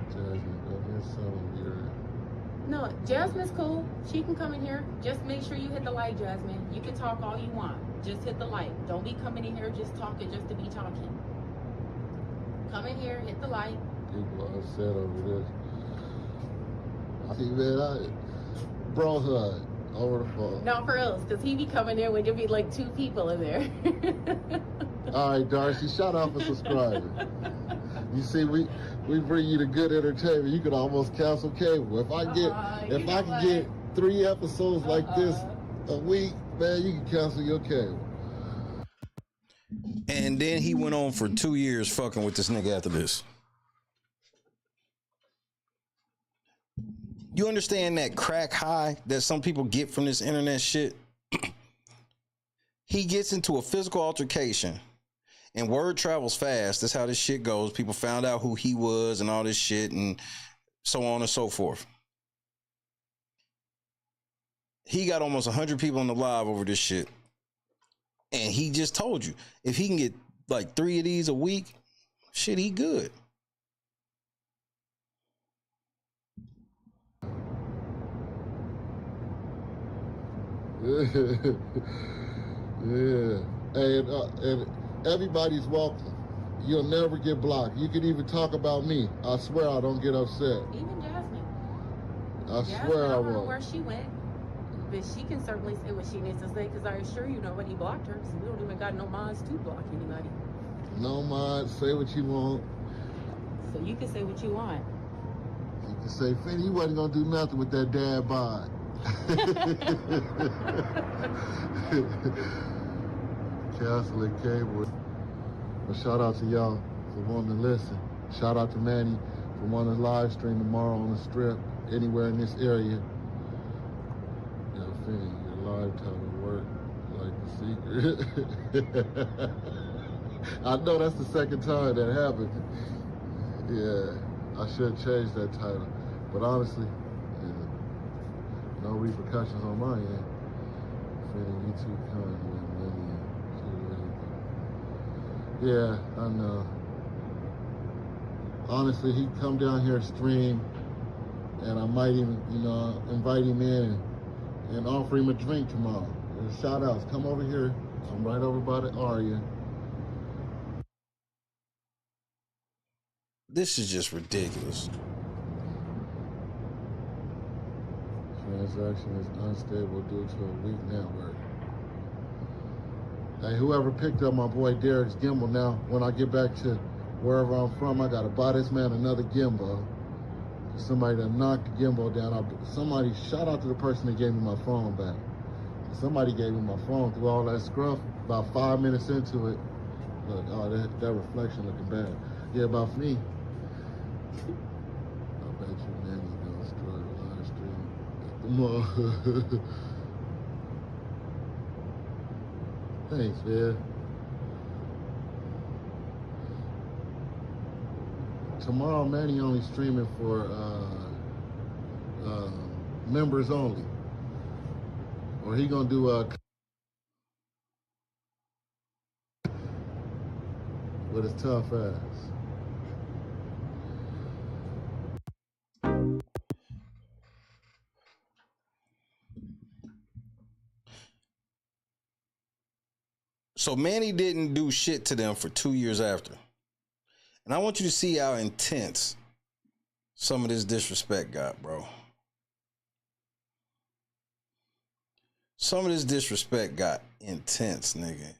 Jasmine, that's something weird. No, Jasmine's cool. She can come in here. Just make sure you hit the like, Jasmine. You can talk all you want. Just hit the like. Don't be coming in here just talking just to be talking. Come in here, hit the like. People are upset over this. I see, man, bro hug over the phone. No, for real, because he be coming in when there be like 2 people in there. All right, Darcy, shout out for subscribing. You see, we bring you the good entertainment. You could almost cancel cable. If I could get 3 episodes like this a week, man, you can cancel your cable. And then he went on for 2 years fucking with this nigga after this. You understand that crack high that some people get from this internet shit? He gets into a physical altercation and word travels fast. That's how this shit goes. People found out who he was and all this shit and so on and so forth. He got almost 100 people on the live over this shit. And he just told you, if he can get like 3 of these a week, shit, he good. Yeah. And everybody's welcome. You'll never get blocked. You can even talk about me. I swear I don't get upset. Even Jasmine. I swear I don't know won't. where she went, but she can certainly say what she needs to say, because I assure you nobody blocked her, so we don't even got no minds to block anybody. No mind. Say what you want. So you can say what you want. You can say, Finny, you wasn't going to do nothing with that dad bod. Castle and Cable. But shout out to y'all for wanting to listen. Shout out to Manny for wanting to live stream tomorrow on the strip, anywhere in this area. Yo, Finny, your live title work like the secret. I know that's the second time that happened. Yeah, I should change that title. But honestly, yeah, no repercussions on my end. Finny, you too kind, man. Yeah, I know. Honestly, he'd come down here and stream, and I might even, invite him in and offer him a drink tomorrow. Shout outs, come over here. I'm right over by the Aria. This is just ridiculous. Transaction is unstable due to a weak network. Hey, whoever picked up my boy Derek's gimbal, now when I get back to wherever I'm from, I gotta buy this man another gimbal. Somebody that knocked the gimbal down. Somebody, shout out to the person that gave me my phone back. Somebody gave me my phone through all that scruff. About 5 minutes into it, look, oh, that reflection looking bad. Yeah, about me. I bet you Manny's gonna struggle live stream. Come on. Thanks, man. Tomorrow, Manny only streaming for members only. Or he gonna do with his tough ass. So Manny didn't do shit to them for 2 years after. And I want you to see how intense some of this disrespect got, bro. Some of this disrespect got intense, nigga.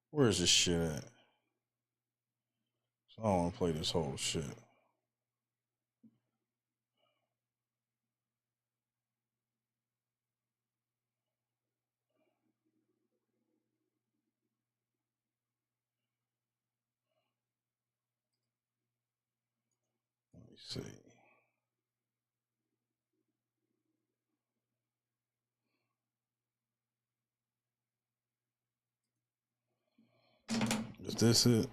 Where's this shit at? So I don't want to play this whole shit. Let me see. Is this it?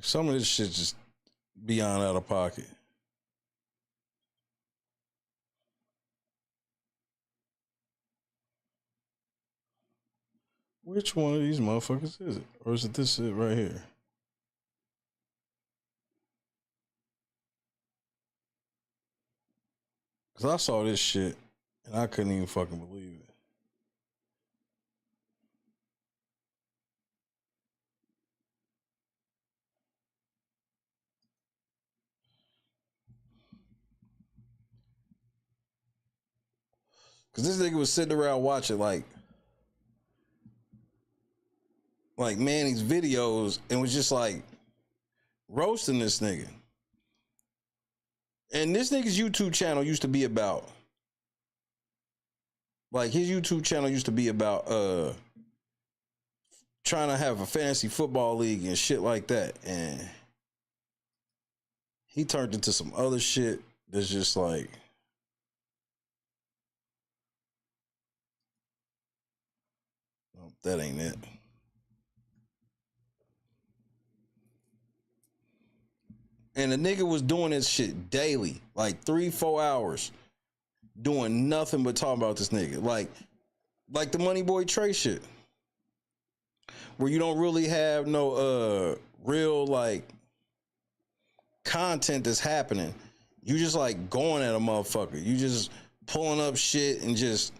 Some of this shit just beyond out of pocket. Which one of these motherfuckers is it? Or is it this shit right here? Because I saw this shit And I couldn't even fucking believe it. Cause this nigga was sitting around watching like Manny's videos and was just like roasting this nigga. And this nigga's YouTube channel used to be about, like, his YouTube channel used to be about trying to have a fantasy football league and shit like that. And he turned into some other shit that's just like, oh, that ain't it. And the nigga was doing this shit daily, like 3-4 hours, doing nothing but talking about this nigga. Like the Money Boy Trey shit. Where you don't really have no real like content that's happening. You just like going at a motherfucker. You just pulling up shit and just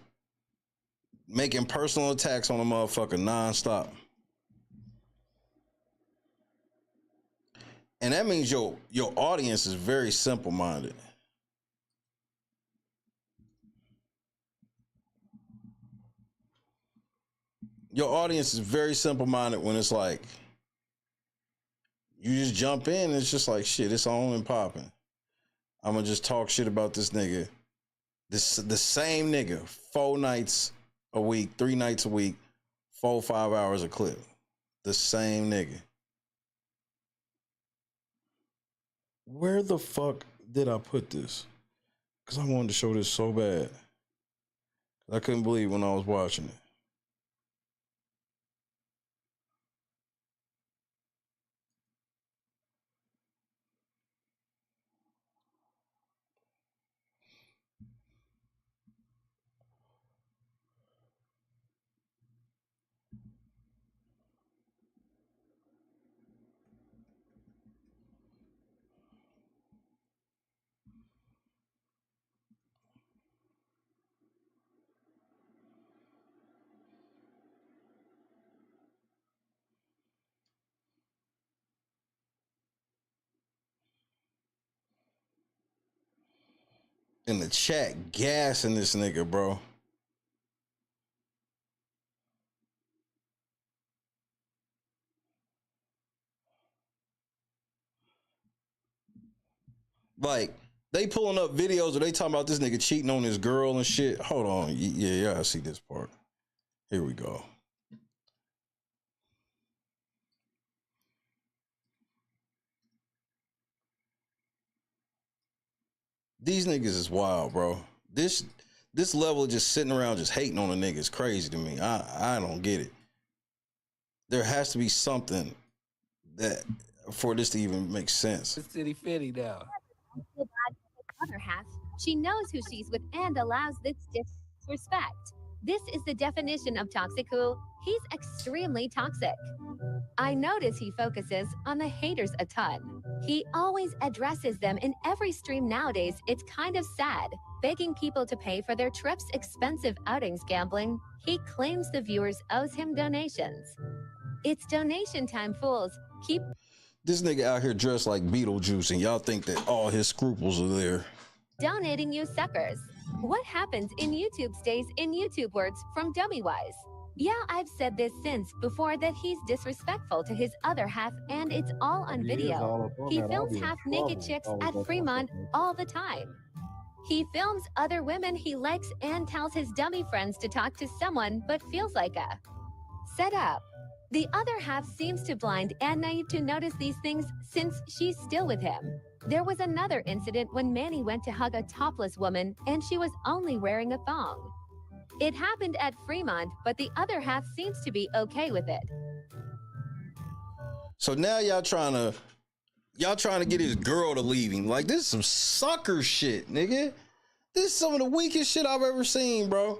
making personal attacks on a motherfucker nonstop. And that means your audience is very simple-minded. Your audience is very simple-minded when it's like, you just jump in and it's just like, shit, it's on and popping. I'm gonna just talk shit about this nigga. The same nigga, 4 nights a week, 3 nights a week, 4-5 hours a clip. The same nigga. Where the fuck did I put this? Because I wanted to show this so bad. I couldn't believe when I was watching it. In the chat, gassing this nigga, bro. Like, they pulling up videos where they talking about this nigga cheating on his girl and shit. Hold on. Yeah, I see this part. Here we go. These niggas is wild, bro. This level of just sitting around just hating on a nigga is crazy to me. I don't get it. There has to be something that for this to even make sense. City Finny now. Other half, she knows who she's with and allows this disrespect. This is the definition of toxic who he's extremely toxic. I notice he focuses on the haters a ton. He always addresses them in every stream nowadays. It's kind of sad. Begging people to pay for their trips, expensive outings, gambling. He claims the viewers owes him donations. It's donation time, fools. Keep this nigga out here dressed like Beetlejuice and y'all think that all his scruples are there. donating, you suckers. What happens in YouTube stays in YouTube, words from Dummywise. Yeah, I've said this since before that he's disrespectful to his other half and it's all on video. He films half-naked chicks at Fremont all the time. He films other women he likes and tells his dummy friends to talk to someone but feels like a setup. The other half seems too blind and naive to notice these things since she's still with him. There was another incident when Manny went to hug a topless woman and she was only wearing a thong. It happened at Fremont, but the other half seems to be okay with it. So now y'all trying to get his girl to leave him. Like, this is some sucker shit, nigga. This is some of the weakest shit I've ever seen, bro.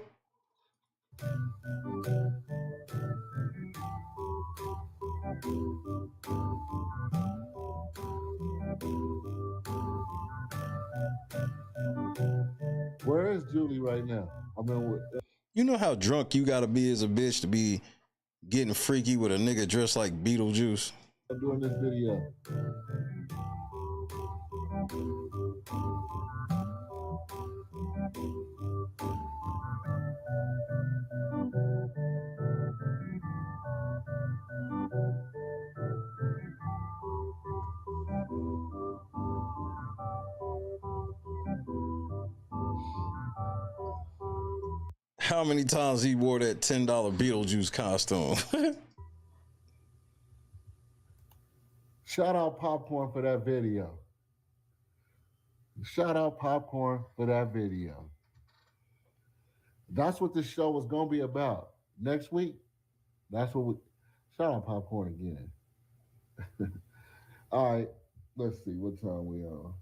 Where is Julie right now? I mean, You know how drunk you gotta be as a bitch to be getting freaky with a nigga dressed like Beetlejuice? I'm doing this video. How many times he wore that $10 Beetlejuice costume? Shout out Popcorn for that video. Shout out Popcorn for that video. That's what this show was gonna be about. Next week, that's what we shout out Popcorn again. All right, let's see what time we on.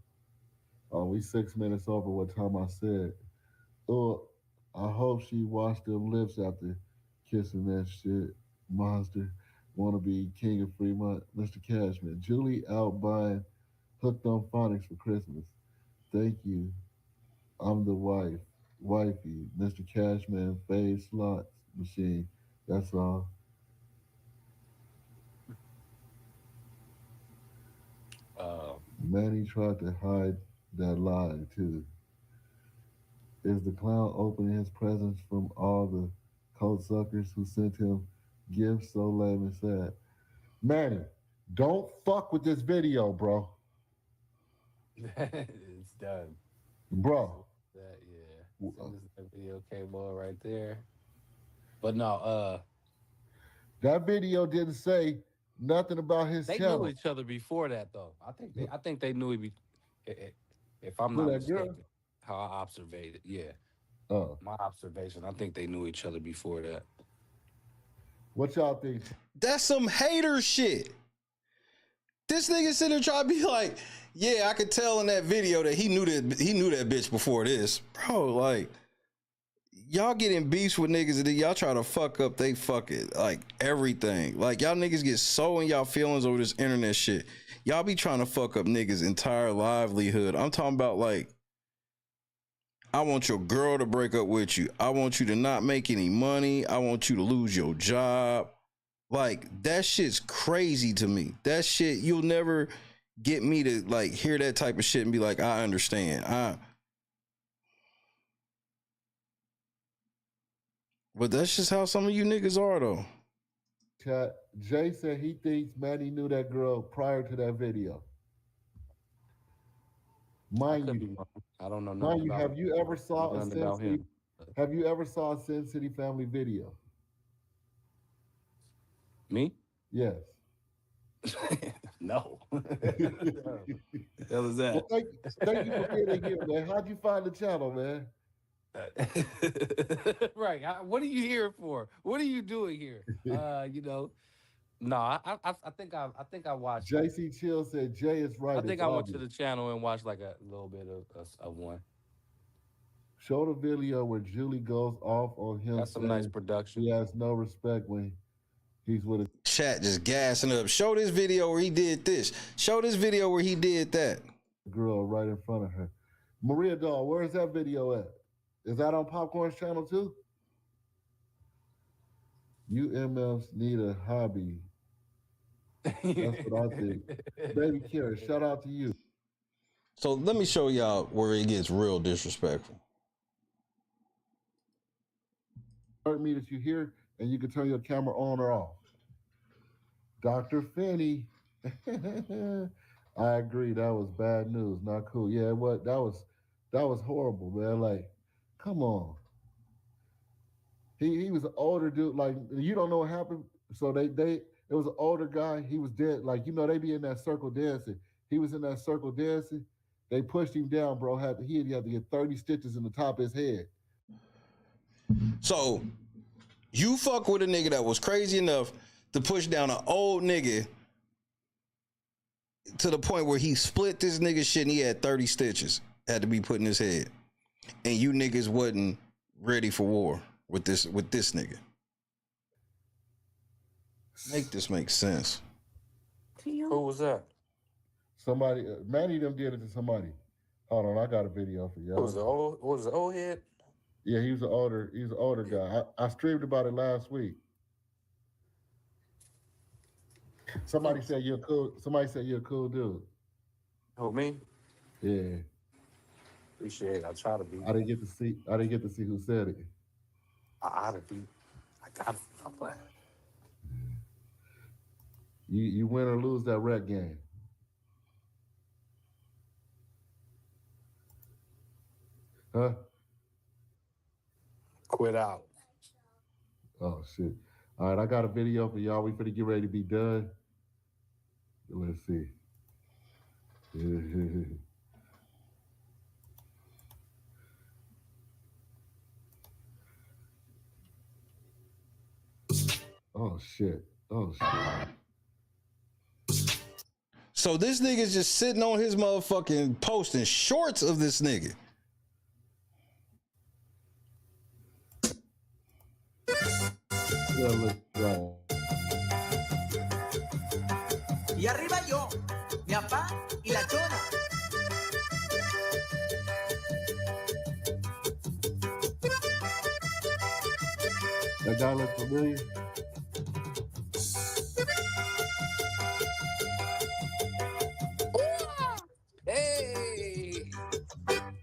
Oh, we 6 minutes over what time I said. Oh, I hope she washed them lips after kissing that shit. Monster. Wanna be king of Fremont. Mr. Cashman. Julie out buying Hooked on Phonics for Christmas. Thank you. I'm the wifey. Mr. Cashman, fave slots machine. That's all. Manny tried to hide that lie too. Is the clown opening his presents from all the coat suckers who sent him gifts so lame and sad? Manny, don't fuck with this video, bro. It's done. Bro. That, yeah. As soon as that video came on right there. But no, that video didn't say nothing about his they channel. knew each other before that though. I think they knew if I'm not mistaken, how I observed it. Yeah. Oh. My observation, I think they knew each other before that. What y'all think? That's some hater shit. This nigga sitting there trying to be like, yeah, I could tell in that video that he knew that bitch before this. Bro, like, y'all get in beefs with niggas and then y'all try to fuck up they like everything. Like, y'all niggas get so in y'all feelings over this internet shit. Y'all be trying to fuck up niggas' entire livelihood. I'm talking about, like, I want your girl to break up with you. I want you to not make any money. I want you to lose your job. Like, that shit's crazy to me. That shit, you'll never get me to, like, hear that type of shit and be like, I understand. But that's just how some of you niggas are, though. Chat. Jay said he thinks Manny knew that girl prior to that video. Mind you, I don't know. Mind you, have you ever saw a Sin City? Have you ever saw a Sin City family video? Me? Yes. No. The hell is that? Well, thank you for being here, man. How'd you find the channel, man? Right. What are you here for? What are you doing here? You know. No, I think I watched. JC Chill said Jay is right. I think I went to the channel and watched like a little bit of one. Show the video where Julie goes off on him. That's some nice production. He has no respect when he's with a chat just gassing up. Show this video where he did this. Show this video where he did that. Girl right in front of her. Maria Doll, where is that video at? Is that on Popcorn's channel too? UMFs need a hobby. That's what I think. Baby Kara, shout out to you. So let me show y'all where it gets real disrespectful. Hurt me that you hear, and you can turn your camera on or off. Dr. Finny. I agree. That was bad news. Not cool. Yeah, what? That was horrible, man. Like, come on. He was an older dude. Like, you don't know what happened. So it was an older guy. He was dead. Like, you know, they be in that circle dancing. He was in that circle dancing. They pushed him down, bro. He had to get 30 stitches in the top of his head. So you fuck with a nigga that was crazy enough to push down an old nigga to the point where he split this nigga shit and he had 30 stitches had to be put in his head. And you niggas wasn't ready for war with this nigga. Make this make sense. Who was that? Somebody, Manny them did it to somebody. Hold on, I got a video for y'all. What was the old head? Yeah, he's an older guy. I streamed about it last week. Somebody said you're cool. Somebody said you're a cool dude. Oh, me? Yeah. Appreciate it. I try to be. I didn't get to see who said it. I ought to be. I got to. I'm playing. You win or lose that rec game. Huh? Quit out. Oh shit. All right, I got a video for y'all. We finna get ready to be done. Let's see. Oh shit. Oh shit. So this nigga's just sitting on his motherfucking posting shorts of this nigga. Y arriba yo, mi papá y la chona. That guy look familiar? Hey,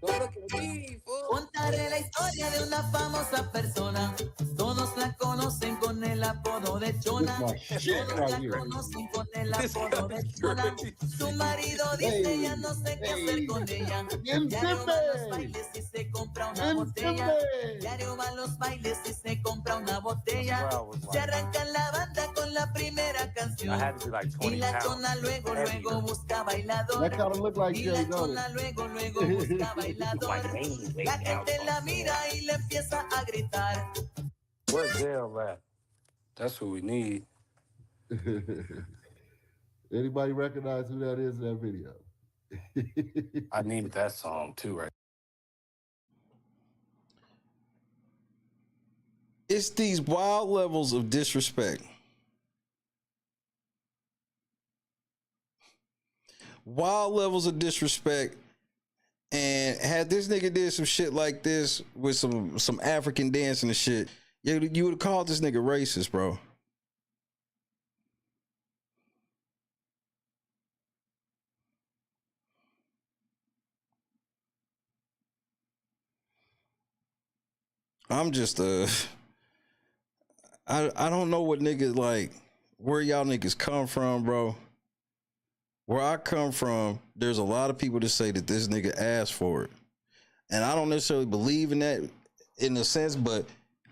don't look at me, fool. Contaré la historia de una famosa persona. Todos la conocen con el apodo de Chona. Todos la conocen con el apodo de Chona. Su marido dice ya no sé qué hacer con ella. Diario va a los bailes y se compra una botella. Diario va a los bailes y se compra una botella. Se arranca la banda con la primera canción. Y la Chona luego busca bailador. Y la Chona luego busca bailador. La gente la mira y le empieza a gritar. Where's Dale at? That's who we need. Anybody recognize who that is in that video? I need that song too, right? It's these wild levels of disrespect. Wild levels of disrespect. And had this nigga did some shit like this with some African dancing and shit, you would have called this nigga racist, bro. I'm just I don't know what niggas like, where y'all niggas come from, bro. Where I come from, there's a lot of people that say that this nigga asked for it. And I don't necessarily believe in that in a sense, but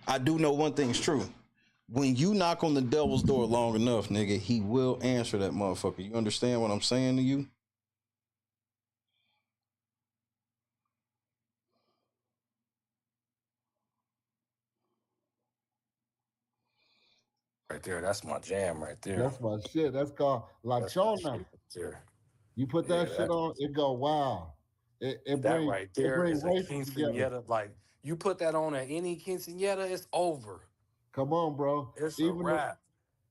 I do know one thing's true. When you knock on the devil's door long enough, nigga, he will answer that motherfucker. You understand what I'm saying to you? Right there, that's my jam right there. That's my shit. That's called La Chona. You put that shit on, it go wow. It that brings, right there is a races together. quinceañera. Like, you put that on at any quinceañera, it's over. Come on, bro. It's a wrap.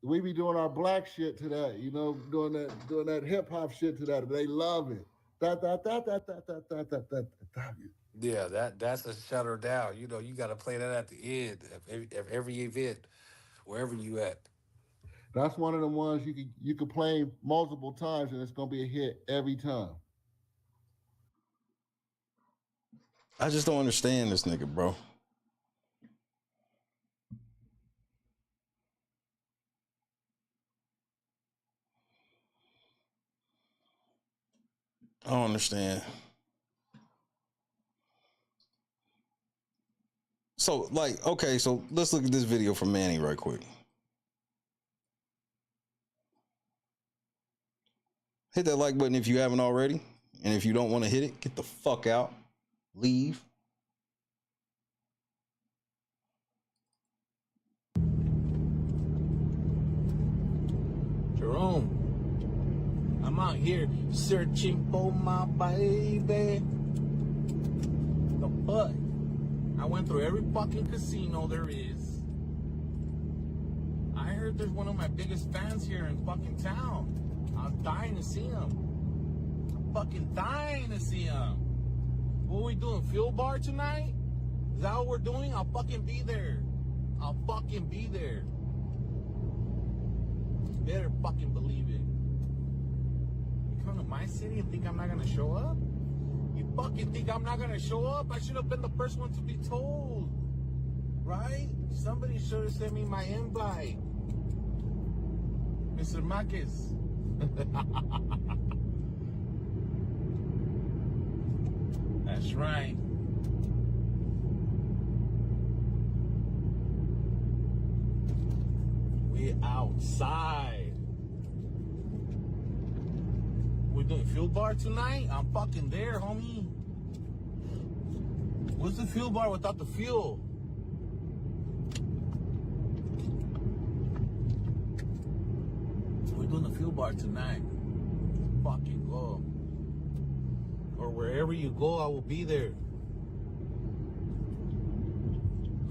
We be doing our black shit to that, you know, doing that hip hop shit to that. They love it. Yeah, that's a shut her down. You know, you got to play that at the end of every event, wherever you at. That's one of the ones you could play multiple times and it's gonna be a hit every time. I just don't understand this nigga, bro. I don't understand. So, like, okay, so let's look at this video from Manny right quick. Hit that like button if you haven't already. And if you don't want to hit it, get the fuck out. Leave. Jerome, I'm out here searching for my baby. The fuck? I went through every fucking casino there is. I heard there's one of my biggest fans here in fucking town. I'm dying to see him. I'm fucking dying to see him. What are we doing? Fuel bar tonight? Is that what we're doing? I'll fucking be there. I'll fucking be there. Better fucking believe it. You come to my city and think I'm not gonna show up? You fucking think I'm not gonna show up? I should have been the first one to be told. Right? Somebody should have sent me my invite. Mr. Marquez. That's right. We outside. We're doing fuel bar tonight? I'm fucking there, homie. What's the fuel bar without the fuel? We're doing the fuel bar tonight. Fucking go. Or wherever you go, I will be there.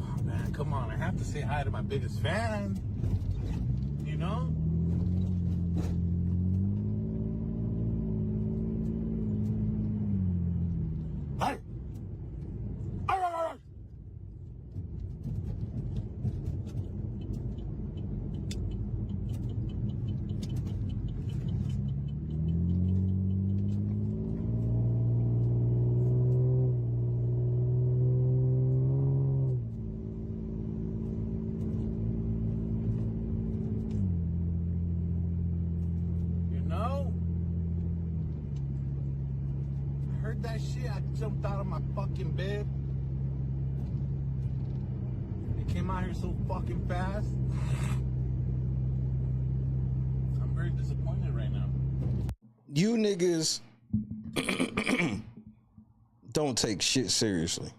Oh man, come on. I have to say hi to my biggest fan. You know? Hi! That shit, I jumped out of my fucking bed. It came out here so fucking fast. I'm very disappointed right now. You niggas don't take shit seriously.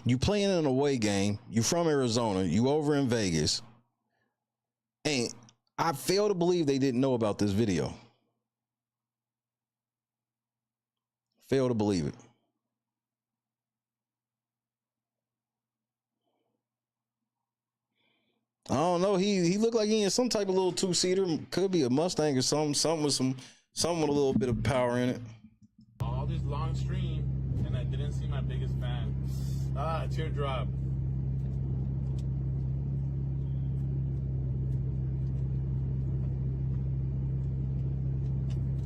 You playing an away game. You from Arizona. You over in Vegas. And I fail to believe they didn't know about this video. Fail to believe it. I don't know. He looked like he in some type of little two-seater. Could be a Mustang or something with a little bit of power in it. All this long stream, and I didn't see my biggest fan. Teardrop.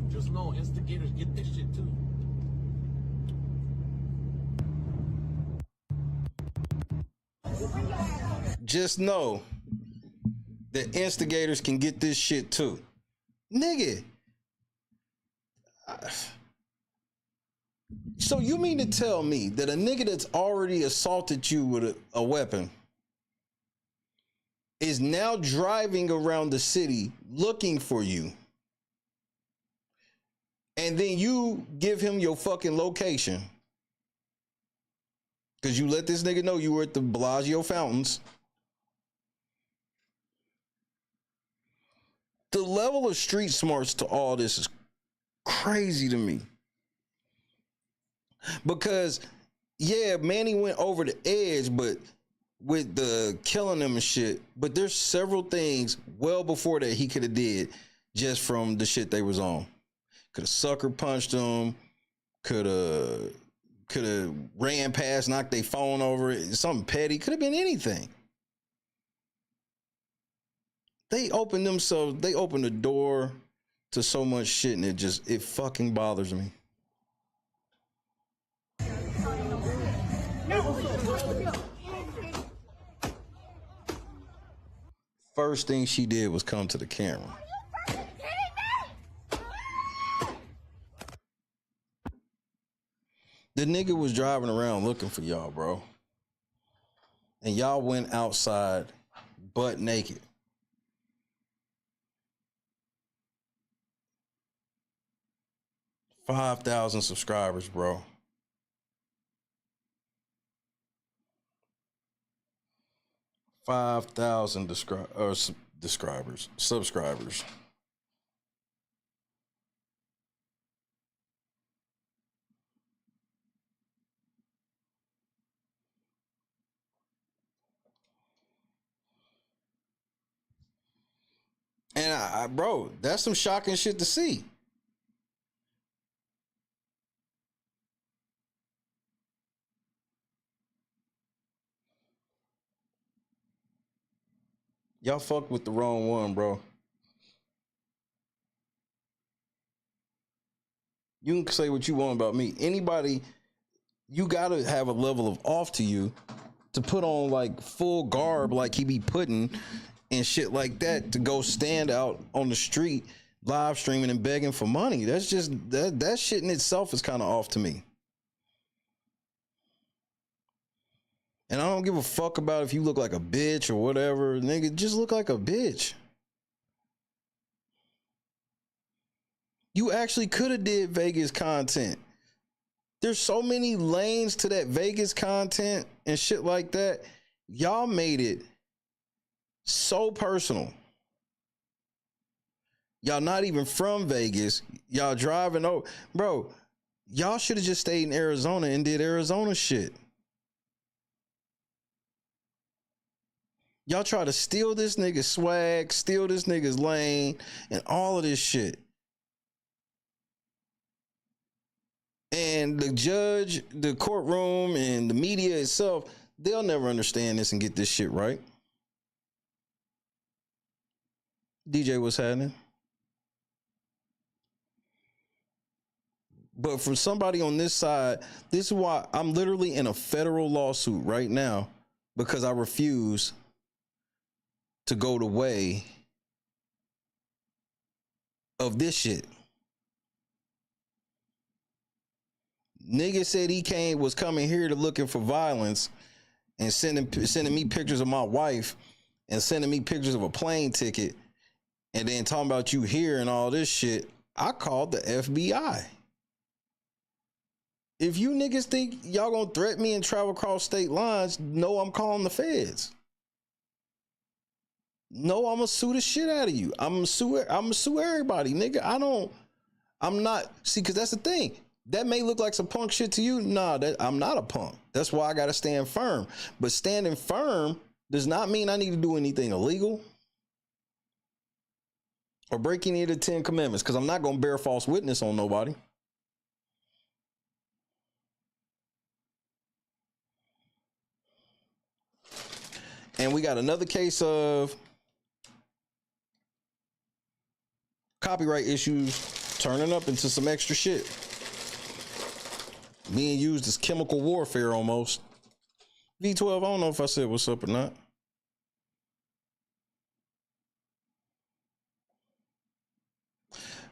Just know instigators get this shit too. Just know that instigators can get this shit too. Nigga. So you mean to tell me that a nigga that's already assaulted you with a weapon is now driving around the city looking for you, and then you give him your fucking location because you let this nigga know you were at the Bellagio fountains? The level of street smarts to all this is crazy to me. Because, yeah, Manny went over the edge, but with the killing them and shit. But there's several things well before that he could have did just from the shit they was on. Could have sucker punched them. Could have ran past, knocked their phone over. Something petty. Could have been anything. They opened the door to so much shit, and it fucking bothers me. First thing she did was come to the camera. The nigga was driving around looking for y'all, bro. And y'all went outside butt naked. $5,000 subscribers, bro. Subscribers. And bro, that's some shocking shit to see. Y'all fuck with the wrong one, bro. You can say what you want about me. Anybody, you gotta have a level of off to you to put on like full garb like he be putting and shit like that to go stand out on the street live streaming and begging for money. That's just that shit in itself is kind of off to me. And I don't give a fuck about if you look like a bitch or whatever. Nigga, just look like a bitch. You actually could have did Vegas content. There's so many lanes to that Vegas content and shit like that. Y'all made it so personal. Y'all not even from Vegas. Y'all driving over. Bro, y'all should have just stayed in Arizona and did Arizona shit. Y'all try to steal this nigga's swag, steal this nigga's lane, and all of this shit. And the judge, the courtroom, and the media itself, they'll never understand this and get this shit right. DJ, what's happening? But for somebody on this side, this is why I'm literally in a federal lawsuit right now because I refuse to go the way of this shit. Nigga said he was coming here to looking for violence and sending me pictures of my wife and sending me pictures of a plane ticket and then talking about you here and all this shit. I called the FBI. If you niggas think y'all gonna threaten me and travel across state lines, no, I'm calling the feds. No, I'm gonna sue the shit out of you. I'm gonna sue everybody, nigga. I'm not, see, cause that's the thing. That may look like some punk shit to you. Nah, I'm not a punk. That's why I gotta stand firm. But standing firm does not mean I need to do anything illegal or break any of the 10 commandments, because I'm not gonna bear false witness on nobody. And we got another case of copyright issues turning up into some extra shit. Being used as chemical warfare almost. V12, I don't know if I said what's up or not.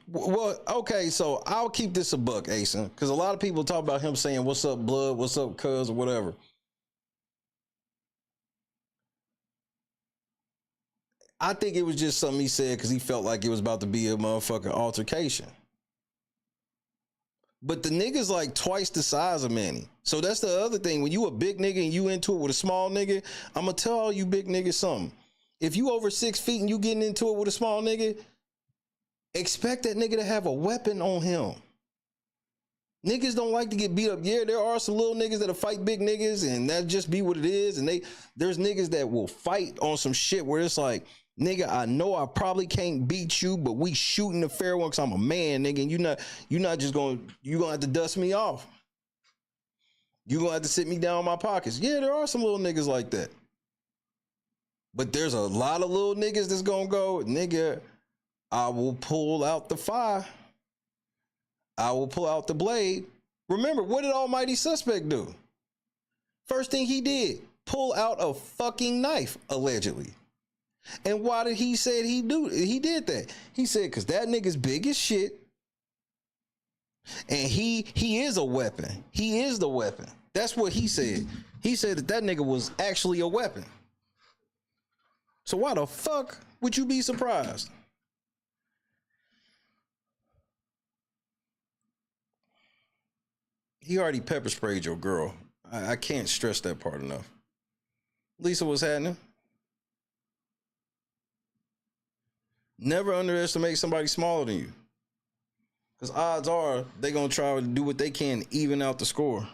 Well, okay, so I'll keep this a buck, Asen, because a lot of people talk about him saying, what's up, blood, what's up, cuz, or whatever. I think it was just something he said because he felt like it was about to be a motherfucking altercation. But the nigga's like twice the size of Manny. So that's the other thing. When you a big nigga and you into it with a small nigga, I'm going to tell all you big niggas something. If you over 6 feet and you getting into it with a small nigga, expect that nigga to have a weapon on him. Niggas don't like to get beat up. Yeah, there are some little niggas that'll fight big niggas and that just be what it is. And there's niggas that will fight on some shit where it's like, nigga, I know I probably can't beat you, but we shooting the fair one because I'm a man, nigga. And you're not just going, you're going to have to dust me off. You're going to have to sit me down in my pockets. Yeah, there are some little niggas like that. But there's a lot of little niggas that's going to go, nigga, I will pull out the fire. I will pull out the blade. Remember, what did Almighty Suspect do? First thing he did, pull out a fucking knife, allegedly. And why did he say he did that? He said, because that nigga's big as shit. And he is a weapon. He is the weapon. That's what he said. He said that nigga was actually a weapon. So why the fuck would you be surprised? He already pepper sprayed your girl. I can't stress that part enough. Lisa, what's happening? Never underestimate somebody smaller than you. Because odds are they're going to try to do what they can to even out the score.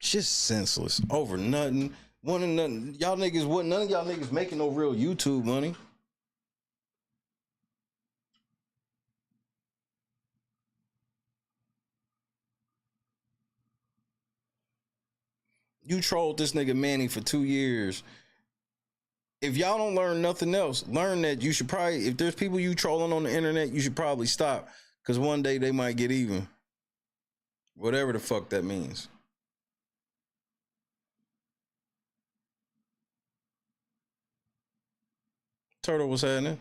Shit's senseless. Over nothing. Wanting nothing. Y'all niggas, what? None of y'all niggas making no real YouTube money. You trolled this nigga Manny for 2 years. If y'all don't learn nothing else, learn that you should probably, if there's people you trolling on the internet, you should probably stop. Because one day they might get even. Whatever the fuck that means. Turtle, what's happening?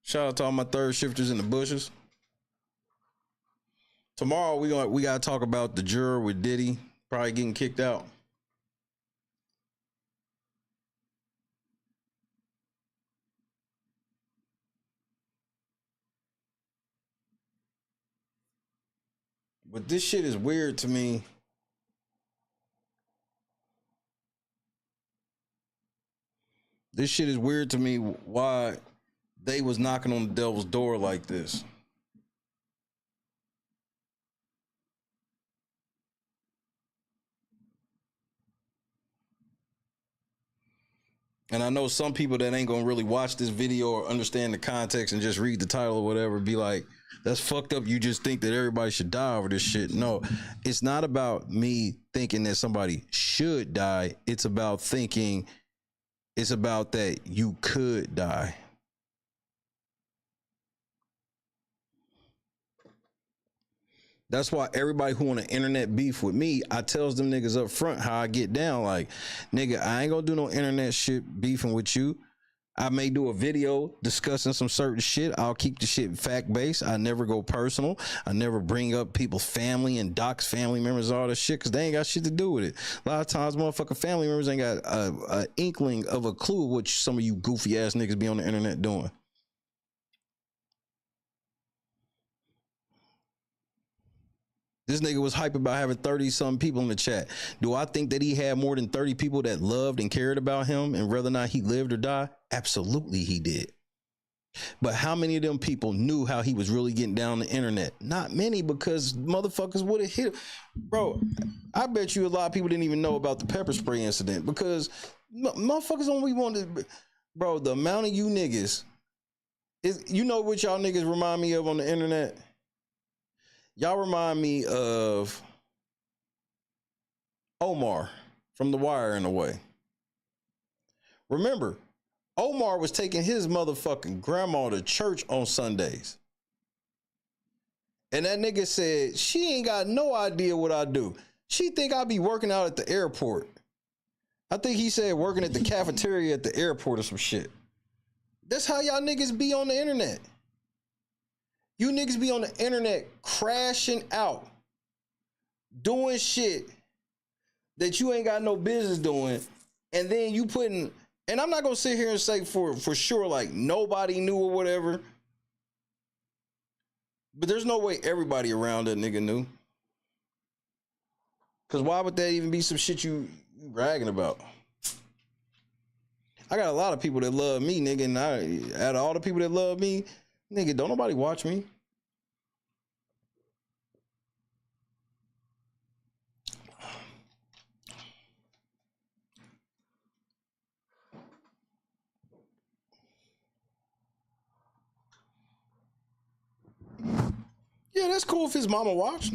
Shout out to all my third shifters in the bushes. Tomorrow we gotta talk about the juror with Diddy probably getting kicked out. But this shit is weird to me. This shit is weird to me why they was knocking on the devil's door like this. And I know some people that ain't gonna really watch this video or understand the context and just read the title or whatever be like, that's fucked up. You just think that everybody should die over this shit. No, it's not about me thinking that somebody should die. It's about thinking, it's about that you could die. That's why everybody who on the internet beef with me, I tells them niggas up front how I get down. Like, nigga, I ain't gonna do no internet shit beefing with you. I may do a video discussing some certain shit. I'll keep the shit fact-based. I never go personal. I never bring up people's family and docs family members, all this shit, because they ain't got shit to do with it. A lot of times, motherfucking family members ain't got a inkling of a clue what some of you goofy-ass niggas be on the internet doing. This nigga was hype about having 30-something people in the chat. Do I think that he had more than 30 people that loved and cared about him and whether or not he lived or died? Absolutely he did. But how many of them people knew how he was really getting down the internet? Not many, because motherfuckers would have hit him. Bro, I bet you a lot of people didn't even know about the pepper spray incident because motherfuckers only wanted, bro, the amount of you niggas, you know what y'all niggas remind me of on the internet? Y'all remind me of Omar from The Wire in a way. Remember, Omar was taking his motherfucking grandma to church on Sundays. And that nigga said, she ain't got no idea what I do. She think I be working out at the airport. I think he said working at the cafeteria at the airport or some shit. That's how y'all niggas be on the internet. You niggas be on the internet crashing out, doing shit that you ain't got no business doing, and then you putting, and I'm not gonna sit here and say for sure like nobody knew or whatever, but there's no way everybody around that nigga knew. Cause why would that even be some shit you bragging about? I got a lot of people that love me, nigga, and out of all the people that love me, nigga, don't nobody watch me. Yeah, that's cool if his mama watched.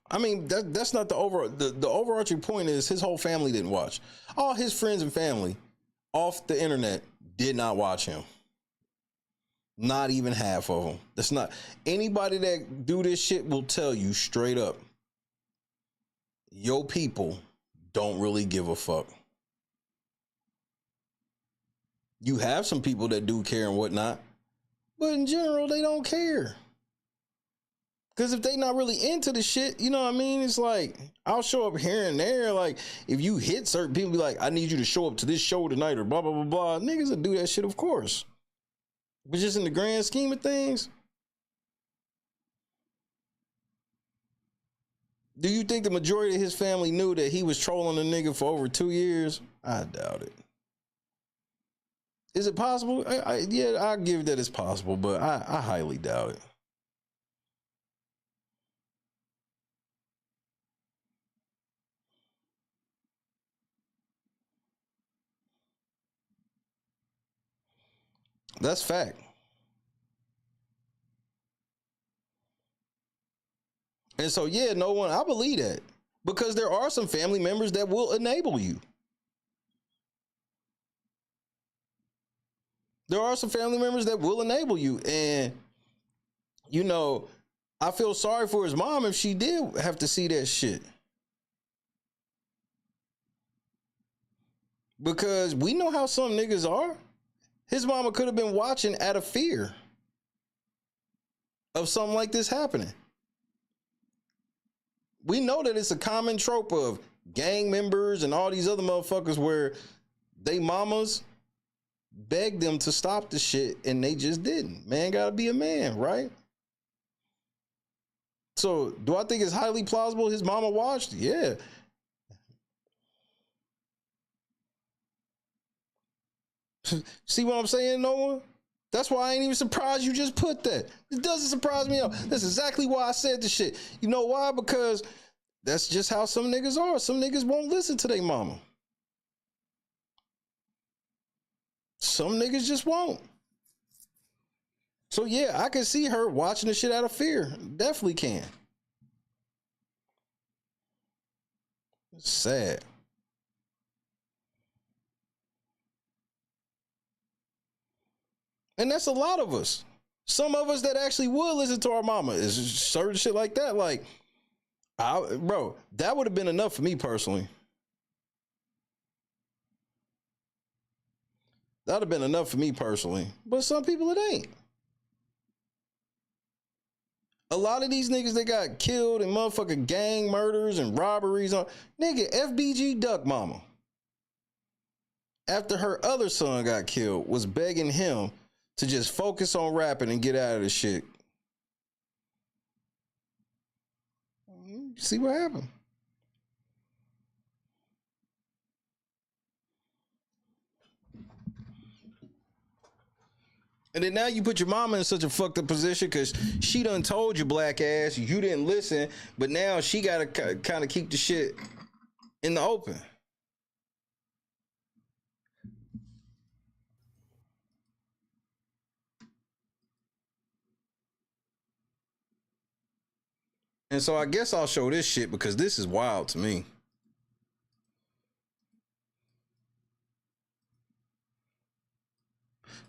I mean, that's not the overarching point is his whole family didn't watch. All his friends and family off the internet did not watch him. Not even half of them. That's not anybody that do this shit will tell you straight up. Your people don't really give a fuck. You have some people that do care and whatnot, but in general, they don't care. Because if they not really into the shit, you know what I mean? It's like, I'll show up here and there. Like, if you hit certain people, be like, I need you to show up to this show tonight or blah, blah, blah, blah. Niggas will do that shit, of course. But just in the grand scheme of things, do you think the majority of his family knew that he was trolling a nigga for over 2 years? I doubt it. Is it possible? Yeah, I'll give that it's possible, but I highly doubt it. That's fact. And so, yeah, no one, I believe that. Because there are some family members that will enable you. There are some family members that will enable you. And, you know, I feel sorry for his mom if she did have to see that shit. Because we know how some niggas are. His mama could have been watching out of fear of something like this happening. We know that it's a common trope of gang members and all these other motherfuckers where they mamas begged them to stop the shit and they just didn't. Man gotta be a man, right? So do I think it's highly plausible his mama watched? Yeah. See what I'm saying, Noah? That's why I ain't even surprised you just put that. It doesn't surprise me. That's exactly why I said the shit. You know why? Because that's just how some niggas are. Some niggas won't listen to their mama. Some niggas just won't. So yeah, I can see her watching the shit out of fear. Definitely can. It's sad. And that's a lot of us. Some of us that actually would listen to our mama is certain shit like that. Like, bro, that would have been enough for me personally. That would have been enough for me personally. But some people it ain't. A lot of these niggas that got killed in motherfucking gang murders and robberies on nigga FBG Duck mama. After her other son got killed, was begging him to just focus on rapping and get out of the shit. See what happened? And then now you put your mama in such a fucked up position because she done told you, black ass, you didn't listen, but now she got to kind of keep the shit in the open. And so I guess I'll show this shit because this is wild to me.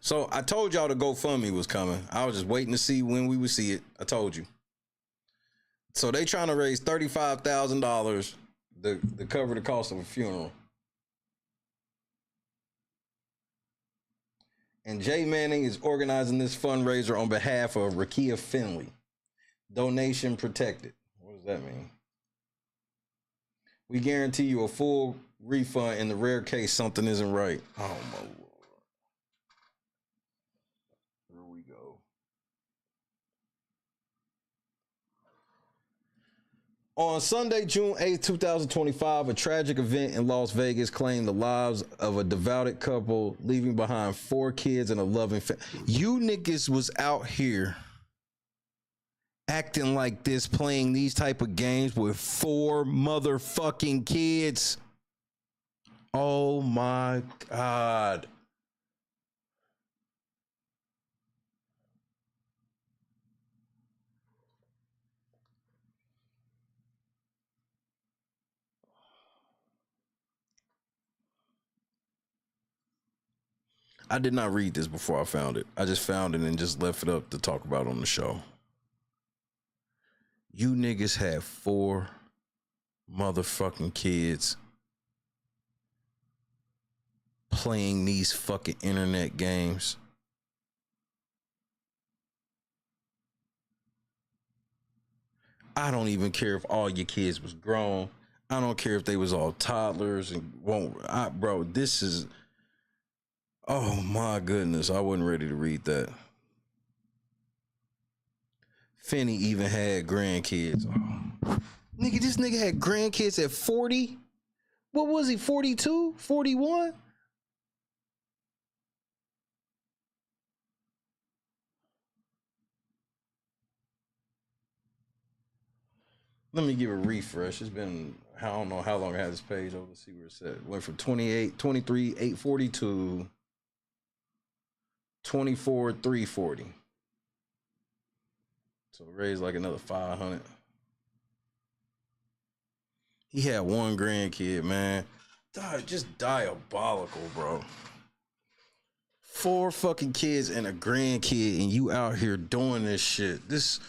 So I told y'all the GoFundMe was coming. I was just waiting to see when we would see it. I told you. So they trying to raise $35,000 to cover the cost of a funeral. And Jay Manning is organizing this fundraiser on behalf of Rakia Finley. Donation protected. What does that mean? We guarantee you a full refund in the rare case something isn't right. Oh my Lord. Here we go. On Sunday, June 8th, 2025, a tragic event in Las Vegas claimed the lives of a devoted couple, leaving behind 4 kids and a loving family. You niggas was out here acting like this, playing these type of games with 4 motherfucking kids. Oh my God. I did not read this before I found it. I just found it and just left it up to talk about on the show. You niggas have 4 motherfucking kids playing these fucking internet games. I don't even care if all your kids was grown. I don't care if they was all toddlers and bro, this is, oh my goodness, I wasn't ready to read that. Finny even had grandkids. Oh. Nigga, this nigga had grandkids at 40? What was he, 42? 41? Let me give a refresh. It's been, I don't know how long I had this page over. Let's see where it's at. Went from 28, 23, 842 24,340. So raised like another 500. He had one grandkid, man. Just diabolical, bro. 4 fucking kids and a grandkid, and you out here doing this shit. This.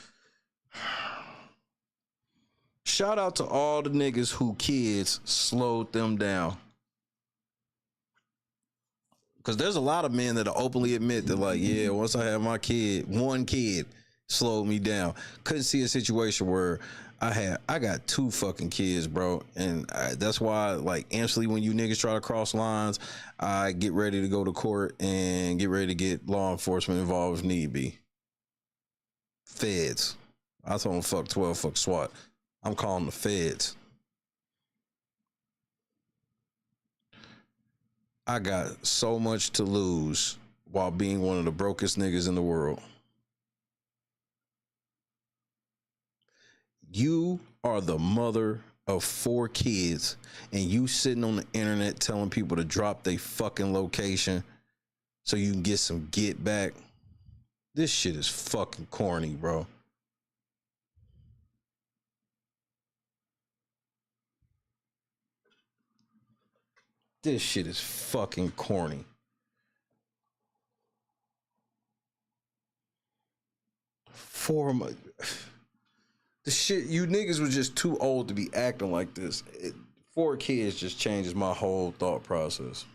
Shout out to all the niggas who kids slowed them down. Because there's a lot of men that openly admit that, like, yeah, once I had my kid, one kid slowed me down. Couldn't see a situation where I got 2 fucking kids, bro. And that's why, like, instantly when you niggas try to cross lines, I get ready to go to court and get ready to get law enforcement involved if need be. Feds. I told them fuck 12, fuck SWAT. I'm calling the feds. I got so much to lose while being one of the brokest niggas in the world. You are the mother of 4 kids, and you sitting on the internet telling people to drop their fucking location so you can get some get back. This shit is fucking corny, bro. This shit is fucking corny. The shit, you niggas was just too old to be acting like this. 4 kids just changes my whole thought process.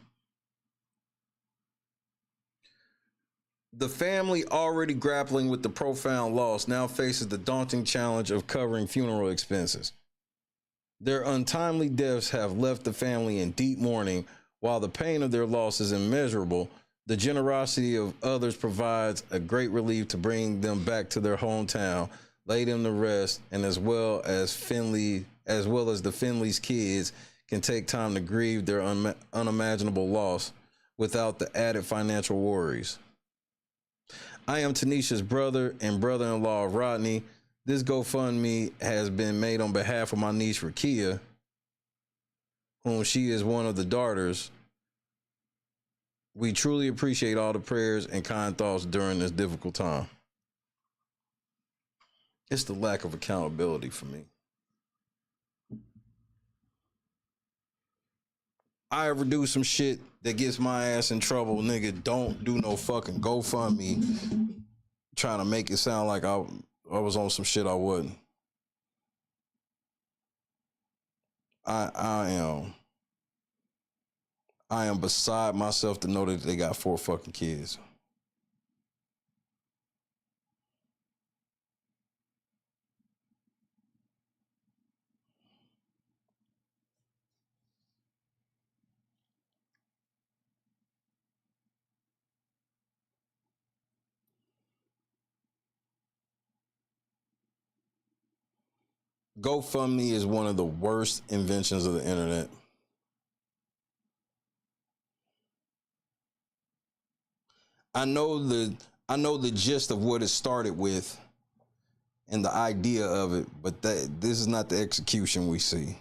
The family, already grappling with the profound loss, now faces the daunting challenge of covering funeral expenses. Their untimely deaths have left the family in deep mourning. While the pain of their loss is immeasurable, the generosity of others provides a great relief to bring them back to their hometown, lay them to rest, and as well as the Finley's kids can take time to grieve their unimaginable loss without the added financial worries. I am Tanisha's brother and brother-in-law of Rodney. This GoFundMe has been made on behalf of my niece Rakia, whom she is one of the daughters. We truly appreciate all the prayers and kind thoughts during this difficult time. It's the lack of accountability for me. I ever do some shit that gets my ass in trouble, nigga, don't do no fucking GoFundMe trying to make it sound like I was on some shit I wasn't. I am beside myself to know that they got 4 fucking kids. GoFundMe is one of the worst inventions of the internet. I know the gist of what it started with and the idea of it, but this is not the execution we see.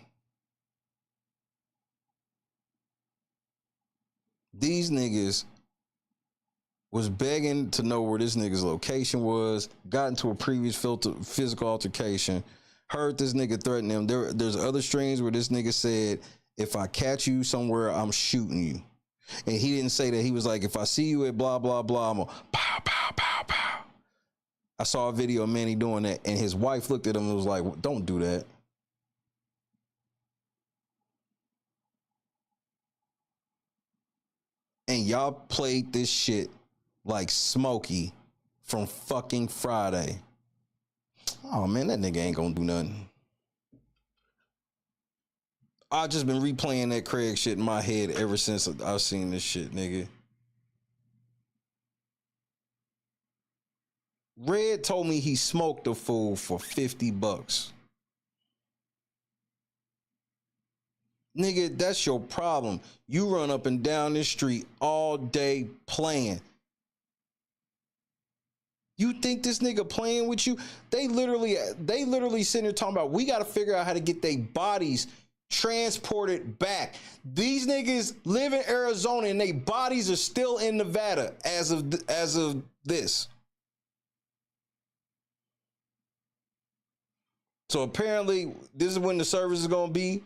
These niggas was begging to know where this nigga's location was, got into a previous physical altercation, heard this nigga threaten them. There's other streams where this nigga said, if I catch you somewhere, I'm shooting you. And he didn't say that. He was like, if I see you at blah, blah, blah, I'm gonna pow, pow, pow, pow. I saw a video of Manny doing that, and his wife looked at him and was like, don't do that. And y'all played this shit like Smokey from fucking Friday. Oh man, that nigga ain't gonna do nothing. I just been replaying that Craig shit in my head ever since I've seen this shit, nigga. Red told me he smoked a fool for $50. Nigga, that's your problem. You run up and down this street all day playing. You think this nigga playing with you? They literally sitting here talking about, we got to figure out how to get their bodies transported back. These niggas live in Arizona and their bodies are still in Nevada as of this. So apparently this is when the service is going to be.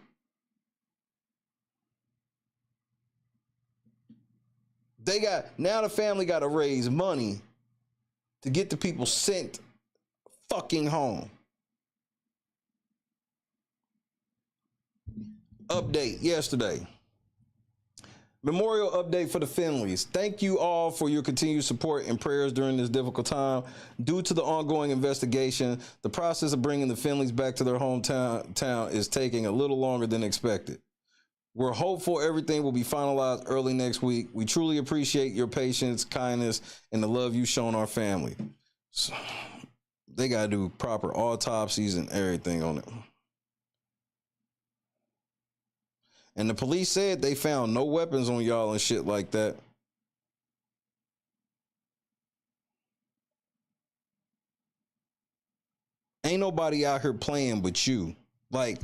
Now the family got to raise money to get the people sent fucking home. Update yesterday. Memorial update for the Finleys. Thank you all for your continued support and prayers during this difficult time. Due to the ongoing investigation, the process of bringing the Finleys back to their hometown is taking a little longer than expected. We're hopeful everything will be finalized early next week. We truly appreciate your patience, kindness, and the love you've shown our family. So, they got to do proper autopsies and everything on it. And the police said they found no weapons on y'all and shit like that. Ain't nobody out here playing but you. Like,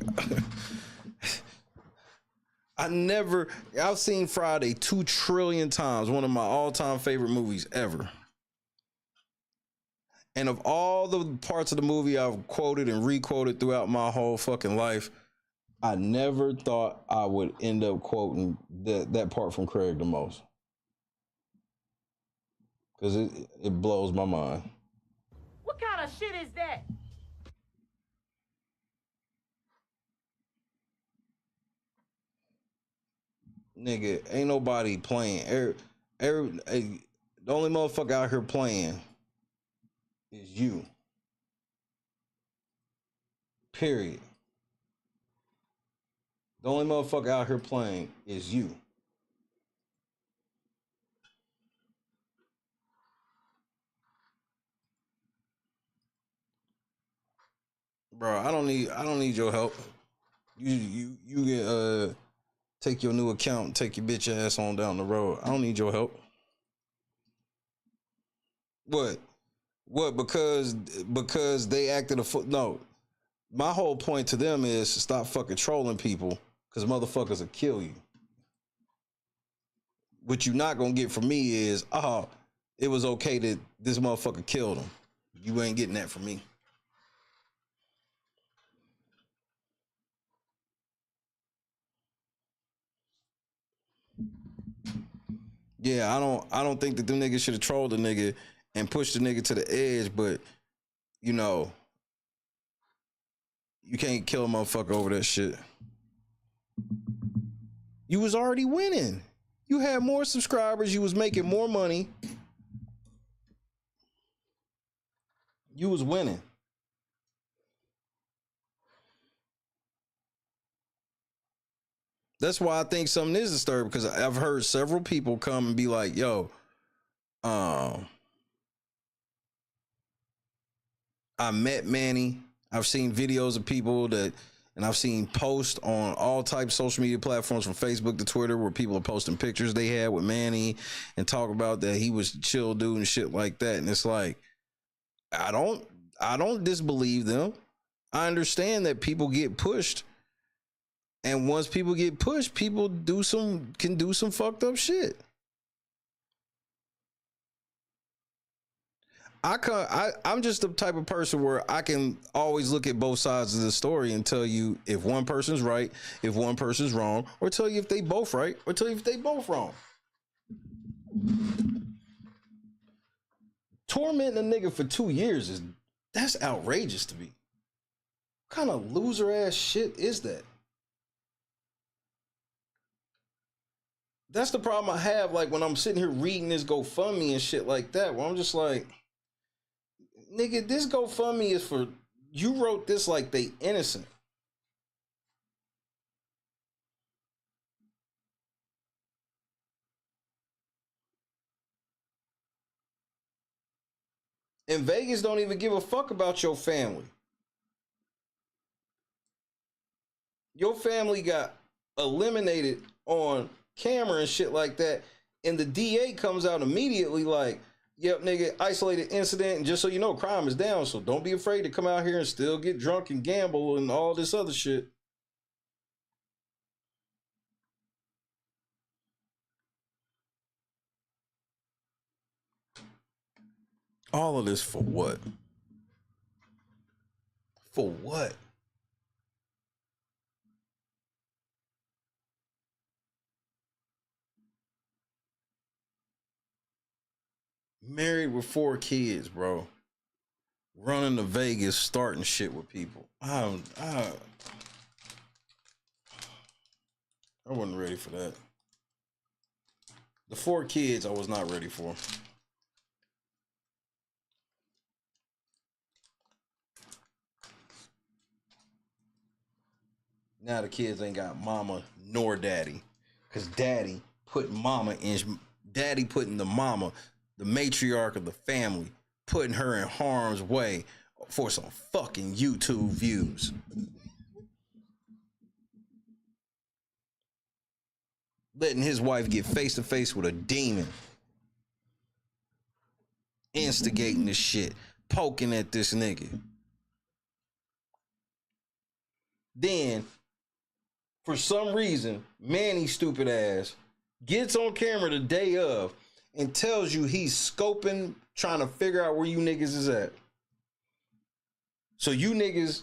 I've seen Friday 2 trillion times, one of my all-time favorite movies ever. And of all the parts of the movie I've quoted and re-quoted throughout my whole fucking life, I never thought I would end up quoting that part from Craig the most. Because it blows my mind. What kind of shit is that? Nigga, ain't nobody playing. The only motherfucker out here playing is you. Period. The only motherfucker out here playing is you. Bro, I don't need your help. You get take your new account and take your bitch ass on down the road. I don't need your help. What? Because they acted a foot. No. My whole point to them is stop fucking trolling people, because motherfuckers will kill you. What you not gonna get from me is, it was okay that this motherfucker killed him. You ain't getting that from me. Yeah, I don't think that them niggas should have trolled the nigga and pushed the nigga to the edge, but you know, you can't kill a motherfucker over that shit. You was already winning. You had more subscribers. You was making more money. You was winning. That's why I think something is disturbed, because I've heard several people come and be like, yo, I met Manny. I've seen videos of people and I've seen posts on all types of social media platforms, from Facebook to Twitter, where people are posting pictures they had with Manny and talk about that he was a chill dude and shit like that. And it's like, I don't disbelieve them. I understand that people get pushed. And once people get pushed, people can do some fucked up shit. I'm just the type of person where I can always look at both sides of the story and tell you if one person's right, if one person's wrong, or tell you if they both right, or tell you if they both wrong. Tormenting a nigga for 2 years that's outrageous to me. What kind of loser ass shit is that? That's the problem I have, like, when I'm sitting here reading this GoFundMe and shit like that, where I'm just like, nigga, this GoFundMe is for, you wrote this like they innocent. And Vegas don't even give a fuck about your family. Your family got eliminated on camera and shit like that, and the DA comes out immediately like, yep, nigga, isolated incident, and just so you know, crime is down, so don't be afraid to come out here and still get drunk and gamble and all this other shit. All of this for what? For what? Married with 4 kids, bro. Running to Vegas, starting shit with people. I wasn't ready for that. The 4 kids I was not ready for. Now the kids ain't got mama nor daddy. Cause daddy putting the mama, the matriarch of the family, putting her in harm's way for some fucking YouTube views. Letting his wife get face to face with a demon. Instigating this shit. Poking at this nigga. Then, for some reason, Manny's stupid ass gets on camera the day of and tells you he's scoping, trying to figure out where you niggas is at. So you niggas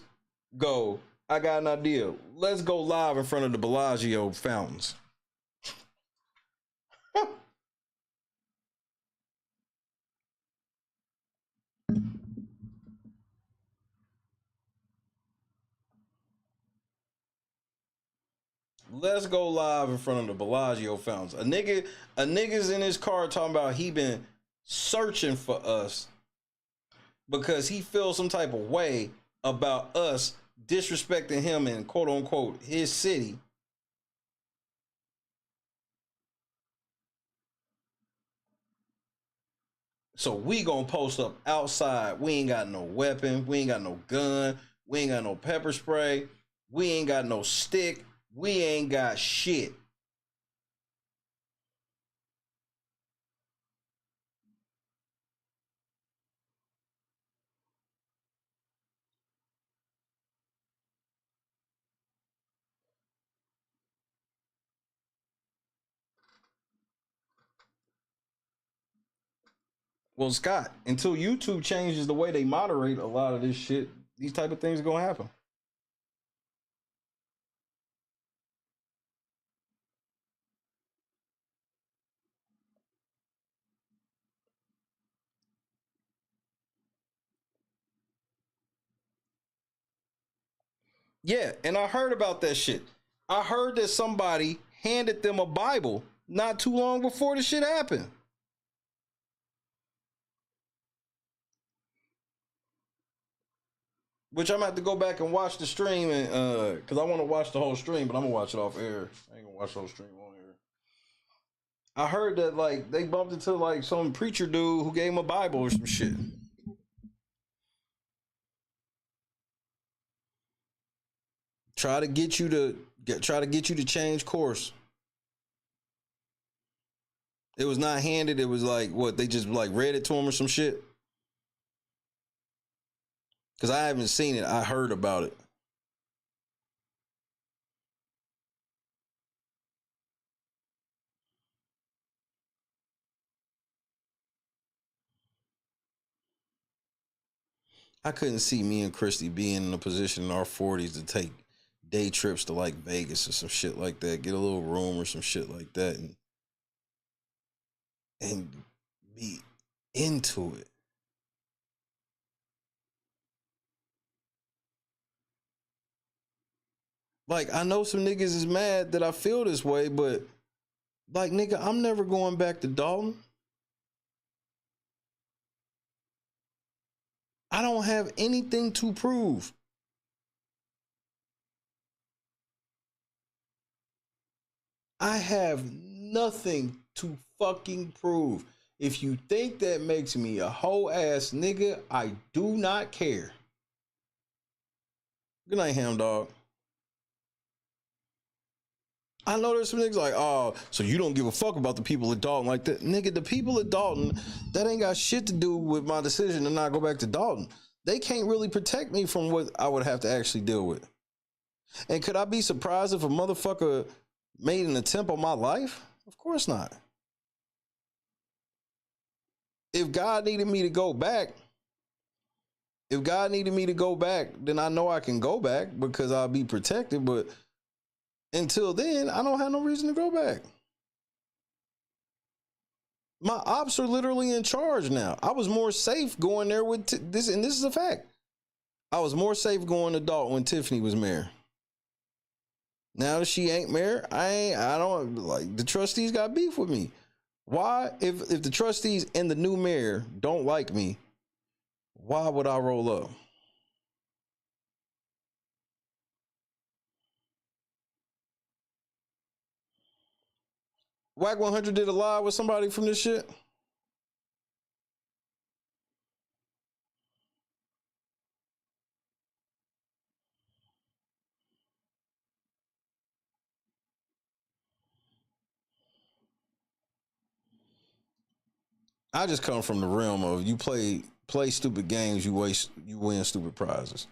go, I got an idea. Let's go live in front of the Bellagio fountains. Let's go live in front of the Bellagio fountains. A nigga's in his car talking about he been searching for us because he feels some type of way about us disrespecting him in quote unquote his city. So we gonna post up outside. We ain't got no weapon. We ain't got no gun. We ain't got no pepper spray. We ain't got no stick. We ain't got shit. Well, Scott, until YouTube changes the way they moderate a lot of this shit, these type of things are gonna happen. Yeah, and I heard about that shit. I heard that somebody handed them a Bible not too long before the shit happened. Which I'm gonna have to go back and watch the stream, and because I want to watch the whole stream, but I'm gonna watch it off air. I ain't gonna watch the whole stream on air. I heard that like they bumped into like some preacher dude who gave him a Bible or some shit. Try to get you to change course. It was not handed. It was like what they just like read it to him or some shit. Because I haven't seen it. I heard about it. I couldn't see me and Christy being in a position in our 40s to take day trips to like Vegas or some shit like that. Get a little room or some shit like that and be into it. Like, I know some niggas is mad that I feel this way, but like, nigga, I'm never going back to Dalton. I don't have anything to prove. I have nothing to fucking prove. If you think that makes me a whole ass nigga, I do not care. Good night, ham dog. I know there's some niggas like, oh, so you don't give a fuck about the people of Dalton like that. Nigga, the people of Dalton, that ain't got shit to do with my decision to not go back to Dalton. They can't really protect me from what I would have to actually deal with. And could I be surprised if a motherfucker made an attempt on my life? Of course not. if God needed me to go back, then I know I can go back because I'll be protected. But until then, I don't have no reason to go back. My ops are literally in charge now. I was more safe going there with this, and this is a fact. I was more safe going to Dalton when Tiffany was mayor. Now that she ain't mayor, I don't like the trustees got beef with me. Why? If the trustees and the new mayor don't like me, why would I roll up? Wack 100 did a live with somebody from this shit. I just come from the realm of you play stupid games, you win stupid prizes.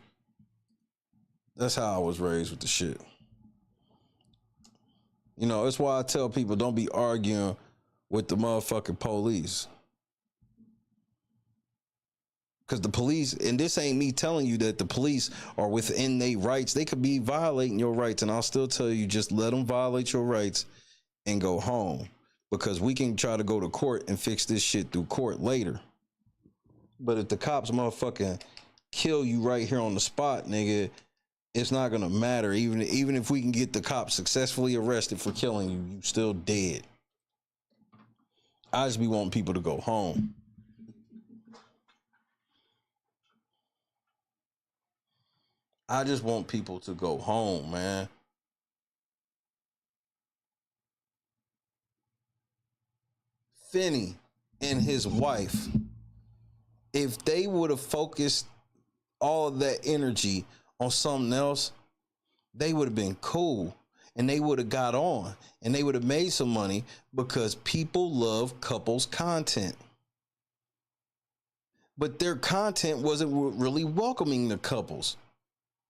That's how I was raised with the shit. You know, that's why I tell people don't be arguing with the motherfucking police. Because the police, and this ain't me telling you that the police are within their rights. They could be violating your rights, and I'll still tell you, just let them violate your rights and go home. Because we can try to go to court and fix this shit through court later. But if the cops motherfucking kill you right here on the spot, nigga, it's not gonna matter. Even if we can get the cops successfully arrested for killing you, you still dead. I just be wanting people to go home. I just want people to go home, man. Finny and his wife, if they would have focused all of that energy on something else, they would have been cool and they would have got on and they would have made some money because people love couples content. But their content wasn't really welcoming the couples.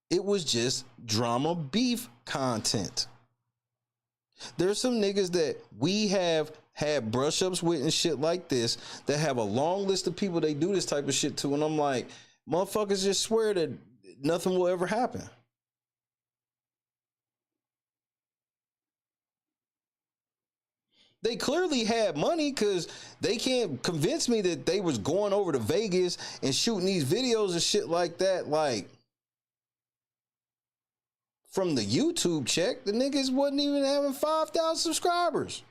It was just drama beef content. There's some niggas that we have had brush ups with and shit like this that have a long list of people they do this type of shit to. And I'm like, motherfuckers just swear that nothing will ever happen. They clearly had money because they can't convince me that they was going over to Vegas and shooting these videos and shit like that. Like, from the YouTube check, the niggas wasn't even having 5,000 subscribers.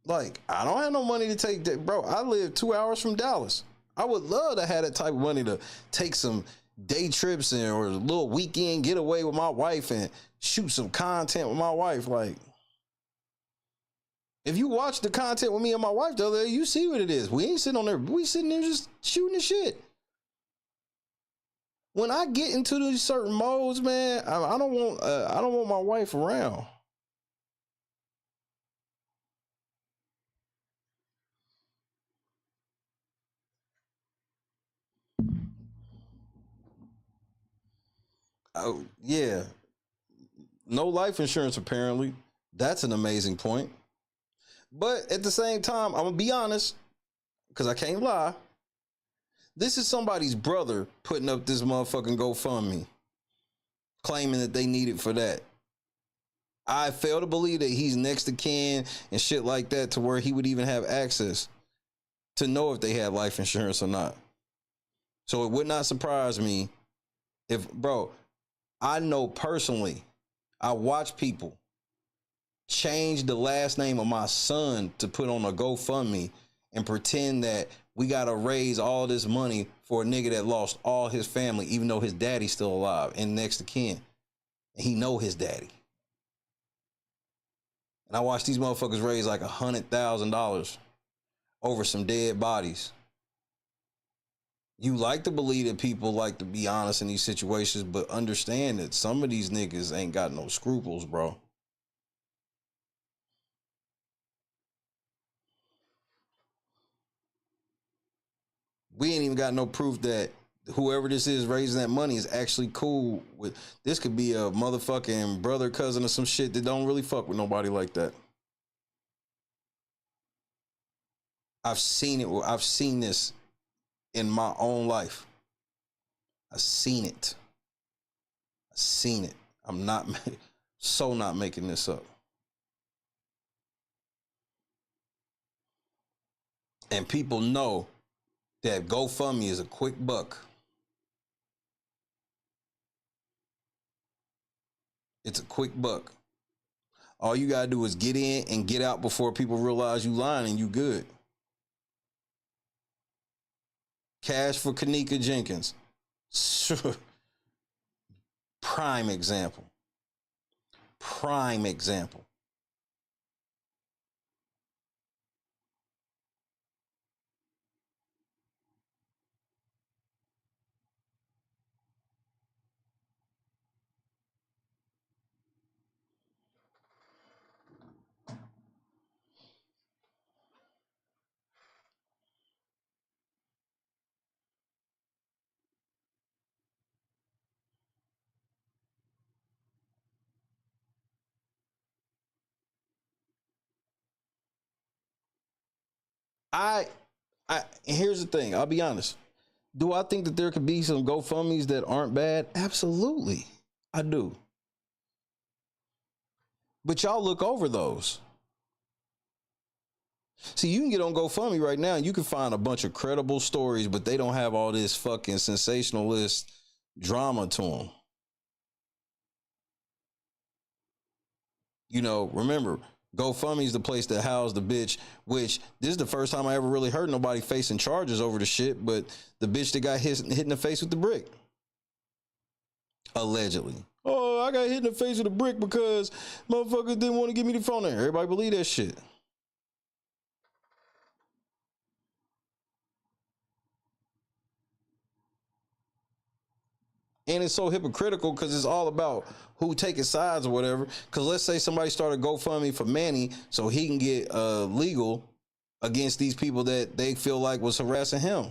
Like, I don't have no money to take that, bro. I live 2 hours from Dallas. I would love to have that type of money to take some day trips and or a little weekend getaway with my wife and shoot some content with my wife. Like, if you watch the content with me and my wife the other day, you see what it is. We ain't sitting on there. We sitting there just shooting the shit. When I get into these certain modes, man, I don't want my wife around. Oh, yeah. No life insurance, apparently. That's an amazing point. But at the same time, I'm going to be honest, because I can't lie. This is somebody's brother putting up this motherfucking GoFundMe, claiming that they need it for that. I fail to believe that he's next to kin and shit like that to where he would even have access to know if they had life insurance or not. So it would not surprise me if, bro, I know personally, I watch people change the last name of my son to put on a GoFundMe and pretend that we got to raise all this money for a nigga that lost all his family, even though his daddy's still alive and next to kin. And he know his daddy. And I watch these motherfuckers raise like $100,000 over some dead bodies. You like to believe that people like to be honest in these situations, but understand that some of these niggas ain't got no scruples, bro. We ain't even got no proof that whoever this is raising that money is actually cool with. This could be a motherfucking brother, cousin, or some shit that don't really fuck with nobody like that. I've seen it. I've seen this in my own life. I've seen it. I've seen it. I'm not not making this up. And people know that GoFundMe is a quick buck. It's a quick buck. All you gotta do is get in and get out before people realize you lying and you good. Cash for Kanika Jenkins. Prime example. Prime example. Here's the thing. I'll be honest. Do I think that there could be some GoFundMes that aren't bad? Absolutely. I do. But y'all look over those. See, you can get on GoFundMe right now and you can find a bunch of credible stories, but they don't have all this fucking sensationalist drama to them. You know, remember, GoFundMe is the place that housed the bitch, which this is the first time I ever really heard nobody facing charges over the shit, but the bitch that got hit in the face with the brick. Allegedly. Oh, I got hit in the face with a brick because motherfuckers didn't want to give me the phone there. Everybody believe that shit. And it's so hypocritical because it's all about who taking sides or whatever. Because let's say somebody started GoFundMe for Manny so he can get legal against these people that they feel like was harassing him.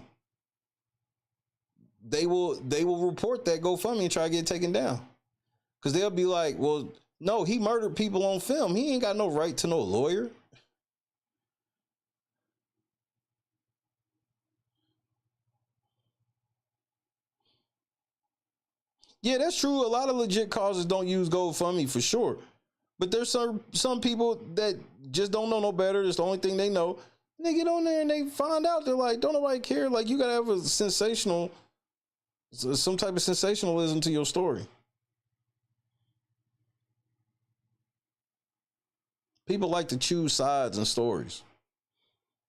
They will report that GoFundMe and try to get it taken down. Because they'll be like, well, no, he murdered people on film. He ain't got no right to no lawyer. Yeah, that's true. A lot of legit causes don't use GoFundMe for sure. But there's some people that just don't know no better. It's the only thing they know. And they get on there and they find out. They're like, don't nobody care. Like, you got to have some type of sensationalism to your story. People like to choose sides in stories.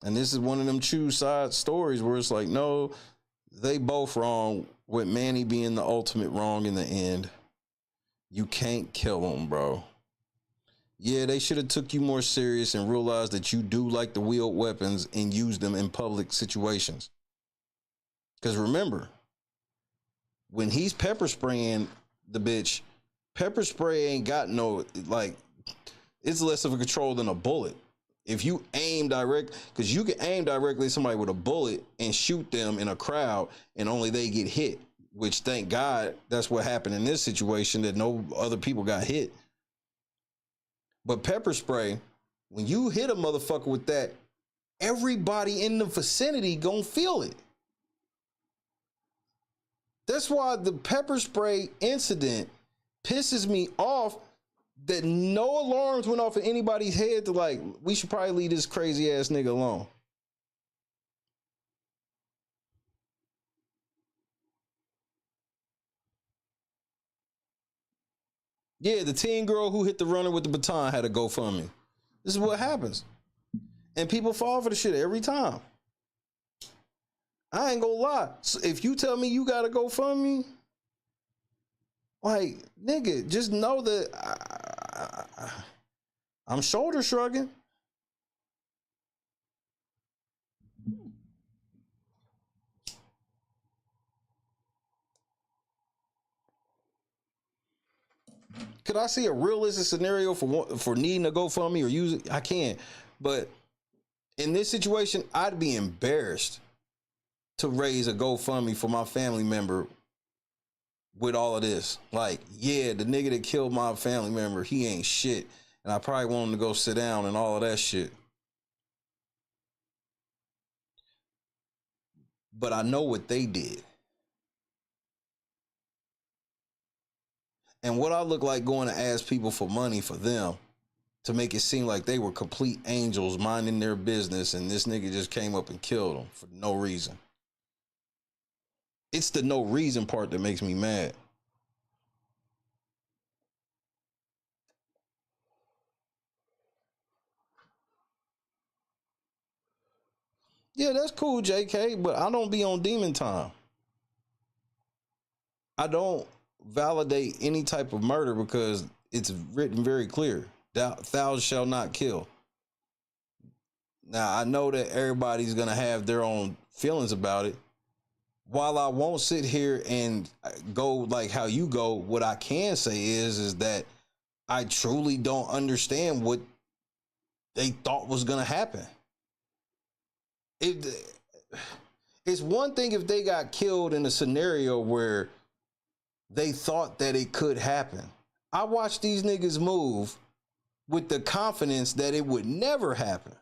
And this is one of them choose sides stories where it's like, no, they both wrong, with Manny being the ultimate wrong in the end. You can't kill him, bro. Yeah, they should have took you more serious and realized that you do like to wield weapons and use them in public situations. Because remember, when he's pepper spraying the bitch, pepper spray ain't got no, like, it's less of a control than a bullet. If you aim direct, because you can aim directly at somebody with a bullet and shoot them in a crowd and only they get hit, which thank God that's what happened in this situation, that no other people got hit. But pepper spray, when you hit a motherfucker with that, everybody in the vicinity gonna feel it. That's why the pepper spray incident pisses me off, that no alarms went off in anybody's head to like, we should probably leave this crazy ass nigga alone. Yeah, the teen girl who hit the runner with the baton had a GoFundMe. This is what happens. And people fall for the shit every time. I ain't gonna lie. So if you tell me you got a GoFundMe, like, nigga, just know that I'm shoulder shrugging. Could I see a realistic scenario for needing a GoFundMe or use it? I can. But in this situation, I'd be embarrassed to raise a GoFundMe for my family member with all of this. Like, yeah, the nigga that killed my family member, he ain't shit. And I probably want him to go sit down and all of that shit. But I know what they did. And what I look like going to ask people for money for them to make it seem like they were complete angels minding their business and this nigga just came up and killed them for no reason. It's the no reason part that makes me mad. Yeah, that's cool, JK, but I don't be on demon time. I don't validate any type of murder because it's written very clear. Thou shalt not kill. Now, I know that everybody's going to have their own feelings about it. While I won't sit here and go like how you go, what I can say is that I truly don't understand what they thought was going to happen. It's one thing if they got killed in a scenario where they thought that it could happen. I watched these niggas move with the confidence that it would never happen.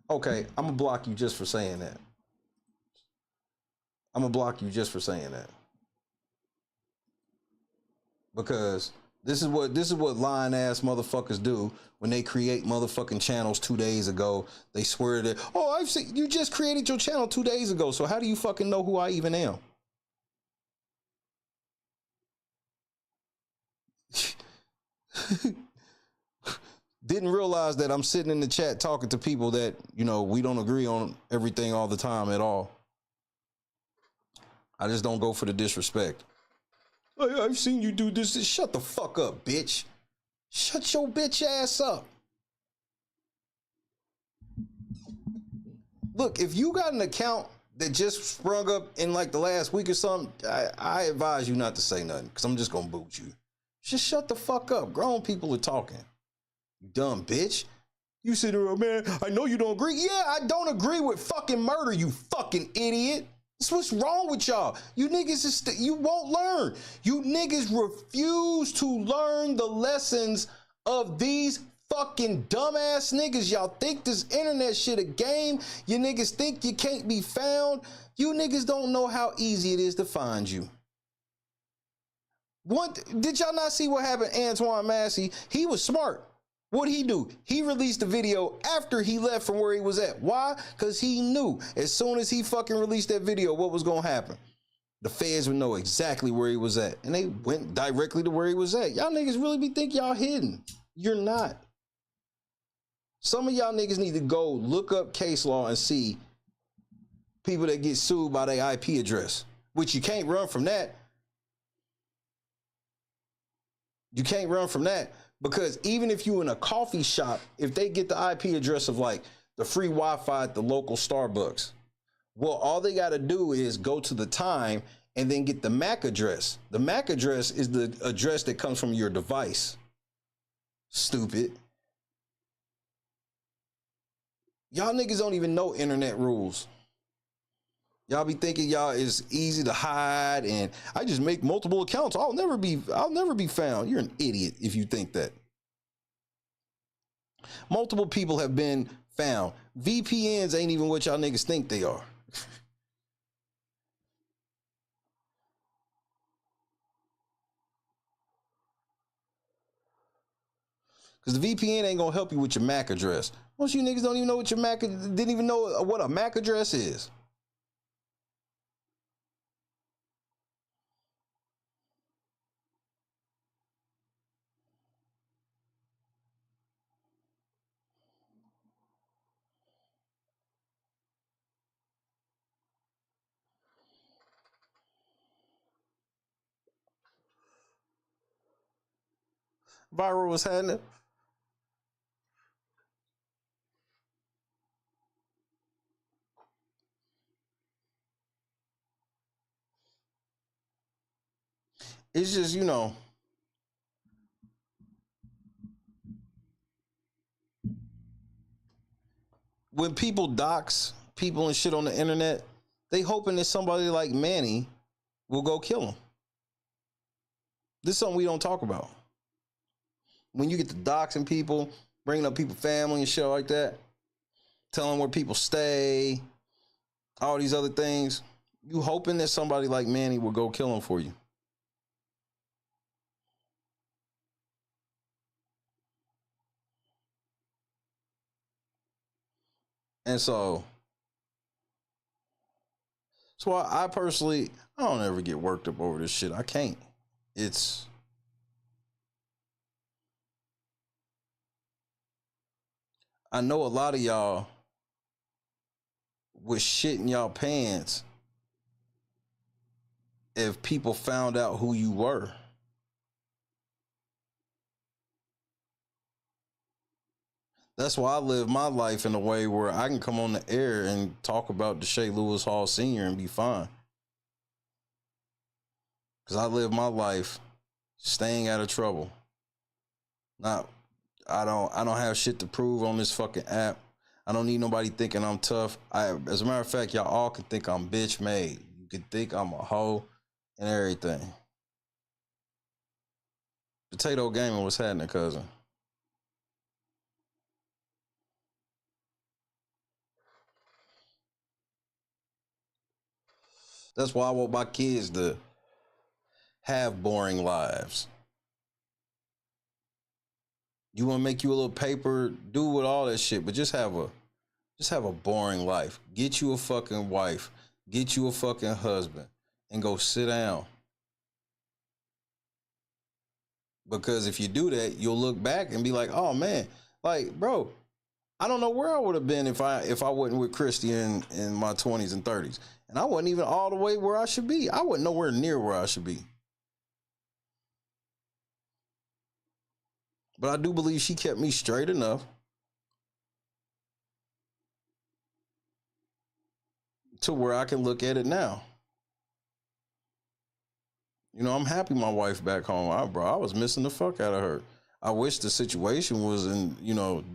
Okay, I'm gonna block you just for saying that. I'm gonna block you just for saying that. Because this is what lying ass motherfuckers do when they create motherfucking channels 2 days ago. They swear that, oh, I've seen you just created your channel 2 days ago. So how do you fucking know who I even am? Didn't realize that I'm sitting in the chat talking to people that, you know, we don't agree on everything all the time at all. I just don't go for the disrespect. I've seen you do this. Shut the fuck up, bitch. Shut your bitch ass up. Look, if you got an account that just sprung up in like the last week or something, I advise you not to say nothing because I'm just going to boot you. Just shut the fuck up. Grown people are talking. You dumb bitch. You sit there, man, I know you don't agree. Yeah, I don't agree with fucking murder, you fucking idiot. That's what's wrong with y'all. You niggas, you won't learn. You niggas refuse to learn the lessons of these fucking dumbass niggas. Y'all think this internet shit a game. You niggas think you can't be found. You niggas don't know how easy it is to find you. Did y'all not see what happened to Antoine Massey? He was smart. What'd he do? He released the video after he left from where he was at. Why? Because he knew as soon as he fucking released that video, what was going to happen. The feds would know exactly where he was at. And they went directly to where he was at. Y'all niggas really be think y'all hidden. You're not. Some of y'all niggas need to go look up case law and see people that get sued by their IP address, which you can't run from that. You can't run from that. Because even if you in a coffee shop, if they get the IP address of like the free Wi-Fi at the local Starbucks, well, all they got to do is go to the time and then get the MAC address. The MAC address is the address that comes from your device. Stupid. Y'all niggas don't even know internet rules. Y'all be thinking y'all is easy to hide and I just make multiple accounts. I'll never be found. You're an idiot if you think that. Multiple people have been found. VPNs ain't even what y'all niggas think they are. Because the VPN ain't gonna help you with your MAC address. Most of you niggas don't even know what your MAC, didn't even know what a MAC address is. Viral was happening. It's just, you know, when people dox people and shit on the internet, they hoping that somebody like Manny will go kill him. This is something we don't talk about. When you get to doxing people, bringing up people's family and shit like that, telling where people stay, all these other things, you hoping that somebody like Manny will go kill him for you. And so that's why I personally, I don't ever get worked up over this shit. I can't. I know a lot of y'all would shit in y'all pants if people found out who you were. That's why I live my life in a way where I can come on the air and talk about Deshae Lewis Hall Sr. and be fine. Because I live my life staying out of trouble. I don't have shit to prove on this fucking app. I don't need nobody thinking I'm tough. As a matter of fact, y'all all can think I'm bitch made. You can think I'm a hoe and everything. Potato Gaming, what's happening, cousin? That's why I want my kids to have boring lives. You want to make you a little paper, do with all that shit, but just have a boring life. Get you a fucking wife, get you a fucking husband, and go sit down. Because if you do that, you'll look back and be like, oh man, like, bro, I don't know where I would have been if I wasn't with Christy in my 20s and 30s. And I wasn't even all the way where I should be. I wasn't nowhere near where I should be. But I do believe she kept me straight enough to where I can look at it now. You know, I'm happy my wife back home. I was missing the fuck out of her. I wish the situation was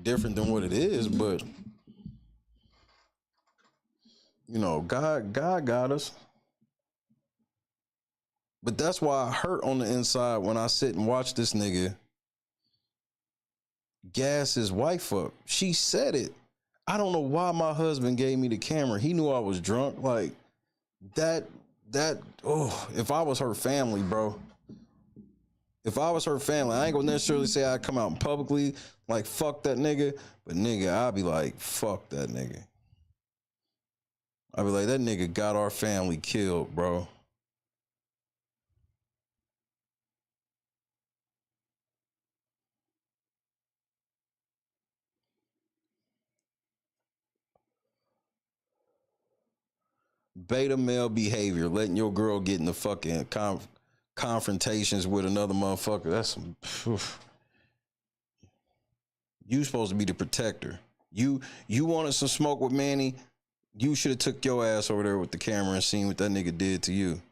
different than what it is, but God got us. But that's why I hurt on the inside when I sit and watch this nigga gas his wife up. She said it. I don't know why my husband gave me the camera. He knew I was drunk. Like that, if I was her family, bro. If I was her family, I ain't gonna necessarily say I'd come out publicly like fuck that nigga, but nigga, I'd be like, fuck that nigga. I'd be like, that nigga got our family killed, bro. Beta male behavior, letting your girl get in the fucking confrontations with another motherfucker. That's some. You supposed to be the protector. You wanted some smoke with Manny. You should have took your ass over there with the camera and seen what that nigga did to you.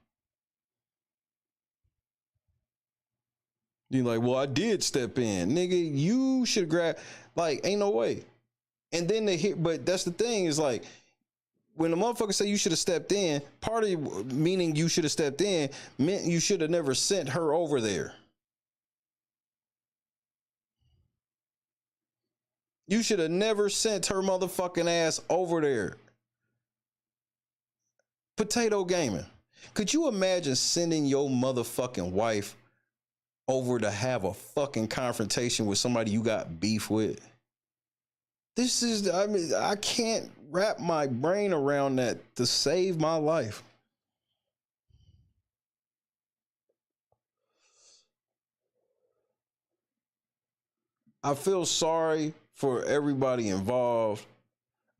You're like, well, I did step in, nigga. You should have grabbed. Like, ain't no way. And then they hit. But that's the thing is like, when the motherfucker say you should have stepped in, part of meaning you should have stepped in meant you should have never sent her over there. You should have never sent her motherfucking ass over there. Potato Gaming. Could you imagine sending your motherfucking wife over to have a fucking confrontation with somebody you got beef with? I can't wrap my brain around that to save my life. I feel sorry for everybody involved.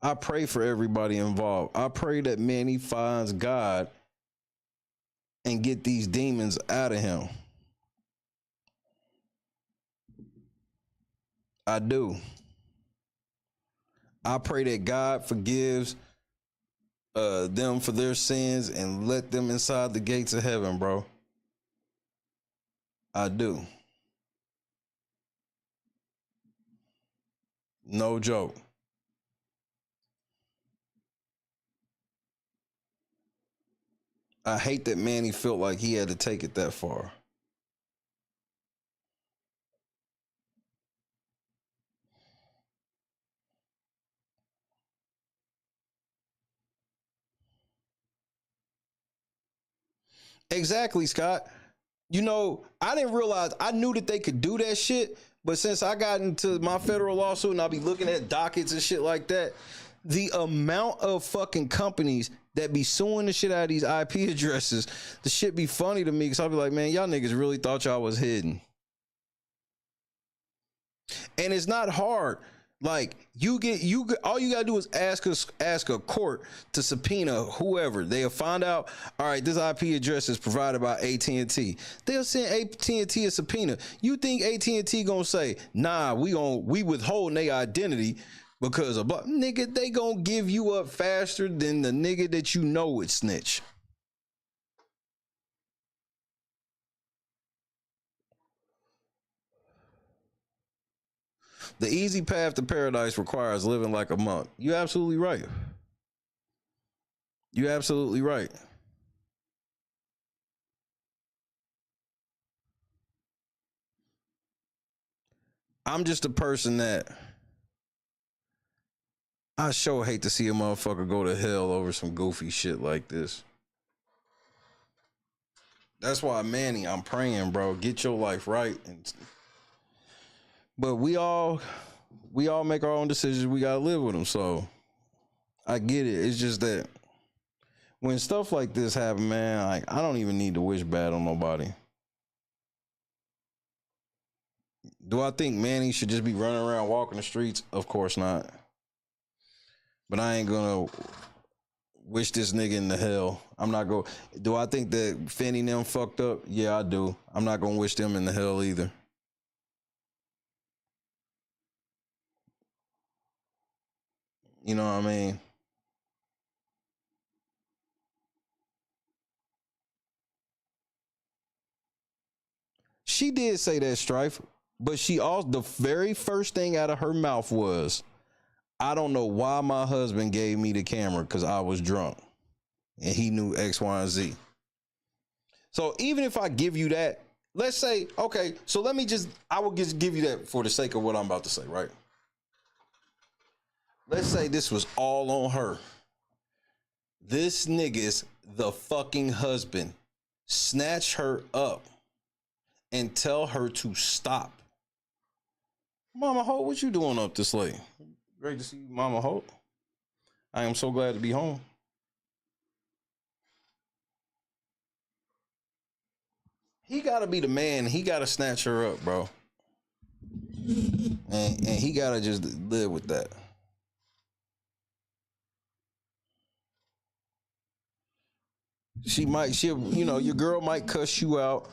I pray for everybody involved. I pray that Manny finds God and get these demons out of him. I do. I pray that God forgives them for their sins and let them inside the gates of heaven, bro. I do. No joke. I hate that Manny felt like he had to take it that far. Exactly, Scott. You know, I didn't realize, I knew that they could do that shit, but since I got into my federal lawsuit and I'll be looking at dockets and shit like that, the amount of fucking companies that be suing the shit out of these IP addresses, the shit be funny to me because I'll be like, man, y'all niggas really thought y'all was hidden. And it's not hard. Like all you gotta do is ask a court to subpoena whoever. They'll find out, all right, this IP address is provided by AT&T. They'll send AT&T a subpoena. You think AT&T gonna say, nah, we withhold their identity because of nigga, they gonna give you up faster than the nigga that you know would snitch. The easy path to paradise requires living like a monk. You're absolutely right. You're absolutely right. I'm just a person that I sure hate to see a motherfucker go to hell over some goofy shit like this. That's why, Manny, I'm praying, bro. Get your life right. But we all make our own decisions. We gotta live with them. So I get it. It's just that when stuff like this happen, man, like I don't even need to wish bad on nobody. Do I think Manny should just be running around walking the streets? Of course not. But I ain't gonna wish this nigga in the hell. I'm not going. Do I think that Finny and them fucked up? Yeah, I do. I'm not gonna wish them in the hell either. You know what I mean? She did say that, Strife, but she also, the very first thing out of her mouth was, I don't know why my husband gave me the camera because I was drunk and he knew X, Y, and Z. So even if I give you that, let's say, okay, so I will just give you that for the sake of what I'm about to say, right? Let's say this was all on her. This nigga's the fucking husband. Snatch her up and tell her to stop. Mama Hope, what you doing up this late? Great to see you, Mama Hope. I am so glad to be home. He gotta be the man. He gotta snatch her up, bro. And he gotta just live with that. Your girl might cuss you out.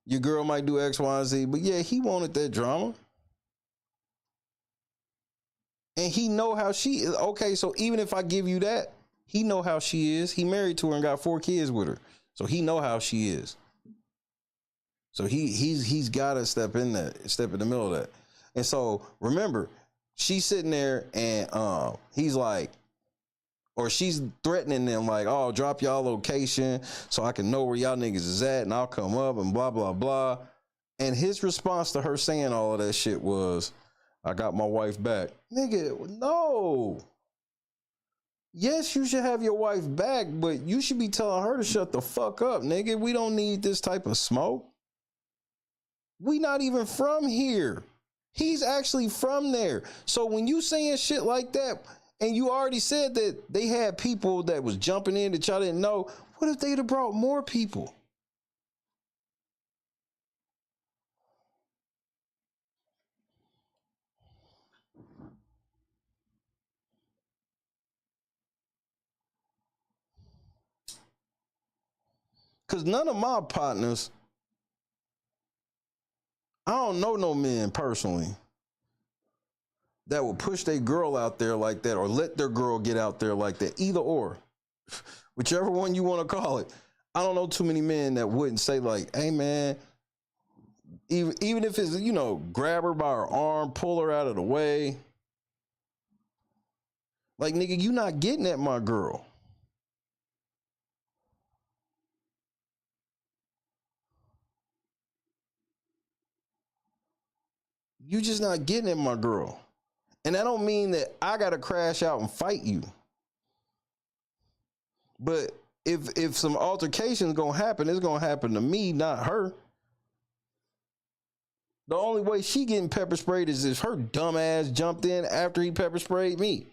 Your girl might do X, Y, and Z. But yeah, he wanted that drama. And he know how she is. Okay, so even if I give you that, he know how she is. He married to her and got 4 kids with her. So he know how she is. So he's gotta step in the middle of that. And so remember, she's sitting there and he's like, or she's threatening them like, oh, drop y'all location so I can know where y'all niggas is at and I'll come up and blah, blah, blah. And his response to her saying all of that shit was, I got my wife back. Nigga, no. Yes, you should have your wife back, but you should be telling her to shut the fuck up, nigga. We don't need this type of smoke. We not even from here. He's actually from there. So when you saying shit like that, and you already said that they had people that was jumping in that y'all didn't know, what if they'd have brought more people? Because none of my partners, I don't know no men personally that will push their girl out there like that or let their girl get out there like that. Either or. Whichever one you want to call it. I don't know too many men that wouldn't say like, hey man, even if it's, grab her by her arm, pull her out of the way. Like, nigga, you not getting at my girl. you just not getting at my girl. And that don't mean that I gotta crash out and fight you. But if some altercation's gonna happen, it's gonna happen to me, not her. The only way she getting pepper sprayed is if her dumb ass jumped in after he pepper sprayed me.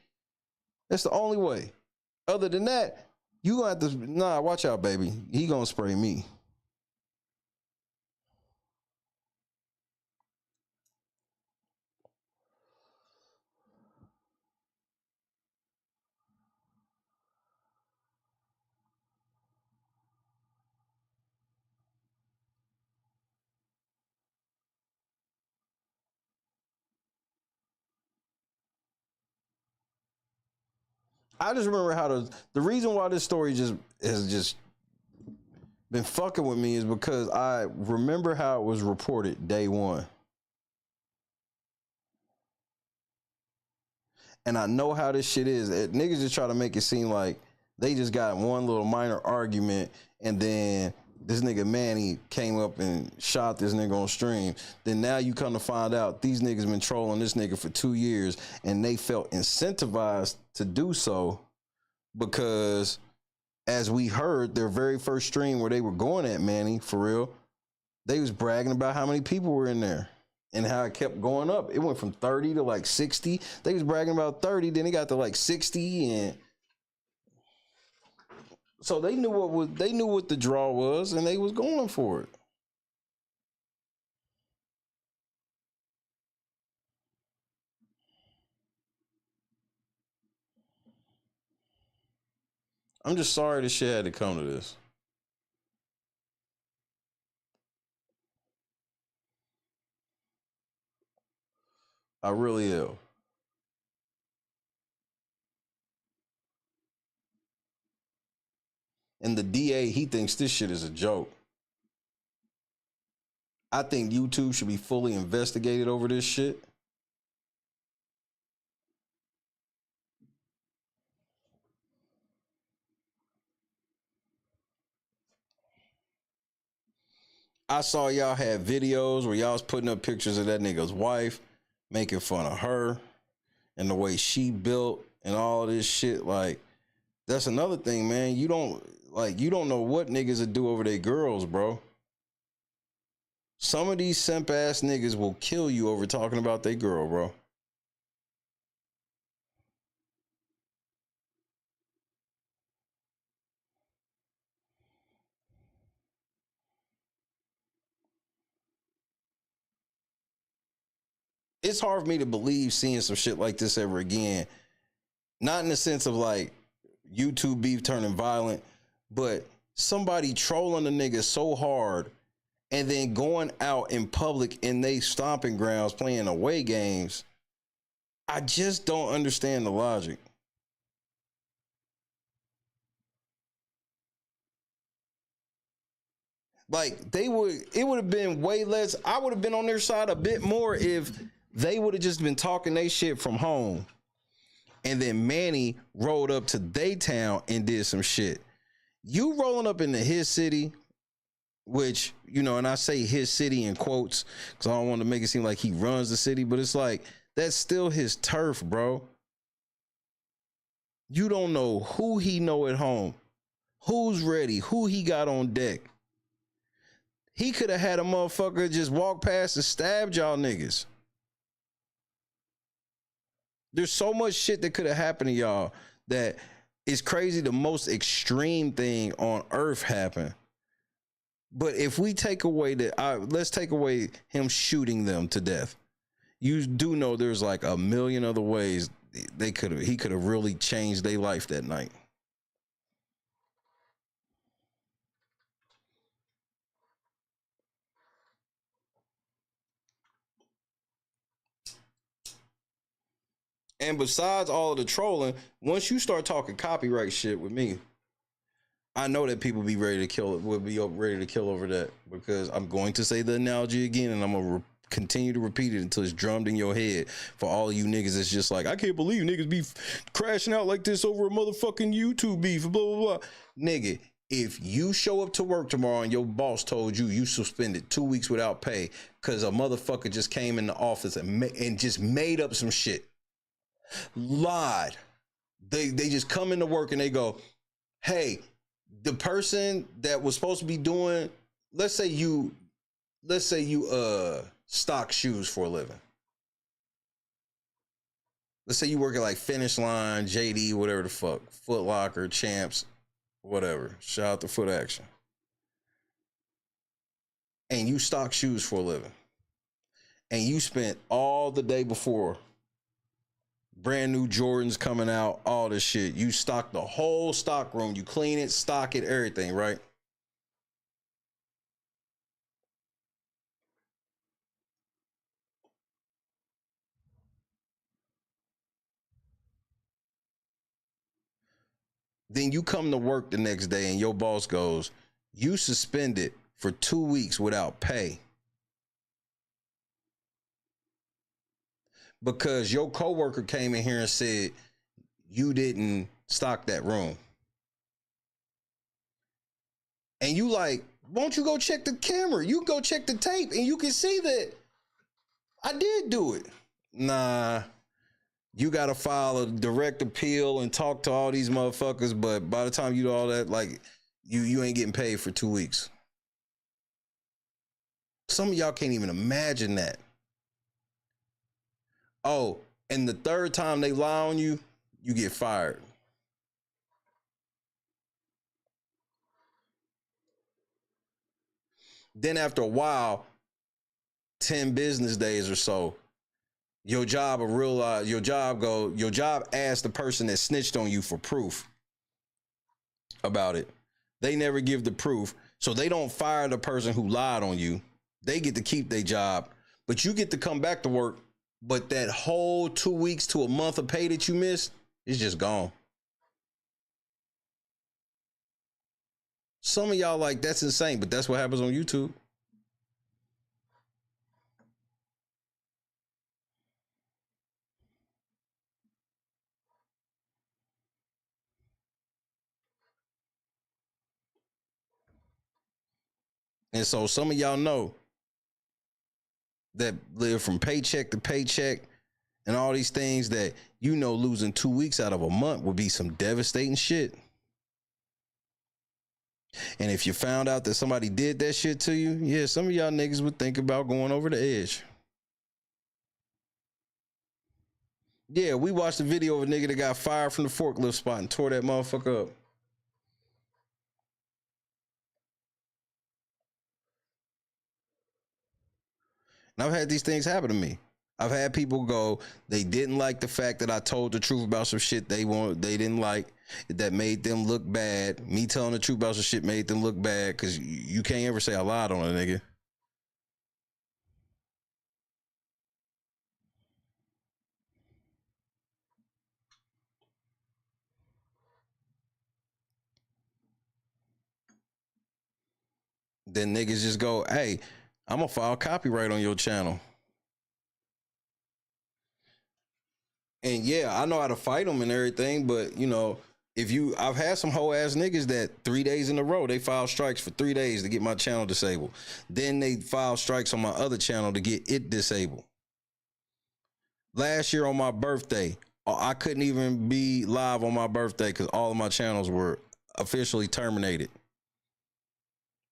That's the only way. Other than that, you gonna have to, nah, watch out, baby. He gonna spray me. I just remember how the reason why this story just has just been fucking with me is because I remember how it was reported day one. And I know how this shit is. Niggas just try to make it seem like they just got one little minor argument and then this nigga Manny came up and shot this nigga on stream. Then now you come to find out these niggas been trolling this nigga for 2 years and they felt incentivized to do so because, as we heard, their very first stream where they were going at Manny, for real, they was bragging about how many people were in there and how it kept going up. It went from 30 to like 60. They was bragging about 30, then it got to like 60, and so they knew what the draw was, and they was going for it. I'm just sorry this shit had to come to this. I really am. And the DA, he thinks this shit is a joke. I think YouTube should be fully investigated over this shit. I saw y'all had videos where y'all was putting up pictures of that nigga's wife, making fun of her and the way she built and all this shit. Like, that's another thing, man. You don't know what niggas would do over their girls, bro. Some of these simp ass niggas will kill you over talking about their girl, bro. It's hard for me to believe seeing some shit like this ever again. Not in the sense of like YouTube beef turning violent, but somebody trolling a nigga so hard and then going out in public in they stomping grounds playing away games. I just don't understand the logic. Like, it would have been way less. I would have been on their side a bit more if they would have just been talking they shit from home. And then Manny rolled up to they town and did some shit. You rolling up into his city, which, you know, and I say his city in quotes because I don't want to make it seem like he runs the city, but it's like, that's still his turf, bro. You don't know who he know at home, who's ready, who he got on deck. He could have had a motherfucker just walk past and stabbed y'all niggas. There's so much shit that could have happened to y'all that is crazy. The most extreme thing on earth happened. But if we take away let's take away him shooting them to death. You do know there's like a million other ways he could have really changed their life that night. And besides all of the trolling, once you start talking copyright shit with me, I know that people be ready to kill it, would be ready to kill over that, because I'm going to say the analogy again, and I'm going to continue to repeat it until it's drummed in your head for all of you niggas. It's just like, I can't believe niggas be crashing out like this over a motherfucking YouTube beef, blah, blah, blah. Nigga, If you show up to work tomorrow and your boss told you you suspended 2 weeks without pay because a motherfucker just came in the office and just made up some shit, lied. They just come into work and they go, hey, the person that was supposed to be doing, let's say you stock shoes for a living. Let's say you work at like Finish Line, JD, whatever the fuck, Foot Locker, Champs, whatever. Shout out to Foot Action. And you stock shoes for a living. And you spent all the day before, brand new Jordans coming out, all this shit. You stock the whole stock room. You clean it, stock it, everything, right? Then you come to work the next day and your boss goes, you suspended for 2 weeks without pay because your coworker came in here and said you didn't stock that room. And you like, won't you go check the camera? You can go check the tape and you can see that I did do it. Nah. You got to file a direct appeal and talk to all these motherfuckers. But by the time you do all that, like, you ain't getting paid for 2 weeks. Some of y'all can't even imagine that. Oh, and the third time they lie on you, you get fired. Then after a while, 10 business days or so, your job asks the person that snitched on you for proof about it. They never give the proof, so they don't fire the person who lied on you. They get to keep their job, but you get to come back to work, but that whole 2 weeks to a month of pay that you missed is just gone. Some of y'all like, that's insane, but that's what happens on YouTube. And so some of y'all know that live from paycheck to paycheck and all these things that, you know, losing 2 weeks out of a month would be some devastating shit. And if you found out that somebody did that shit to you, yeah, some of y'all niggas would think about going over the edge. Yeah, we watched a video of a nigga that got fired from the forklift spot and tore that motherfucker up. And I've had these things happen to me. I've had people go, they didn't like the fact that I told the truth about some shit they didn't like, that made them look bad. Me telling the truth about some shit made them look bad, because you can't ever say I lied on a nigga. Then niggas just go, hey, I'm gonna file copyright on your channel. And yeah, I know how to fight them and everything, but you know, I've had some hoe ass niggas that 3 days in a row, they file strikes for 3 days to get my channel disabled. Then they file strikes on my other channel to get it disabled. Last year on my birthday, I couldn't even be live on my birthday because all of my channels were officially terminated.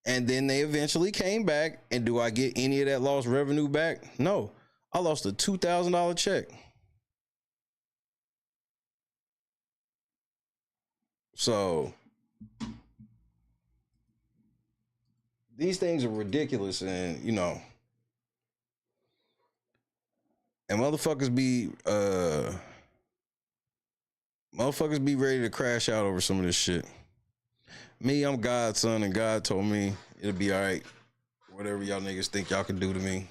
And then they eventually came back, and do I get any of that lost revenue back? No. I lost a $2,000 check. So these things are ridiculous, and you know, and motherfuckers be ready to crash out over some of this shit. Me, I'm God's son, and God told me it'll be all right. Whatever y'all niggas think y'all can do to me,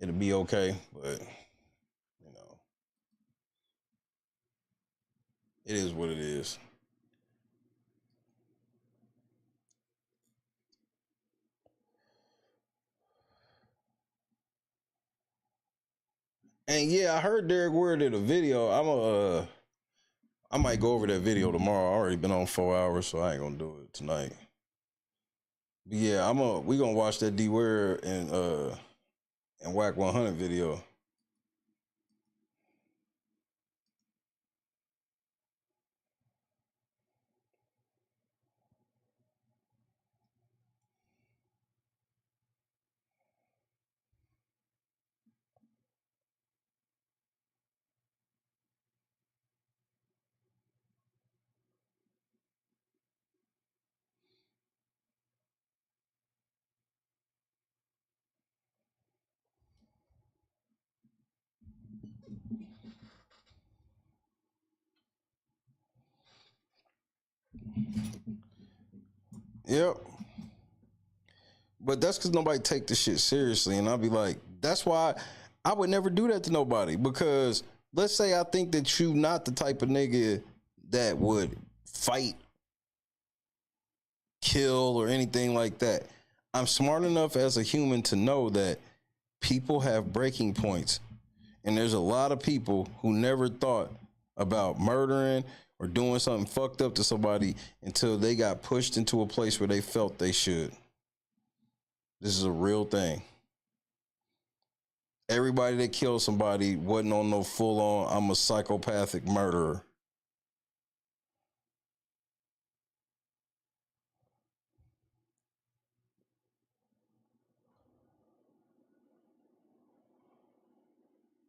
it'll be okay. But you know, it is what it is. And yeah, I heard Derek Ware did a video. I might go over that video tomorrow. I already been on 4 hours, so I ain't gonna do it tonight. But yeah, we gonna watch that D Ware and Whack 100 video. Yep. But that's because nobody take this shit seriously. And I'll be like, that's why I would never do that to nobody. Because let's say I think that you not the type of nigga that would fight, kill, or anything like that. I'm smart enough as a human to know that people have breaking points. And there's a lot of people who never thought about murdering or doing something fucked up to somebody until they got pushed into a place where they felt they should. This is a real thing. Everybody that killed somebody wasn't on no full on, I'm a psychopathic murderer.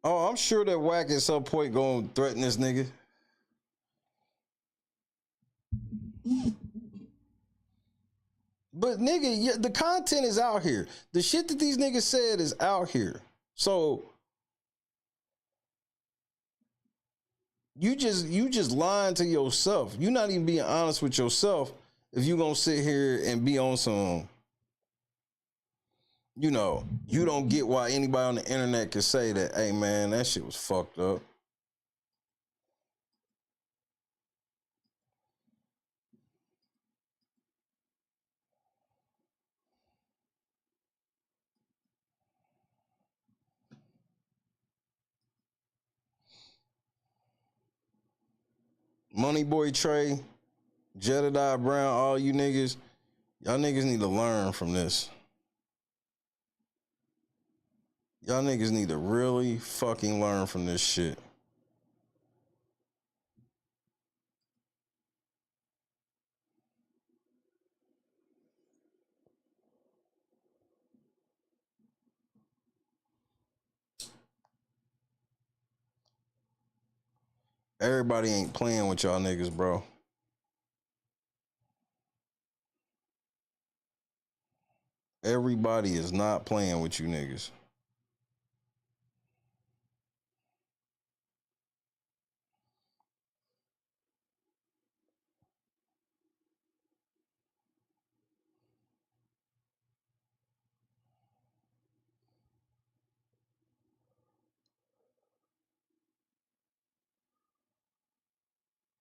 Oh, I'm sure that Whack at some point gonna threaten this nigga. But nigga, the content is out here. The shit that these niggas said is out here. So you just lying to yourself. You're not even being honest with yourself if you gonna sit here and be on some, you know, you don't get why anybody on the internet can say that, hey man, that shit was fucked up. Money Boy Trey, Jedediah Brown, all you niggas, y'all niggas need to learn from this. Y'all niggas need to really fucking learn from this shit. Everybody ain't playing with y'all niggas, bro. Everybody is not playing with you niggas.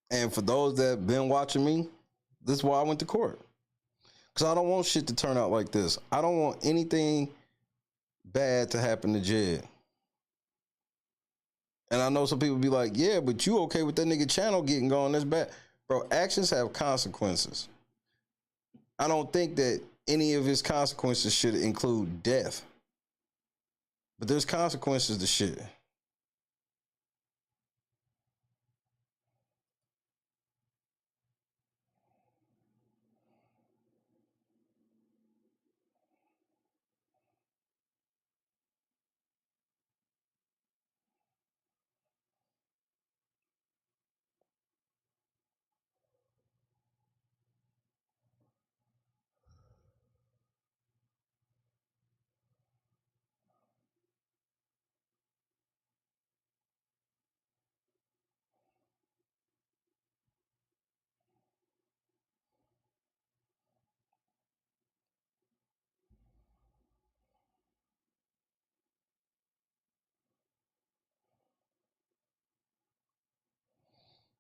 And for those that been watching me, this is why I went to court. Because I don't want shit to turn out like this. I don't want anything bad to happen to Jed. And I know some people be like, yeah, but you okay with that nigga channel getting gone? That's bad. Bro, actions have consequences. I don't think that any of his consequences should include death. But there's consequences to shit.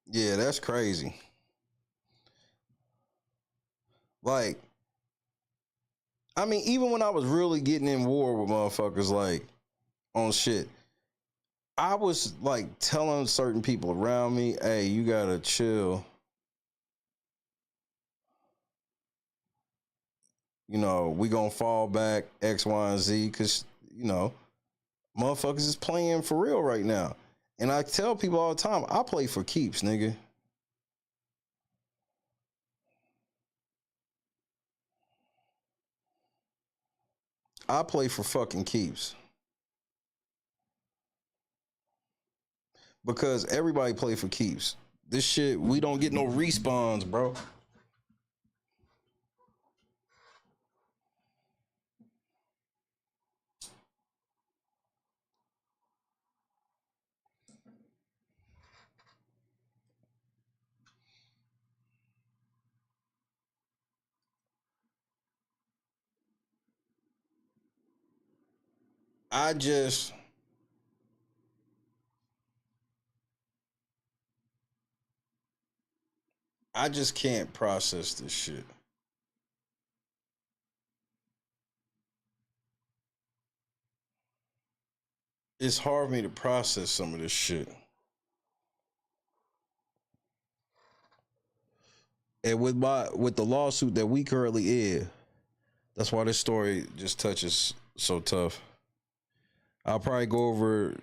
Yeah, that's crazy. Like, I mean, even when I was really getting in war with motherfuckers, like, on shit, I was like telling certain people around me, hey, you gotta chill. You know, we gonna fall back X, Y, and Z, because, you know, motherfuckers is playing for real right now. And I tell people all the time, I play for keeps, nigga. I play for fucking keeps. Because everybody play for keeps. This shit, we don't get no respawns, bro. I just can't process this shit. It's hard for me to process some of this shit. And with the lawsuit that we currently in, that's why this story just touches so tough. I'll probably go over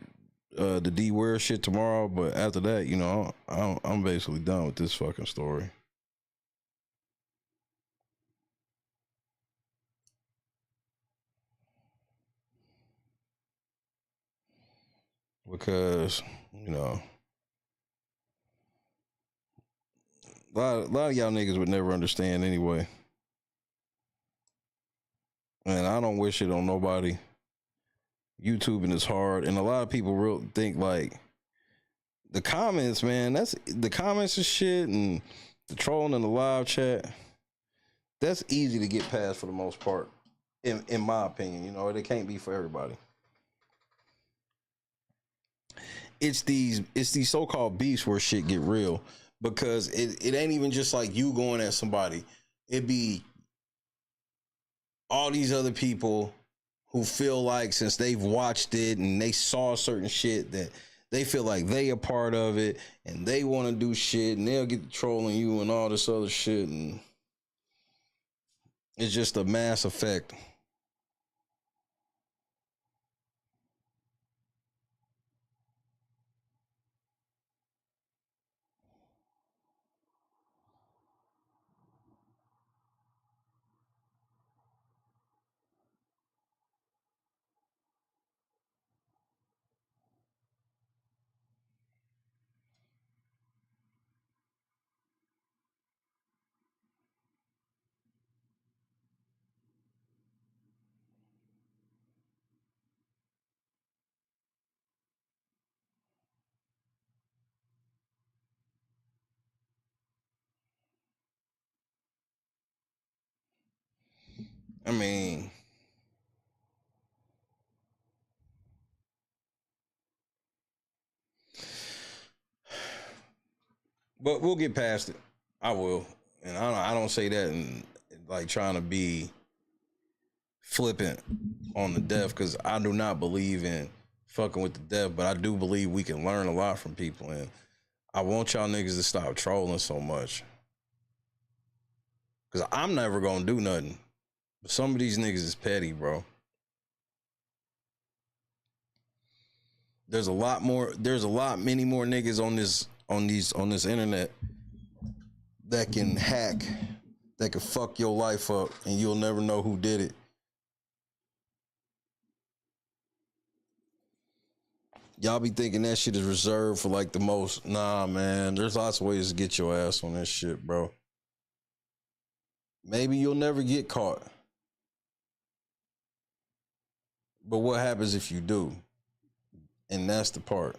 the D Ware shit tomorrow, but after that, you know, I'm basically done with this fucking story. Because, you know, a lot of y'all niggas would never understand anyway. And I don't wish it on nobody. YouTubing is hard, and a lot of people real think like the comments, man, that's the comments and shit, and the trolling in the live chat, that's easy to get past for the most part, in my opinion. You know, it can't be for everybody. It's these so-called beefs where shit get real, because it ain't even just like you going at somebody. It be all these other people who feel like, since they've watched it and they saw certain shit, that they feel like they a part of it and they want to do shit, and they'll get to trolling you and all this other shit, and it's just a mass effect. I mean, but we'll get past it. I will. And I don't say that and like trying to be flippant on the deaf, because I do not believe in fucking with the deaf, but I do believe we can learn a lot from people, and I want y'all niggas to stop trolling so much, because I'm never gonna do nothing. But some of these niggas is petty, bro. There's many more niggas on this internet that can hack, that can fuck your life up, and you'll never know who did it. Y'all be thinking that shit is reserved for like the most. Nah, man, there's lots of ways to get your ass on this shit, bro. Maybe you'll never get caught. But what happens if you do? And that's the part.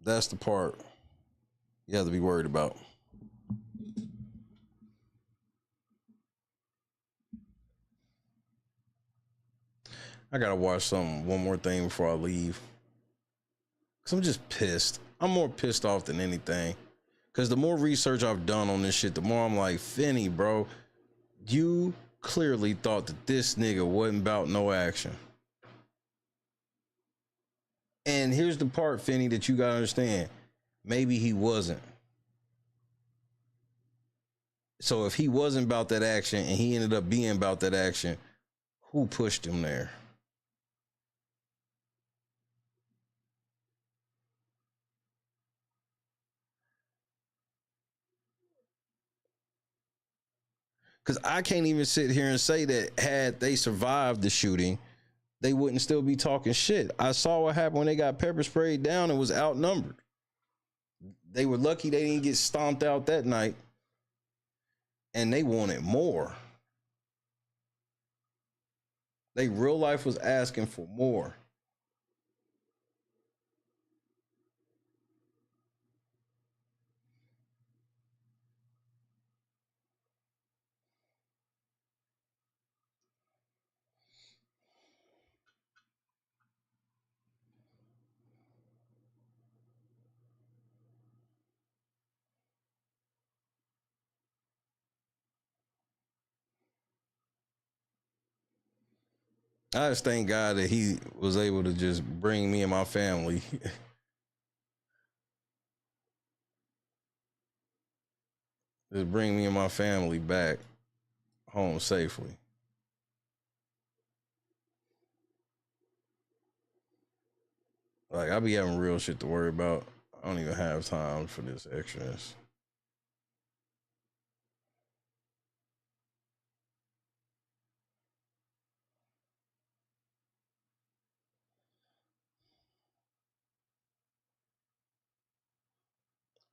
That's the part you have to be worried about. I gotta watch one more thing before I leave, because I'm just pissed. I'm more pissed off than anything, because the more research I've done on this shit, the more I'm like, Finny, bro, you clearly thought that this nigga wasn't about no action. And here's the part, Finny, that you gotta understand. Maybe he wasn't. So if he wasn't about that action and he ended up being about that action, who pushed him there? Because I can't even sit here and say that had they survived the shooting, they wouldn't still be talking shit. I saw what happened when they got pepper sprayed down and was outnumbered. They were lucky they didn't get stomped out that night, and they wanted more. They real life was asking for more. I just thank God that he was able to just bring me and my family. Just bring me and my family back home safely. Like, I be having real shit to worry about. I don't even have time for this extras.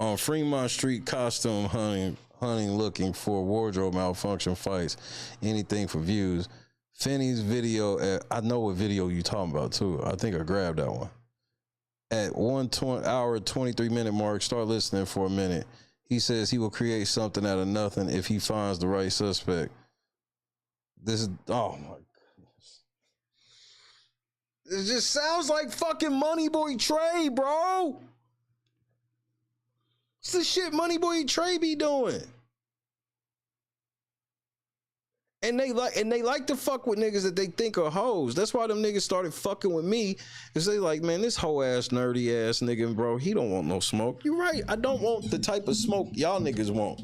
On Fremont Street, costume hunting looking for wardrobe malfunction fights. Anything for views. Finny's video, I know what video you talking about too. I think I grabbed that one. At 1 hour, 23-minute mark, start listening for a minute. He says he will create something out of nothing if he finds the right suspect. This is, oh my goodness. It just sounds like fucking Moneyboy Trey, bro. What's the shit Moneyboy Trey be doing? And they like to fuck with niggas that they think are hoes. That's why them niggas started fucking with me. Cause they like, man, this hoe ass, nerdy ass nigga, bro, he don't want no smoke. You right. I don't want the type of smoke y'all niggas want.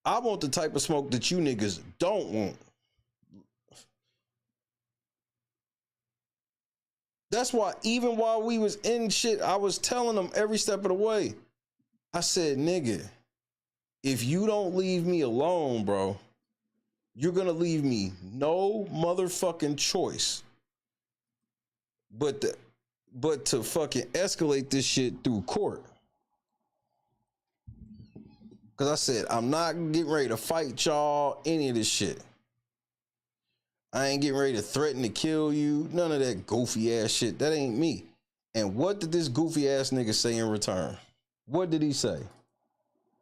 I want the type of smoke that you niggas don't want. That's why even while we was in shit, I was telling them every step of the way. I said, nigga, if you don't leave me alone, bro, you're gonna leave me no motherfucking choice but to fucking escalate this shit through court. Cause I said, I'm not getting ready to fight y'all, any of this shit. I ain't getting ready to threaten to kill you. None of that goofy ass shit. That ain't me. And what did this goofy ass nigga say in return? What did he say?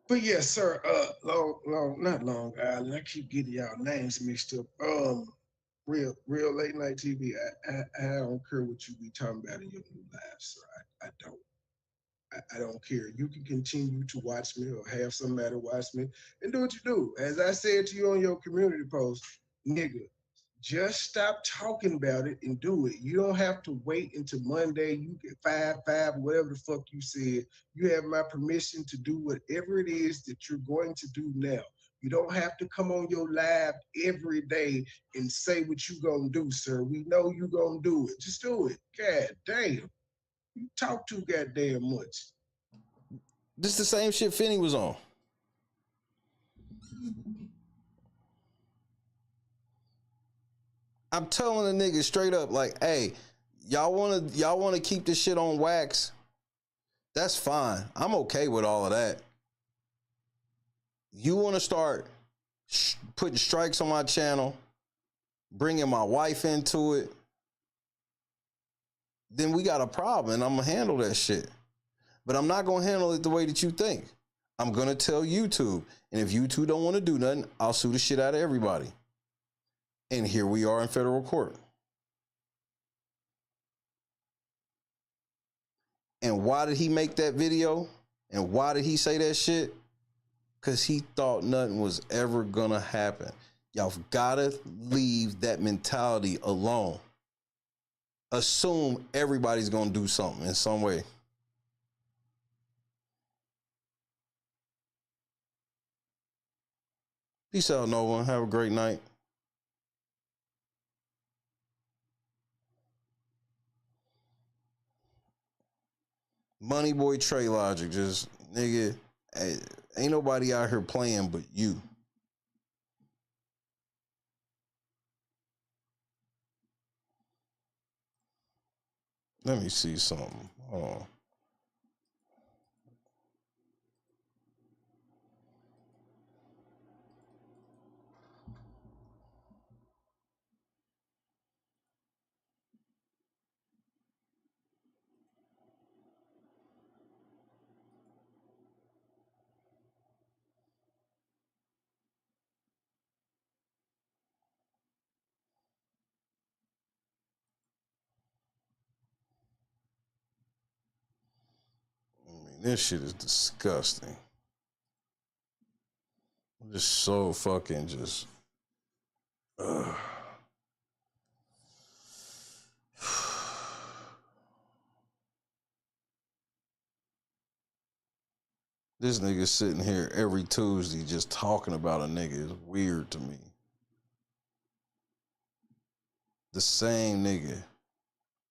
But yes, sir, not Long Island. I keep getting y'all names mixed up. Real late night TV. I don't care what you be talking about in your new lives, sir. I don't. I don't care. You can continue to watch me or have somebody watch me and do what you do. As I said to you on your community post, nigga, just stop talking about it and do it. You don't have to wait until Monday. You get 5, whatever the fuck you said. You have my permission to do whatever it is that you're going to do now. You don't have to come on your live every day and say what you gonna do, sir. We know you gonna do it. Just do it. God damn. You talk too goddamn much. This is the same shit Finny was on. I'm telling the niggas straight up, like, hey, y'all wanna keep this shit on wax? That's fine. I'm okay with all of that. You wanna start putting strikes on my channel, bringing my wife into it, then we got a problem, and I'm gonna handle that shit. But I'm not gonna handle it the way that you think. I'm gonna tell YouTube, and if YouTube don't want to do nothing, I'll sue the shit out of everybody. And here we are in federal court. And why did he make that video? And why did he say that shit? because he thought nothing was ever gonna happen. Y'all gotta leave that mentality alone. Assume everybody's gonna do something in some way. Peace out, no one. Have a great night. Money boy Trey Logic, just nigga, ain't nobody out here playing but you. Let me see something. Oh. This shit is disgusting. I'm just so fucking just. This nigga sitting here every Tuesday just talking about a nigga is weird to me. The same nigga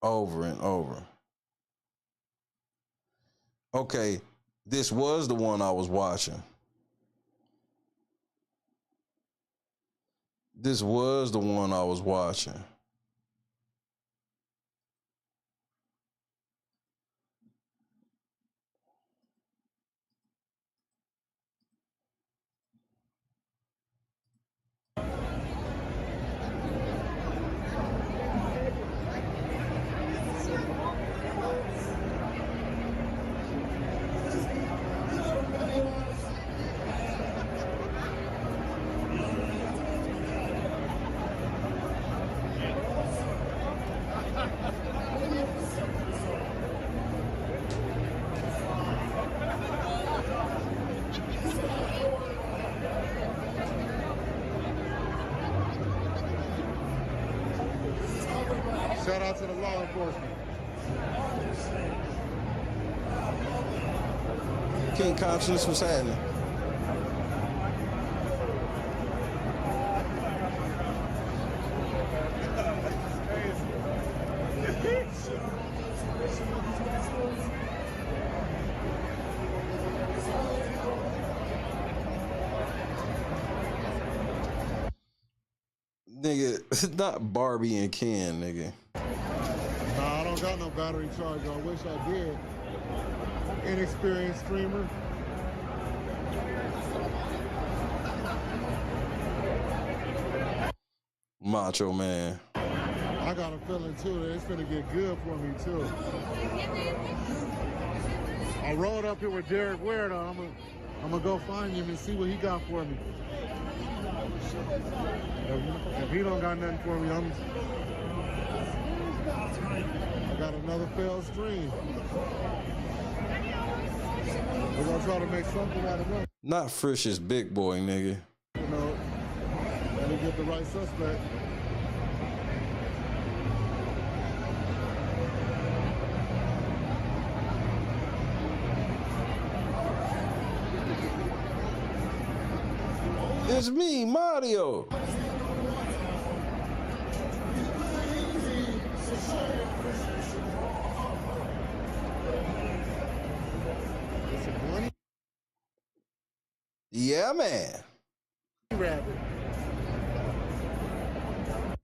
over and over. Okay, this was the one I was watching. This was the one I was watching. Shout out to the law enforcement. King Conscious, what's happening? Nigga, it's not Barbie and Ken, nigga. Nah, I don't got no battery charger. I wish I did. Inexperienced streamer. Macho Man. I got a feeling too that it's gonna get good for me too. I rolled up here with Derek Ware though. I'm gonna go find him and see what he got for me. If he don't got nothing for me, I got another failed stream. We're gonna try to make something out of it. Not Frisch's big boy, nigga. You know, let me get the right suspect. It's me, Mario. Yeah, man.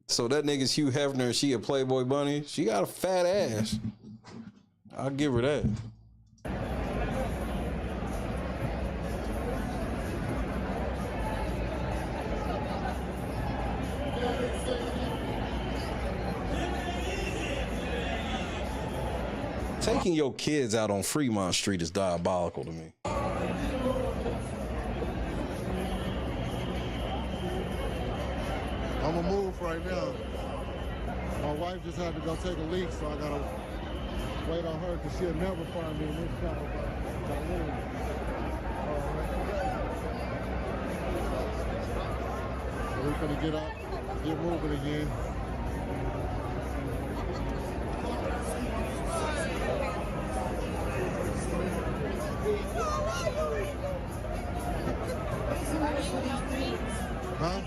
So that nigga's Hugh Hefner and she a Playboy bunny? She got a fat ass. I'll give her that. Taking your kids out on Fremont Street is diabolical to me. I'm gonna move right now. My wife just had to go take a leak, so I gotta wait on her because she'll never find me in this kind of So we're gonna get up, get moving again. Huh?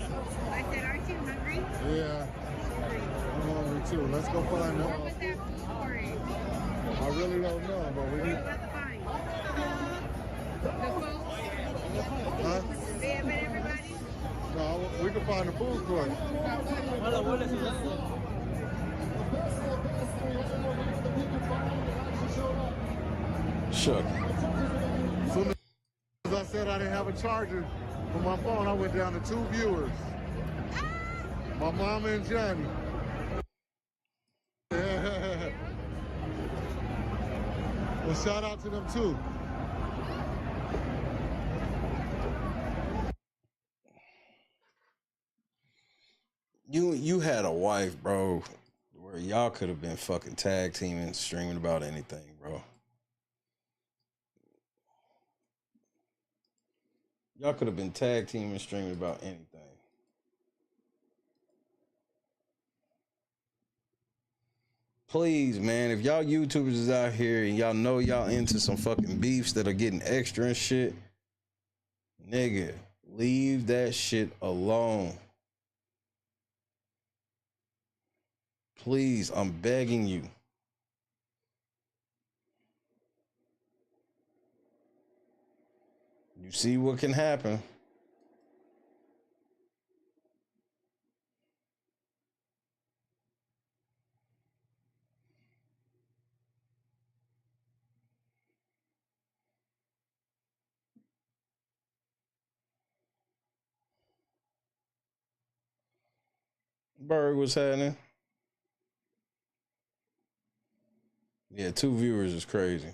I said, aren't you hungry? Yeah. I'm hungry too. Let's go find them. What was that food for it? I really don't know, but we need. What about the fine? The food? Huh? They have been everybody? No, we can find the food court. Sure. As soon as I said I didn't have a charger for my phone, I went down to 2 viewers. My mama and Johnny. Well, shout out to them too. You had a wife, bro, where y'all could have been fucking tag teaming, streaming about anything, bro. Y'all could have been tag teaming, streaming about anything. Please, man, if y'all YouTubers is out here and y'all know y'all into some fucking beefs that are getting extra and shit, nigga, leave that shit alone. Please, I'm begging you. You see what can happen. Berg, what's happening? Yeah, 2 viewers is crazy.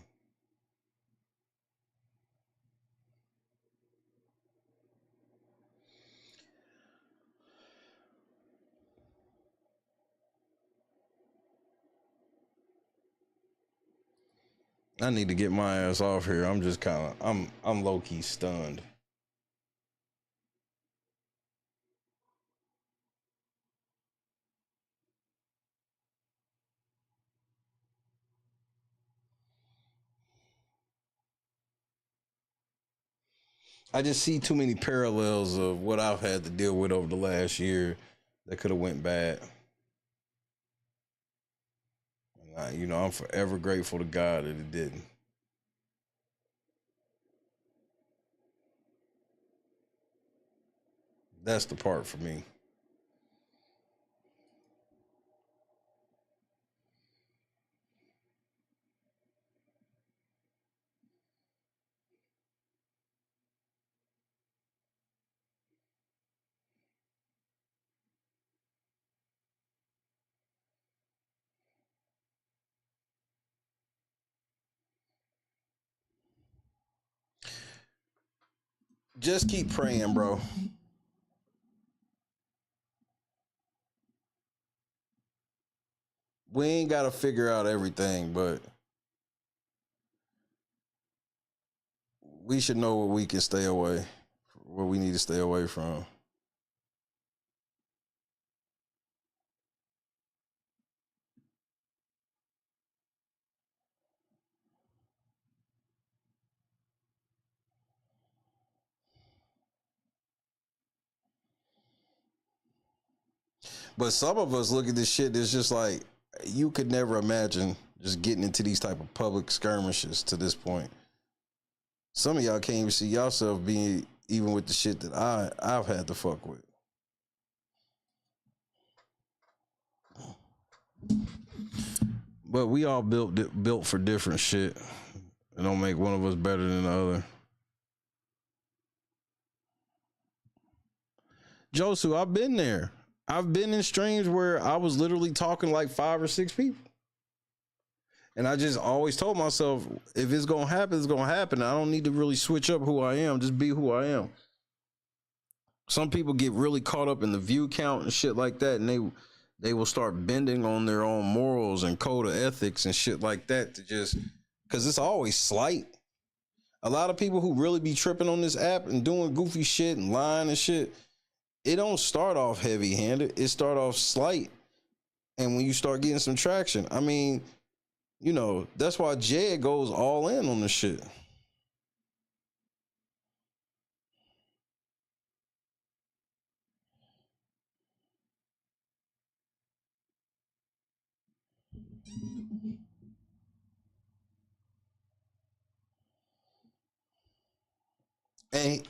I need to get my ass off here. I'm just kind of, I'm low-key stunned. I just see too many parallels of what I've had to deal with over the last year that could have went bad. And I'm forever grateful to God that it didn't. That's the part for me. Just keep praying, bro. We ain't got to figure out everything, but we should know what we can stay away, what we need to stay away from. But some of us look at this shit, it's just like, you could never imagine just getting into these type of public skirmishes to this point. Some of y'all can't even see yourself being even with the shit that I've had to fuck with. But we all built for different shit. It don't make one of us better than the other. Josu, I've been there. I've been in streams where I was literally talking like 5 or 6 people. And I just always told myself, if it's going to happen, it's going to happen. I don't need to really switch up who I am. Just be who I am. Some people get really caught up in the view count and shit like that. And they will start bending on their own morals and code of ethics and shit like that to just, because it's always slight. A lot of people who really be tripping on this app and doing goofy shit and lying and shit, it don't start off heavy-handed. It start off slight, and when you start getting some traction, I mean, you know, that's why Jed goes all in on the shit.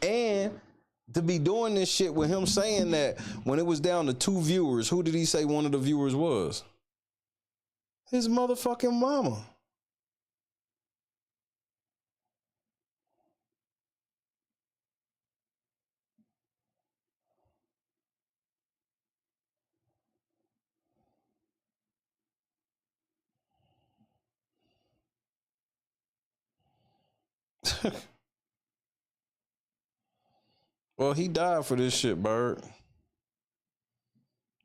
And to be doing this shit with him saying that when it was down to 2 viewers, who did he say one of the viewers was? His motherfucking mama. Well, he died for this shit, Bird.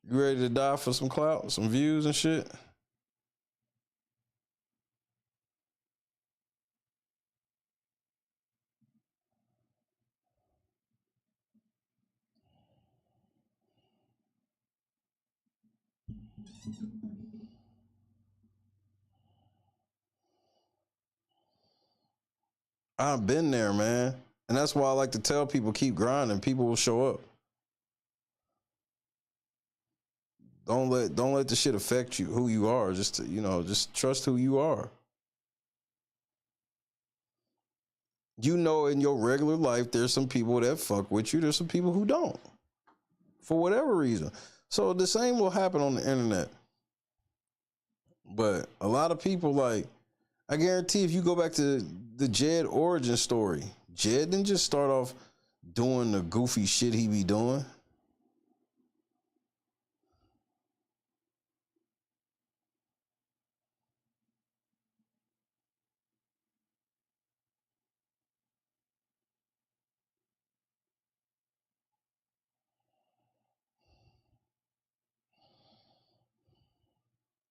You ready to die for some clout, some views and shit? I've been there, man. And that's why I like to tell people, keep grinding. People will show up. Don't let the shit affect you, who you are. Just to, you know, just trust who you are. You know, in your regular life, there's some people that fuck with you. There's some people who don't, for whatever reason. So the same will happen on the internet. But a lot of people, like, I guarantee if you go back to the Jed origin story, Jed didn't just start off doing the goofy shit he be doing.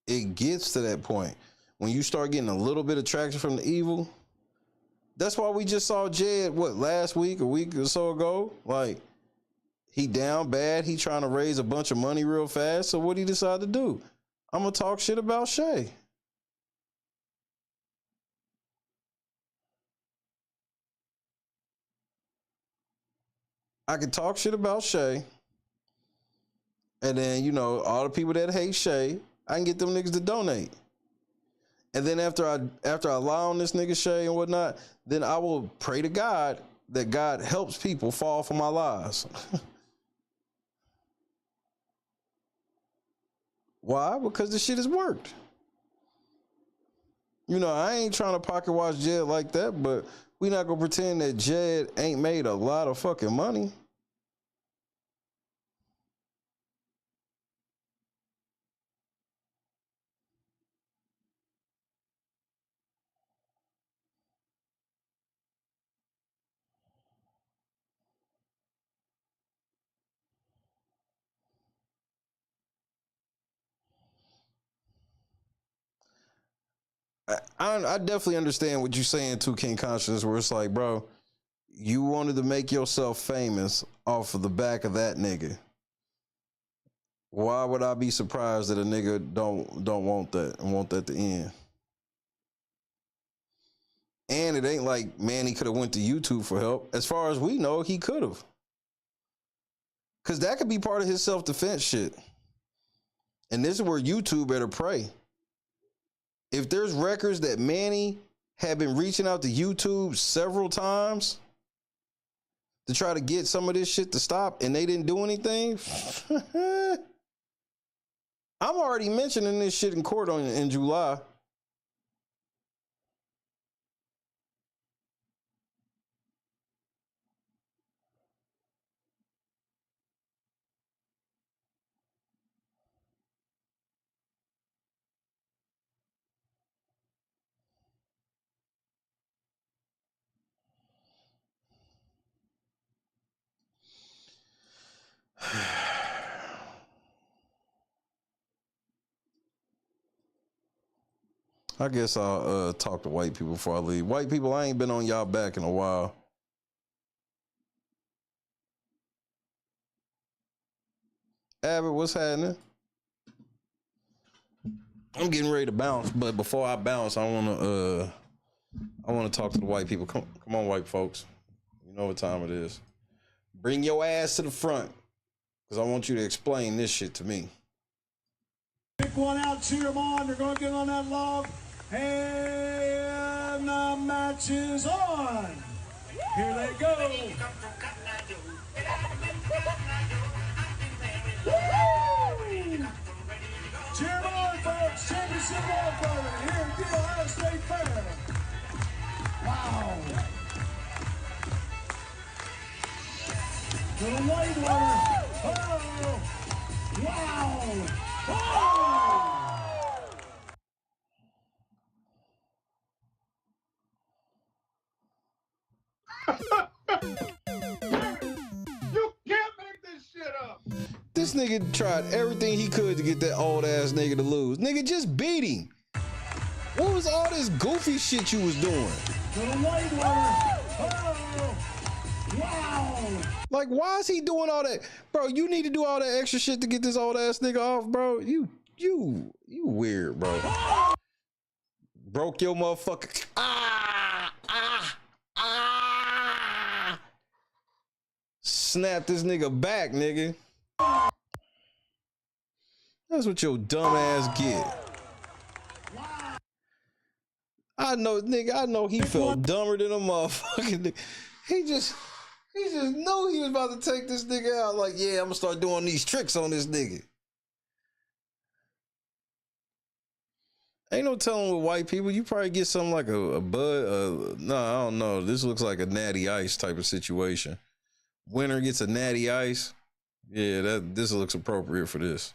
It gets to that point when you start getting a little bit of traction from the evil. That's why we just saw Jed, what, last week, a week or so ago? Like, he down bad. He trying to raise a bunch of money real fast. So what he decide to do? I'm going to talk shit about Shay. I can talk shit about Shay. And then, you know, all the people that hate Shay, I can get them niggas to donate. And then after I lie on this nigga Shay and whatnot, then I will pray to God that God helps people fall for my lies. Why? Because the shit has worked. You know, I ain't trying to pocket watch Jed like that, but we not gonna pretend that Jed ain't made a lot of fucking money. I definitely understand what you're saying too, King Conscious, where it's like, bro, you wanted to make yourself famous off of the back of that nigga. Why would I be surprised that a nigga don't want that and want that to end? And it ain't like Manny could have went to YouTube for help. As far as we know, he could have. Because that could be part of his self-defense shit. And this is where YouTube better pray. If there's records that Manny had been reaching out to YouTube several times to try to get some of this shit to stop and they didn't do anything, I'm already mentioning this shit in court in July. I guess I'll talk to white people before I leave. White people, I ain't been on y'all back in a while. Abbott, what's happening? I'm getting ready to bounce, but before I bounce, I wanna talk to the white people. Come on, white folks. You know what time it is. Bring your ass to the front, because I want you to explain this shit to me. Pick one out, cheer them on. They're going to get on that log. And the match is on. Here they go. Woo! Cheer them on, folks. Championship walkover here at the Ohio State Fair. Wow. To the Whitewater. Oh, wow. Oh! You can't make this shit up. This nigga tried everything he could to get that old ass nigga to lose. Nigga, just beat him. What was all this goofy shit you was doing? To the Whitewater. Oh! Wow. Like, why is he doing all that? Bro, you need to do all that extra shit to get this old ass nigga off, bro. You weird, bro. Broke your motherfucker. Snap this nigga back, nigga. That's what your dumb ass get. I know, nigga, I know he felt dumber than a motherfucking nigga. He just knew he was about to take this nigga out. Like, yeah, I'm gonna start doing these tricks on this nigga. Ain't no telling with white people. You probably get something like a bud. No, I don't know. This looks like a natty ice type of situation. Winner gets a natty ice. Yeah, this looks appropriate for this.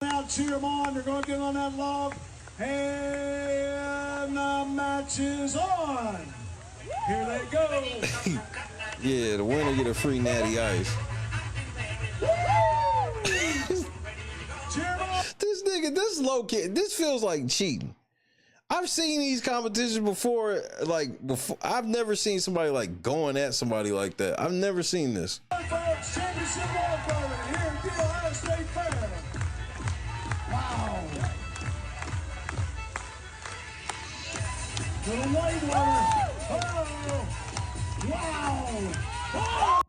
Now cheer them on. They're going to get on that log. And the match is on. Here they go. Yeah, the winner get a free natty ice. This nigga, this low kid, this feels like cheating. I've seen these competitions before, I've never seen somebody like going at somebody like that. I've never seen this. Championship walkover here at the Ohio State Fair. Wow. To the Whitewater. Oh, wow. Oh.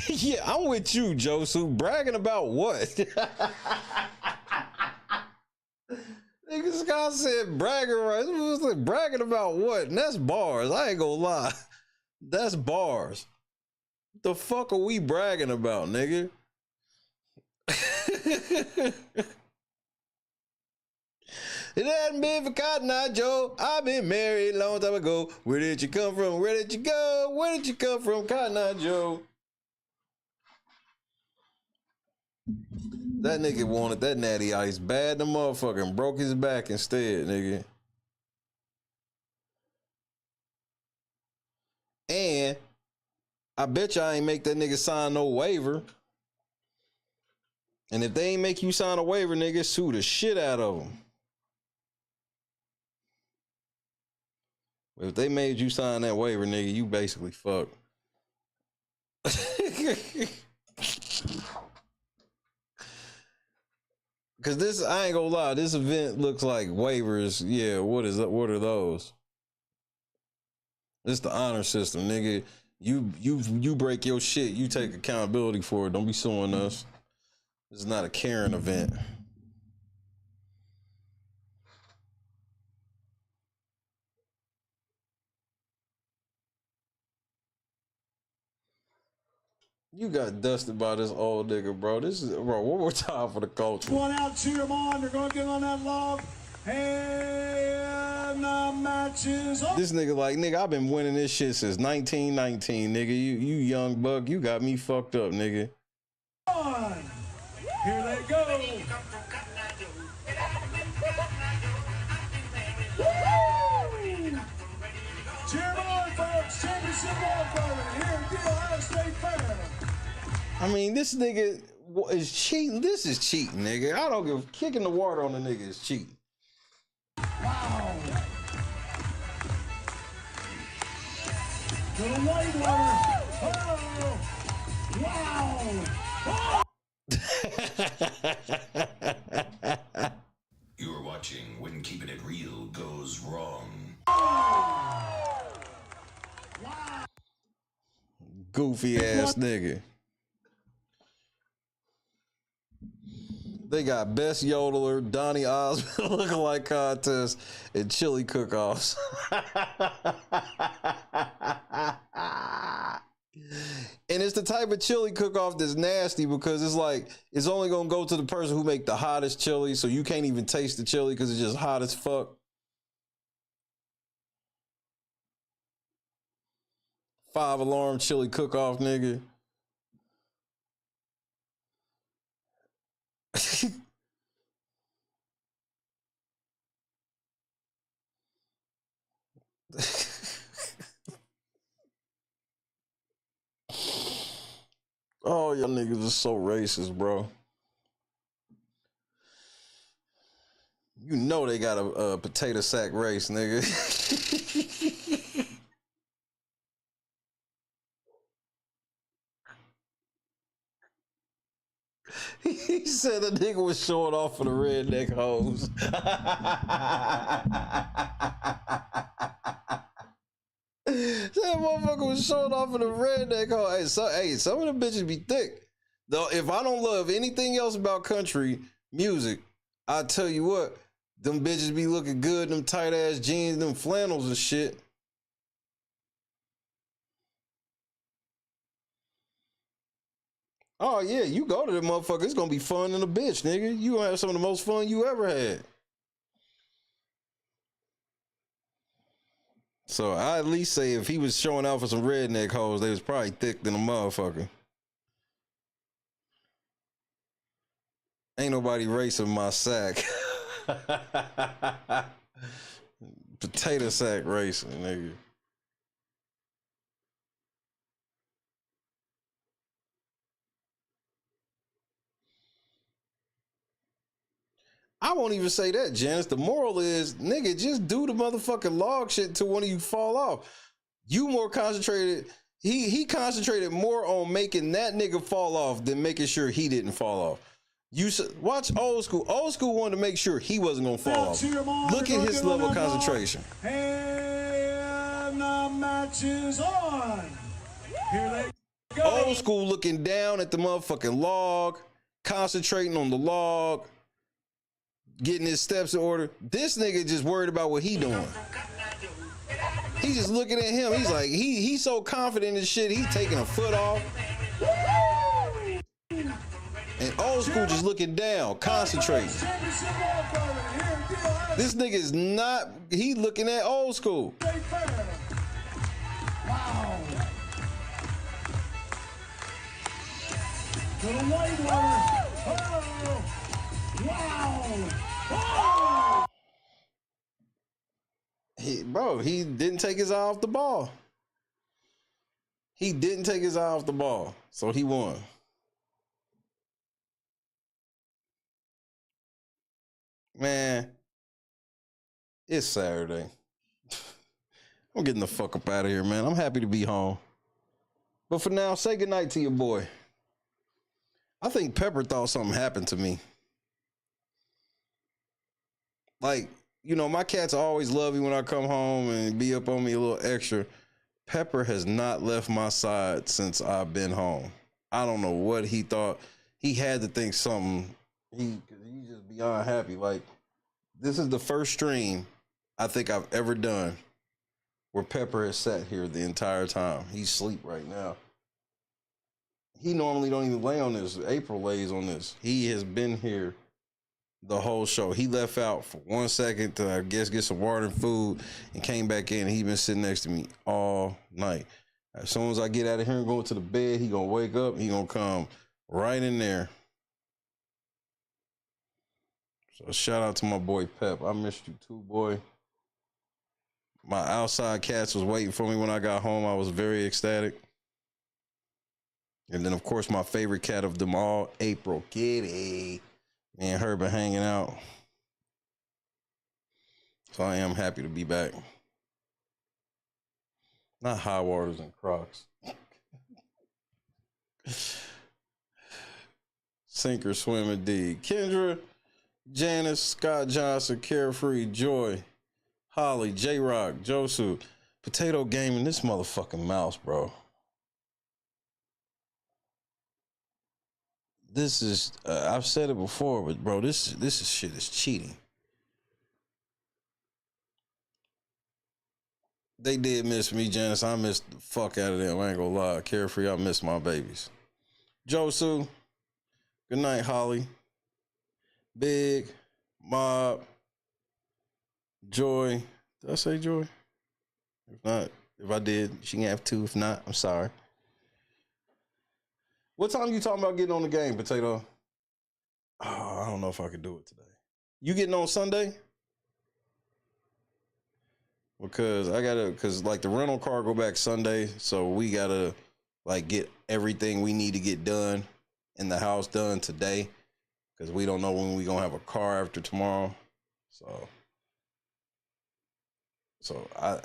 Yeah, I'm with you, Josu. Bragging about what? Nigga Scott said bragging right. It was like bragging about what? And that's bars. I ain't gonna lie. That's bars. What the fuck are we bragging about, nigga? It hadn't been for Cotton Eye Joe. I've been married a long time ago. Where did you come from? Where did you go? Where did you come from, Cotton Eye Joe? That nigga wanted that natty ice bad the motherfucker and broke his back instead, nigga. And I bet y'all ain't make that nigga sign no waiver. And if they ain't make you sign a waiver, nigga, sue the shit out of them. If they made you sign that waiver, nigga, you basically fucked. Cause this, I ain't gonna lie, this event looks like waivers. Yeah, what are those? This the honor system, nigga. You break your shit, you take accountability for it. Don't be suing us. This is not a Karen event. You got dusted by this old nigga, bro. This is, bro, one more time for the culture. One out, cheer them on. They're going to get on that log. And the match is on. This nigga like, nigga, I've been winning this shit since 1919, nigga. You young buck, you got me fucked up, nigga. On. Here they go. Woo! Cheer them on, folks. Championship walkover here at the Ohio State Fair. I mean, this nigga, What is cheating? This is cheating, nigga. I don't give. Kicking the water on the nigga is cheating. Wow. To the white water. Oh. Wow. Oh. You are watching When Keeping It Real Goes Wrong. Goofy ass nigga. They got best yodeler, Donnie Osmond lookalike contest, and chili cook-offs. And it's the type of chili cook-off that's nasty because it's like it's only gonna go to the person who make the hottest chili, so you can't even taste the chili because it's just hot as fuck. 5-alarm chili cook-off, nigga. Oh, y'all niggas are so racist, bro. You know they got a potato sack race, nigga. He said the nigga was showing off for the redneck hoes. That motherfucker was showing off for the redneck hoes. Hey, some of them bitches be thick. Though, if I don't love anything else about country music, I tell you what, them bitches be looking good, them tight ass jeans, them flannels and shit. Oh yeah, you go to the motherfucker, it's gonna be fun in a bitch, nigga. You gonna have some of the most fun you ever had. So I at least say if he was showing out for some redneck hoes, they was probably thick than a motherfucker. Ain't nobody racing my sack. Potato sack racing, nigga. I won't even say that, Janice. The moral is, nigga, just do the motherfucking log shit until one of you fall off. You more concentrated. He concentrated more on making that nigga fall off than making sure he didn't fall off. You watch Old School. Old School wanted to make sure he wasn't gonna fall off. Look at his level of concentration. And the match is on. Here they go. Old School looking down at the motherfucking log, concentrating on the log, getting his steps in order. This nigga just worried about what he doing. He's just looking at him. He's like, he's so confident in shit, he's taking a foot off. And Old School just looking down, concentrating. This nigga is not, he looking at Old School. Wow. To the white water. Oh. Wow. Oh. He didn't take his eye off the ball. He didn't take his eye off the ball, so he won. Man, it's Saturday. I'm getting the fuck up out of here, man. I'm happy to be home. But for now, say goodnight to your boy. I think Pepper thought something happened to me. Like, you know, my cats always love me when I come home and be up on me a little extra. Pepper has not left my side since I've been home. I don't know what he thought. He had to think something. He's just beyond happy. Like, this is the first stream I think I've ever done where Pepper has sat here the entire time. He's asleep right now. He normally don't even lay on this. April lays on this. He has been here the whole show. He left out for 1 second to, I guess, get some water and food and came back in. He's been sitting next to me all night. As soon as I get out of here and go to the bed, he gonna wake up. He gonna come right in there. So shout out to my boy Pep. I missed you too, boy. My outside cats was waiting for me when I got home. I was very ecstatic. And then, of course, my favorite cat of them all, April Kitty. Me and her been hanging out. So I am happy to be back. Not high waters and Crocs. Sink or swim indeed. Kendra, Janice, Scott Johnson, Carefree, Joy, Holly, J-Rock, Josu, Potato Gaming, this motherfucking mouse, bro. This is, I've said it before, but bro, this shit is cheating. They did miss me, Janice. I missed the fuck out of them. I ain't gonna lie. Carefree, I miss my babies. Josu, good night, Holly. Big, Mob, Joy. Did I say Joy? If not, if I did, she can have two. If not, I'm sorry. What time you talking about getting on the game, Potato? Oh, I don't know if I could do it today. You getting on Sunday? Because because like the rental car go back Sunday, so we gotta like get everything we need to get done in the house done today, because we don't know when we gonna have a car after tomorrow. So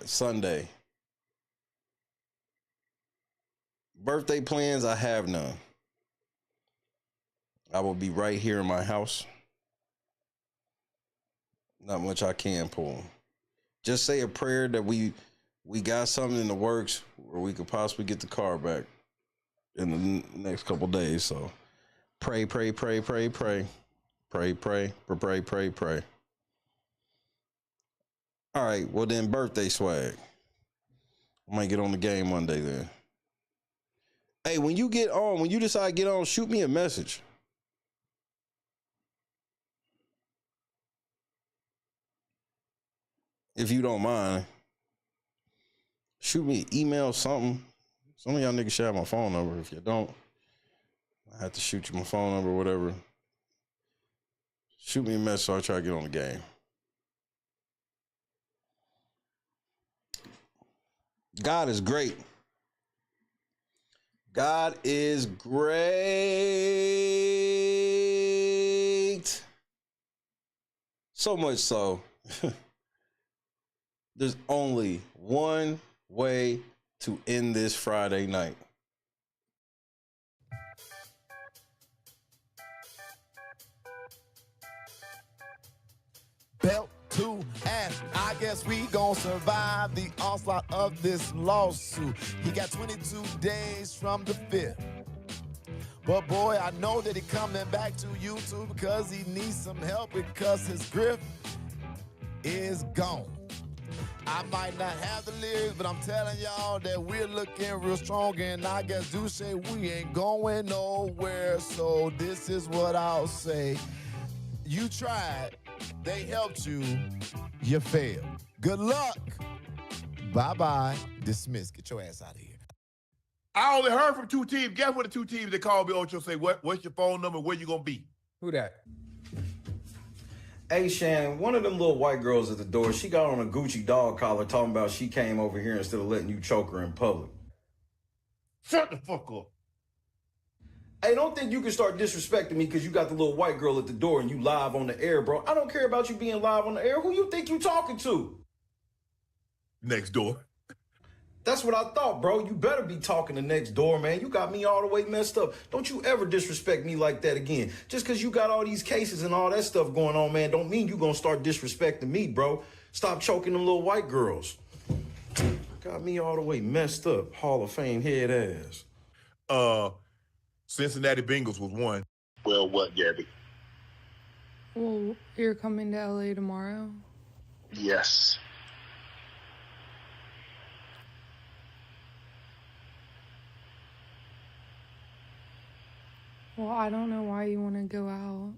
Sunday. Birthday plans, I have none. I will be right here in my house. Not much I can pull. Just say a prayer that we got something in the works where we could possibly get the car back in the next couple days. So pray, pray, pray, pray, pray. Pray, pray, pray, pray, pray. All right, well then, birthday swag. I might get on the game Monday then. Hey, when you decide to get on, shoot me a message. If you don't mind, shoot me an email, something. Some of y'all niggas should have my phone number. If you don't, I have to shoot you my phone number or whatever. Shoot me a message so I try to get on the game. God is great. God is great. So much so. There's only one way to end this Friday night. Belt to ass. I guess we gon' survive the onslaught of this lawsuit. He got 22 days from the 5th. But boy, I know that he coming back to YouTube because he needs some help because his grip is gone. I might not have the lyrics, but I'm telling y'all that we're looking real strong, and I guess do say we ain't going nowhere. So this is what I'll say. You tried, they helped you, you failed. Good luck. Bye-bye. Dismiss. Get your ass out of here. I only heard from two teams. Guess what the two teams that called me, Ocho, say, what's your phone number, where you gonna be? Who that? Hey, Shannon, one of them little white girls at the door, she got on a Gucci dog collar talking about she came over here instead of letting you choke her in public. Shut the fuck up. Hey, don't think you can start disrespecting me because you got the little white girl at the door and you live on the air, bro. I don't care about you being live on the air. Who you think you talking to? Next door. That's what I thought, bro. You better be talking to next door, man. You got me all the way messed up. Don't you ever disrespect me like that again. Just because you got all these cases and all that stuff going on, man, don't mean you gonna start disrespecting me, bro. Stop choking them little white girls. Got me all the way messed up. Hall of Fame head ass. Cincinnati Bengals was one. Well, what, Gabby? Well, you're coming to LA tomorrow? Yes. Well, I don't know why you want to go out.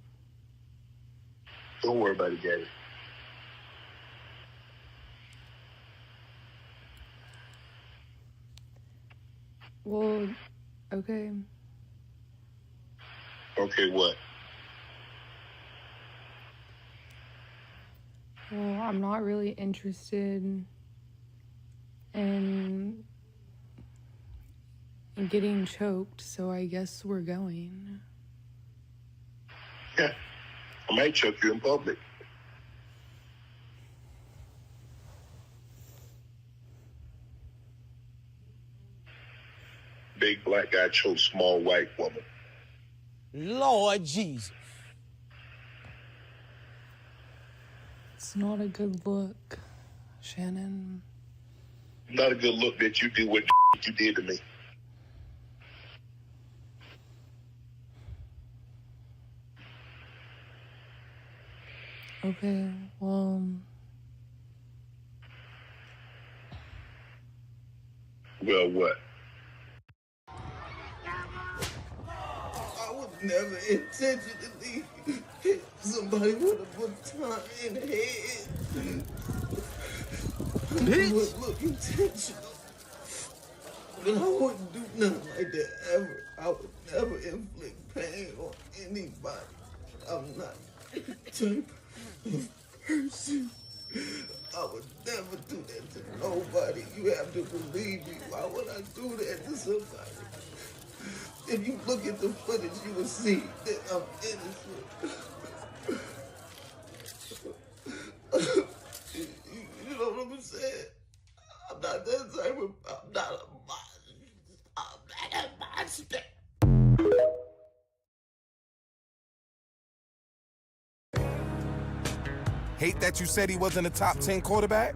Don't worry about it, Gabby. Well, okay. Okay, what? Well, I'm not really interested in, getting choked, so I guess we're going. Yeah, I might choke you in public. Big black guy chokes small white woman. Lord Jesus. It's not a good look, Shannon. Not a good look that you do what you did to me. Okay, well... Well, what? I was never intentionally hit somebody with a baton in the head. It would look intentional. And I wouldn't do nothing like that ever. I would never inflict pain on anybody. I'm not the type of person. I would never do that to nobody. You have to believe me. Why would I do that to somebody? If you look at the footage, you will see that I'm innocent. You know what I'm saying? I'm not that type of, I'm not a monster. Hate that you said he wasn't a top 10 quarterback?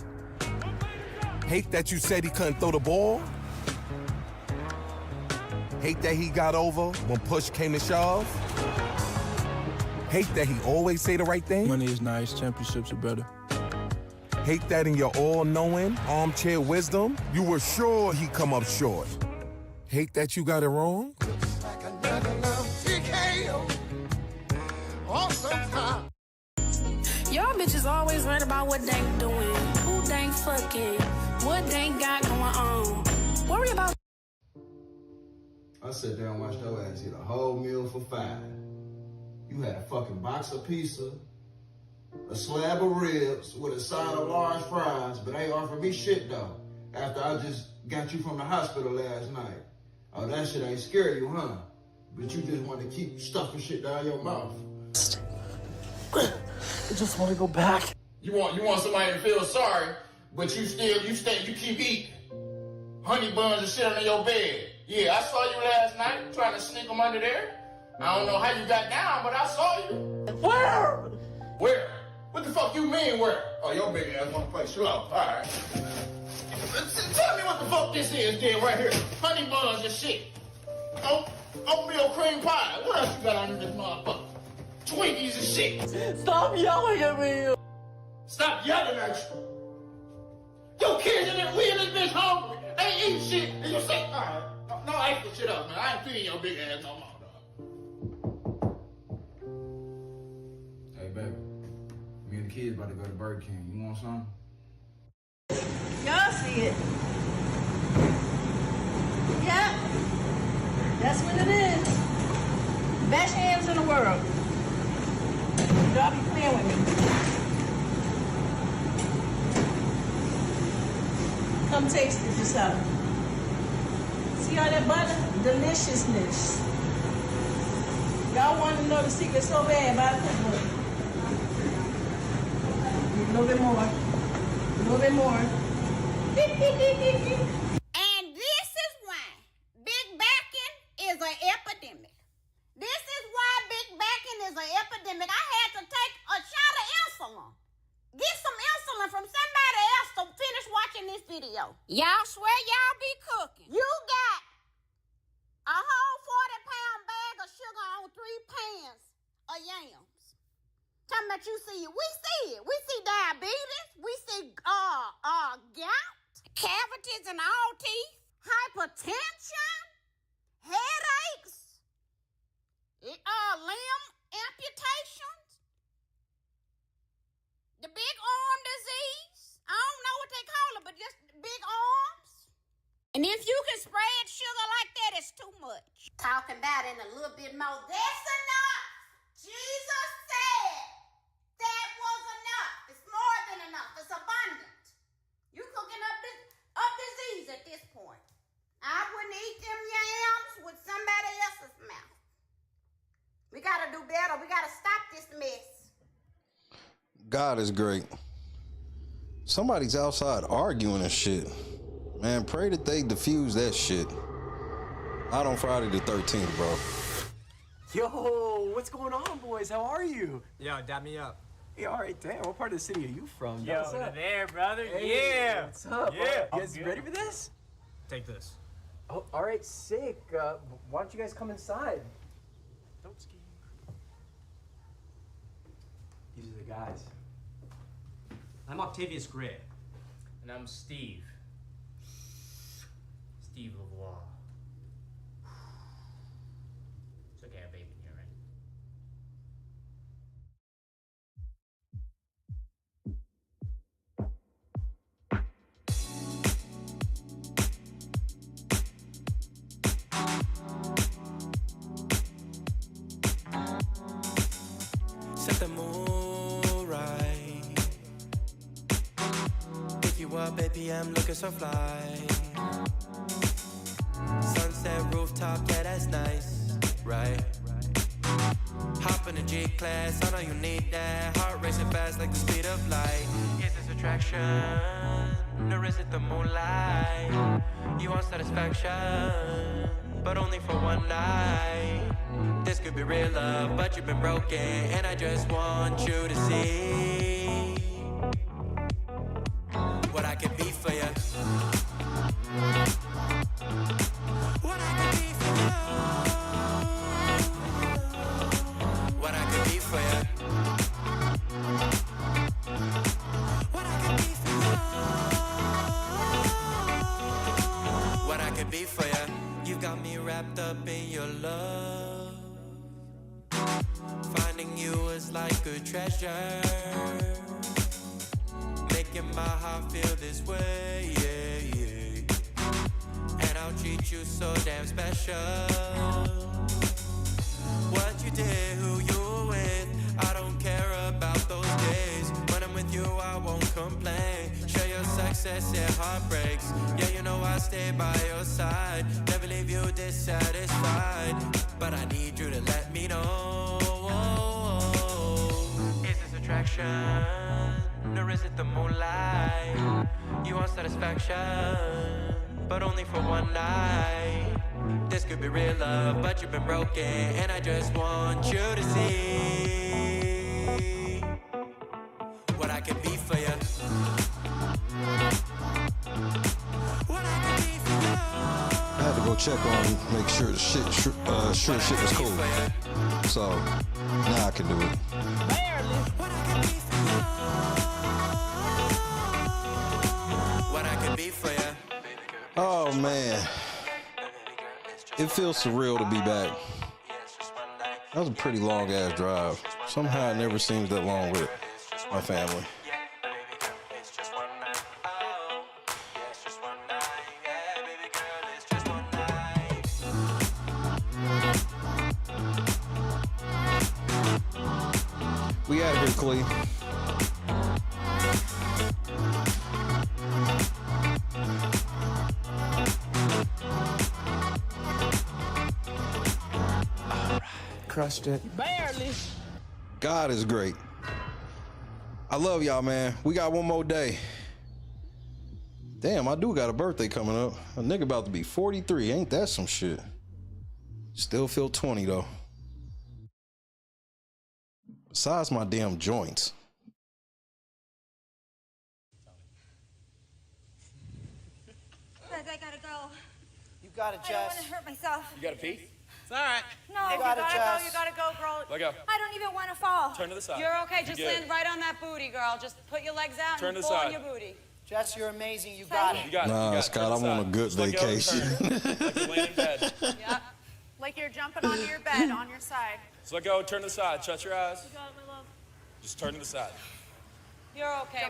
Hate that you said he couldn't throw the ball? Hate that he got over when push came to shove? Hate that he always say the right thing? Money is nice, championships are better. Hate that in your all-knowing, armchair wisdom, you were sure he'd come up short. Hate that you got it wrong? Y'all bitches always right about what they doing, who they fucking, what they got going on. Worry about. I sat there and watched your ass eat a whole meal for $5. You had a fucking box of pizza, a slab of ribs with a side of large fries, but ain't offered me shit though. After I just got you from the hospital last night. Oh, that shit ain't scare you, huh? But you just want to keep stuffing shit down your mouth. I just want to go back. You want somebody to feel sorry, but you keep eating honey buns and shit under your bed. Yeah, I saw you last night trying to sneak them under there. I don't know how you got down, but I saw you. Where? Where? What the fuck you mean where? Oh, your big ass wanna play slow. All right. Tell me what the fuck this is then right here. Honey buns and shit. Oatmeal cream pie. What else you got under this motherfucker? Twinkies and shit. Stop yelling at me. Stop yelling at you. Your kids in there, we in this bitch hungry. Ain't eating shit. And you say, all right. No, I ain't put shit up, man. I ain't feeding your big ass no more, dog. Hey, baby. Me and the kids about to go to Burger King. You want something? Y'all see it. Yeah. That's what it is. Best hands in the world. Y'all be playing with me. Come taste it yourself. See all that butter? Deliciousness. Y'all want to know the secret so bad about it? A little bit more. A little bit more. And this is why big backing is an epidemic. This is why big backing is an epidemic. I had to take a shot of insulin. Get some insulin from somebody else to finish watching this video. Y'all swear y'all be cooking. You got a whole 40-pound bag of sugar on 3 pans of yams. Talking about you see it. We see it. We see diabetes. We see gout, cavities in all teeth, hypertension, headaches, limb amputations, the big arm disease. I don't know what they call it, but just big arms. And if you can spread sugar like that, it's too much. Talking about it in a little bit more. That's enough. Jesus said that was enough. It's more than enough. It's abundant. You cooking up disease at this point. I wouldn't eat them yams. God is great. Somebody's outside arguing and shit. Man, pray that they defuse that shit. Not on Friday the 13th, bro. Yo, what's going on, boys? How are you? Yo, dap me up. Hey, all right, damn. What part of the city are you from? Yo, what's up? there, brother. Hey, Yeah. What's up? Yeah. You guys ready for this? Take this. Oh, all right, sick. Why don't you guys come inside? Don't ski. These are the guys. I'm Octavius Gray. And I'm Steve. Steve LeBron. It's okay, I have baby in here, right? Set the mood right. Pick you up, baby, I'm looking so fly. Sunset rooftop, yeah, that's nice, right? Hop in the G-Class, I know you need that. Heart racing fast like the speed of light. Is this attraction, or is it the moonlight? You want satisfaction, but only for one night. This could be real love, but you've been broken, and I just want you to see what I can be for you. What I can be for you. What I can be for you. What I can be for you. What I can be for you. You got me wrapped up in your love. Finding you is like a treasure. Making my heart feel this way, yeah, yeah. And I'll treat you so damn special. What you did, who you were with, I don't care about those days. When I'm with you, I won't complain. Share your success and heartbreaks. Yeah, you know I stay by your side. Never leave you dissatisfied. But I need you to let me know. Is this attraction, or is it the moonlight? You want satisfaction, but only for one night. This could be real love, but you've been broken, and I just want you to see what I can be for you. What I can be for you. I had to go check on, make sure the shit, shit was cool. So now I can do it. What I can be for you. Oh man, it feels surreal to be back. That was a pretty long ass drive. Somehow it never seems that long with my family. We out here, Clee. Crushed it. Barely. God is great. I love y'all, man. We got one more day. Damn, I do got a birthday coming up. A nigga about to be 43. Ain't that some shit? Still feel 20 though. Besides my damn joints. Guys, I gotta go. You got it, I don't Jess. want to hurt myself. You got a pee? It's all right. No, You got it, Jess. You gotta go, girl. Let go. I don't even want to fall. Turn to the side. You're okay. Just Good. land right on that booty, girl. Just put your legs out Turn and to the pull on side. your booty. Jess, you're amazing. You got it. You got it. Nah, you got Scott, it. I'm on a good Just let go and vacation. turn. Like you're laying in bed. Yeah. Like you're jumping onto your bed on your side. Just let go. Turn to the side. Shut your eyes. You got it, my love. Just turn to the side. You're okay.